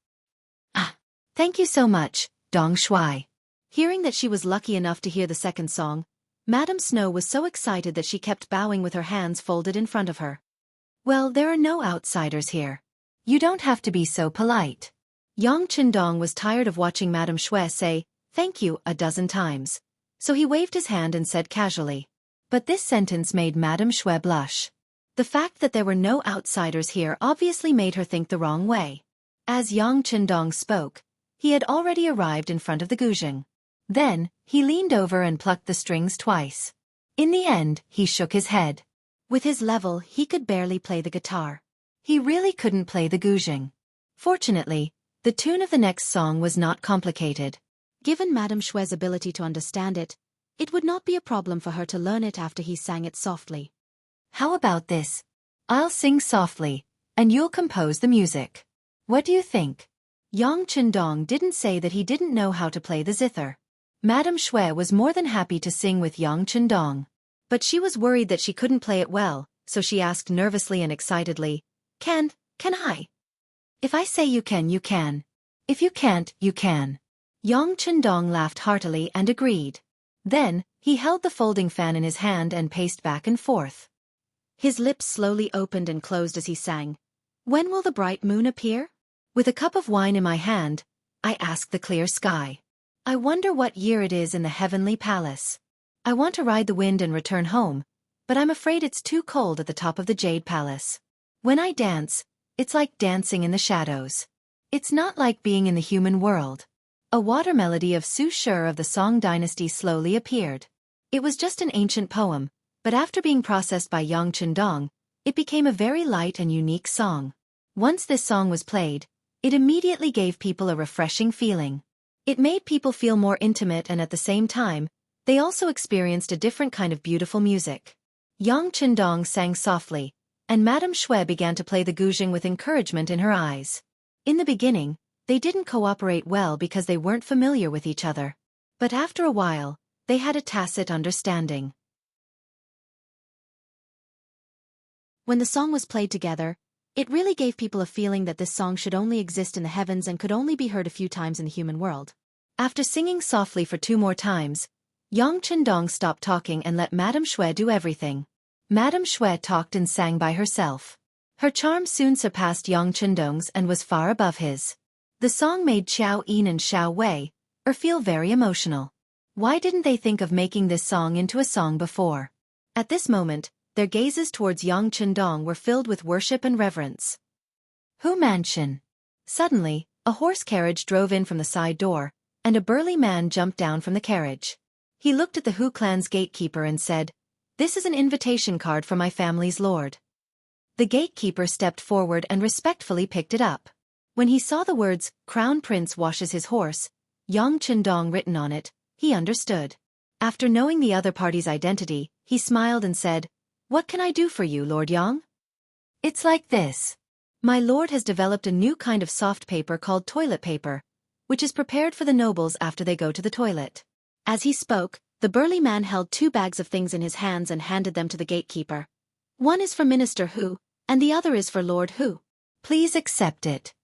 Ah, thank you so much, Dong Shui. Hearing that she was lucky enough to hear the second song, Madame Snow was so excited that she kept bowing with her hands folded in front of her. Well, there are no outsiders here. You don't have to be so polite. Yang Chendong was tired of watching Madame Shui say, thank you, a dozen times. So he waved his hand and said casually. But this sentence made Madame Shui blush. The fact that there were no outsiders here obviously made her think the wrong way. As Yang Chendong spoke, he had already arrived in front of the guzheng. Then, he leaned over and plucked the strings twice. In the end, he shook his head. With his level, he could barely play the guitar. He really couldn't play the guzheng. Fortunately, the tune of the next song was not complicated. Given Madame Shui's ability to understand it, it would not be a problem for her to learn it after he sang it softly. How about this? I'll sing softly, and you'll compose the music. What do you think? Yang Chendong didn't say that he didn't know how to play the zither. Madame Shui was more than happy to sing with Yang Chendong. But she was worried that she couldn't play it well, so she asked nervously and excitedly, Can I? If I say you can, you can. If you can't, you can. Yang Chendong laughed heartily and agreed. Then, he held the folding fan in his hand and paced back and forth. His lips slowly opened and closed as he sang. When will the bright moon appear? With a cup of wine in my hand, I ask the clear sky. I wonder what year it is in the heavenly palace. I want to ride the wind and return home, but I'm afraid it's too cold at the top of the Jade Palace. When I dance, it's like dancing in the shadows. It's not like being in the human world. A water melody of Su Shi of the Song dynasty slowly appeared. It was just an ancient poem, but after being processed by Yang Chendong, it became a very light and unique song. Once this song was played, it immediately gave people a refreshing feeling. It made people feel more intimate, and at the same time, they also experienced a different kind of beautiful music. Yang Chendong sang softly, and Madame Shui began to play the guzheng with encouragement in her eyes. In the beginning, they didn't cooperate well because they weren't familiar with each other. But after a while, they had a tacit understanding. When the song was played together, it really gave people a feeling that this song should only exist in the heavens and could only be heard a few times in the human world. After singing softly for 2 more times, Yang Chendong stopped talking and let Madame Shui do everything. Madame Shui talked and sang by herself. Her charm soon surpassed Yang Chendong's and was far above his. The song made Xiao Yin and Xiao Wei feel very emotional. Why didn't they think of making this song into a song before? At this moment, their gazes towards Yang Chendong were filled with worship and reverence. Hu Mansion. Suddenly, a horse carriage drove in from the side door, and a burly man jumped down from the carriage. He looked at the Hu clan's gatekeeper and said, "This is an invitation card from my family's lord." The gatekeeper stepped forward and respectfully picked it up. When he saw the words, "Crown Prince washes his horse," Yang Chendong written on it, he understood. After knowing the other party's identity, he smiled and said, "What can I do for you, Lord Yang?" "It's like this. My lord has developed a new kind of soft paper called toilet paper, which is prepared for the nobles after they go to the toilet." As he spoke, the burly man held 2 bags of things in his hands and handed them to the gatekeeper. "One is for Minister Hu, and the other is for Lord Hu. Please accept it."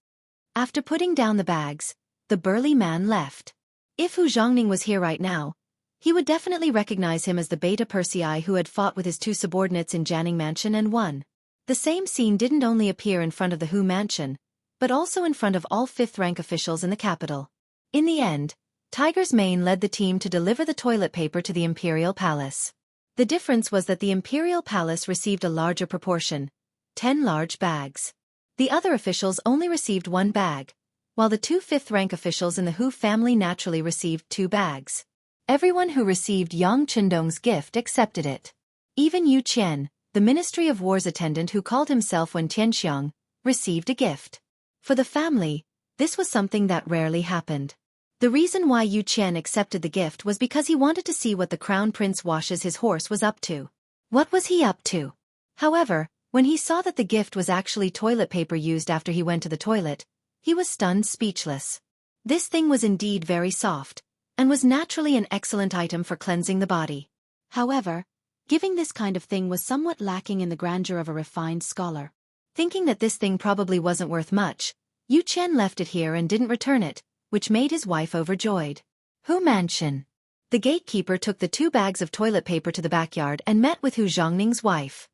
After putting down the bags, the burly man left. If Hu Zhongning was here right now, he would definitely recognize him as the Beta Persei who had fought with his 2 subordinates in Jianghu Mansion and won. The same scene didn't only appear in front of the Hu Mansion, but also in front of all 5th-rank officials in the capital. In the end, Tiger's Mane led the team to deliver the toilet paper to the Imperial Palace. The difference was that the Imperial Palace received a larger proportion, 10 large bags. The other officials only received 1 bag, while the 2 5th-rank officials in the Hu family naturally received 2 bags. Everyone who received Yang Chendong's gift accepted it. Even Yu Qian, the Ministry of War's attendant who called himself Wen Tianxiang, received a gift. For the family, This was something that rarely happened. The reason why Yu Qian accepted the gift was because he wanted to see what the crown prince washes his horse was up to. What was he up to? However, when he saw that the gift was actually toilet paper used after he went to the toilet, he was stunned speechless. This thing was indeed very soft, and was naturally an excellent item for cleansing the body. However, giving this kind of thing was somewhat lacking in the grandeur of a refined scholar. Thinking that this thing probably wasn't worth much, Yu Qian left it here and didn't return it, which made his wife overjoyed. Hu Mansion. The gatekeeper took the 2 bags of toilet paper to the backyard and met with Hu Zhongning's wife.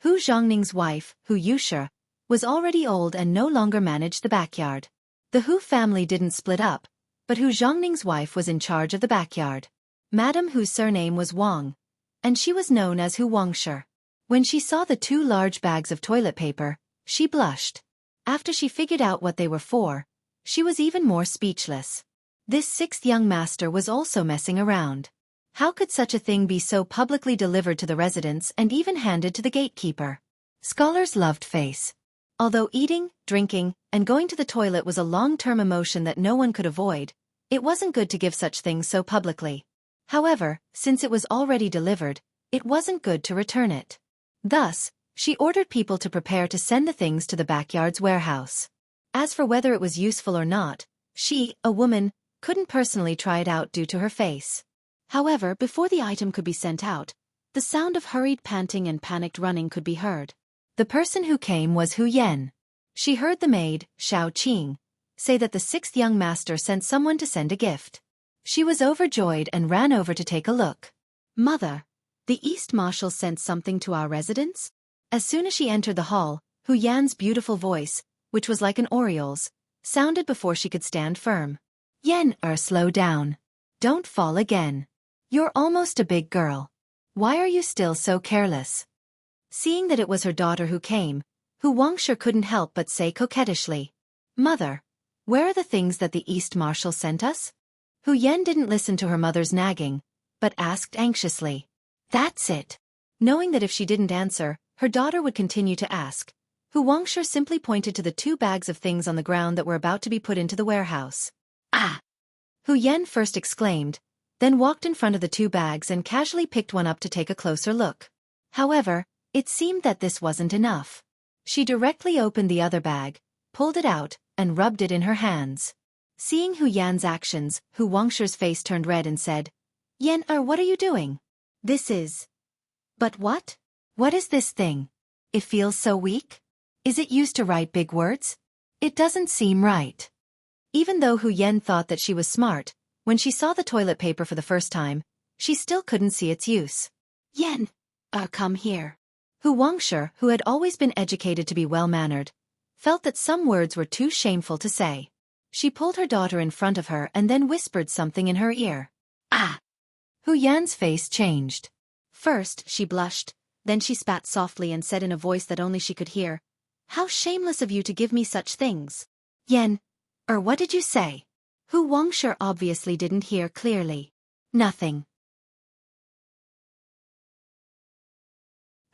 Hu Zhongning's wife, Hu Yuxia, was already old and no longer managed the backyard. The Hu family didn't split up, but Hu Zhongning's wife was in charge of the backyard. Madam Hu's surname was Wang, and she was known as Hu Wangshi. When she saw the 2 large bags of toilet paper, she blushed. After she figured out what they were for, she was even more speechless. This 6th young master was also messing around. How could such a thing be so publicly delivered to the residents and even handed to the gatekeeper? Scholars loved face. Although eating, drinking, and going to the toilet was a long-term emotion that no one could avoid, it wasn't good to give such things so publicly. However, since it was already delivered, it wasn't good to return it. Thus, she ordered people to prepare to send the things to the backyard's warehouse. As for whether it was useful or not, she, a woman, couldn't personally try it out due to her face. However, before the item could be sent out, the sound of hurried panting and panicked running could be heard. The person who came was Hu Yan. She heard the maid, Xiao Qing, say that the 6th young master sent someone to send a gift. She was overjoyed and ran over to take a look. Mother, the East Marshal sent something to our residence? As soon as she entered the hall, Hu Yan's beautiful voice, which was like an oriole's, sounded before she could stand firm. Yan, slow down. Don't fall again. You're almost a big girl. Why are you still so careless? Seeing that it was her daughter who came, Hu Wangshi couldn't help but say coquettishly, Mother, where are the things that the East Marshal sent us? Hu Yan didn't listen to her mother's nagging, but asked anxiously. That's it. Knowing that if she didn't answer, her daughter would continue to ask, Hu Wangshi simply pointed to the 2 bags of things on the ground that were about to be put into the warehouse. Ah! Hu Yan first exclaimed, then walked in front of the 2 bags and casually picked one up to take a closer look. However, it seemed that this wasn't enough. She directly opened the other bag, pulled it out, and rubbed it in her hands. Seeing Hu Yan's actions, Hu Wangshi's face turned red and said, Yan, what are you doing? This is... But what? What is this thing? It feels so weak. Is it used to write big words? It doesn't seem right. Even though Hu Yan thought that she was smart, when she saw the toilet paper for the first time, she still couldn't see its use. Yan, come here. Hu Wangshi, who had always been educated to be well-mannered, felt that some words were too shameful to say. She pulled her daughter in front of her and then whispered something in her ear. Ah! Hu Yan's face changed. First, she blushed, then she spat softly and said in a voice that only she could hear, How shameless of you to give me such things. Yan, what did you say? Hu Wangshi obviously didn't hear clearly. Nothing.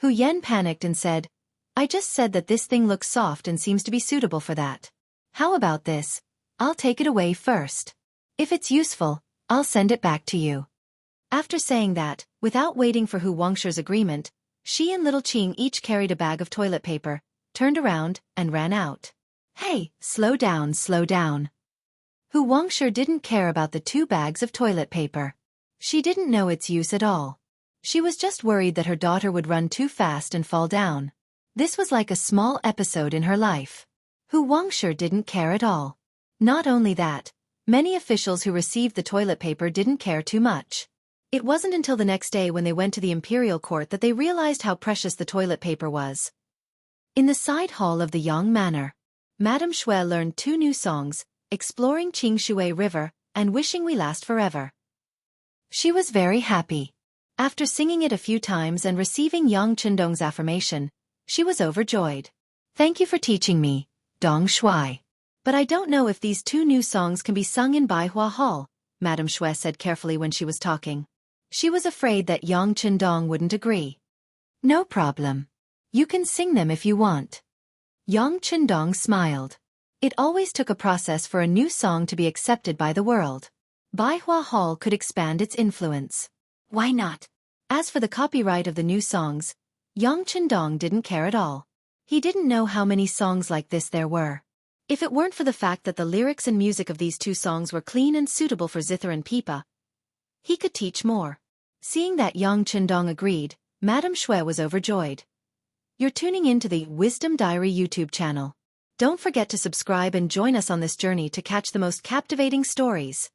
Hu Yan panicked and said, I just said that this thing looks soft and seems to be suitable for that. How about this? I'll take it away first. If it's useful, I'll send it back to you. After saying that, without waiting for Hu Wangshi's agreement, she and little Qing each carried a bag of toilet paper, turned around, and ran out. Hey, slow down, slow down. Hu Wangshi didn't care about the 2 bags of toilet paper. She didn't know its use at all. She was just worried that her daughter would run too fast and fall down. This was like a small episode in her life. Hu Wangshi didn't care at all. Not only that, many officials who received the toilet paper didn't care too much. It wasn't until the next day when they went to the Imperial court that they realized how precious the toilet paper was. In the side hall of the Yang Manor, Madame Shui learned 2 new songs, Exploring Qingshui River and Wishing We Last Forever. She was very happy. After singing it a few times and receiving Yang Qindong's affirmation, she was overjoyed. Thank you for teaching me, Dong Shui. But I don't know if these 2 new songs can be sung in Baihua Hall, Madame Shui said carefully when she was talking. She was afraid that Yang Qindong wouldn't agree. No problem. You can sing them if you want. Yang Chendong smiled. It always took a process for a new song to be accepted by the world. Baihua Hall could expand its influence. Why not? As for the copyright of the new songs, Yang Chendong didn't care at all. He didn't know how many songs like this there were. If it weren't for the fact that the lyrics and music of these two songs were clean and suitable for zither and pipa, he could teach more. Seeing that Yang Chendong agreed, Madame Shui was overjoyed. You're tuning in to the Wisdom Diary YouTube channel. Don't forget to subscribe and join us on this journey to catch the most captivating stories.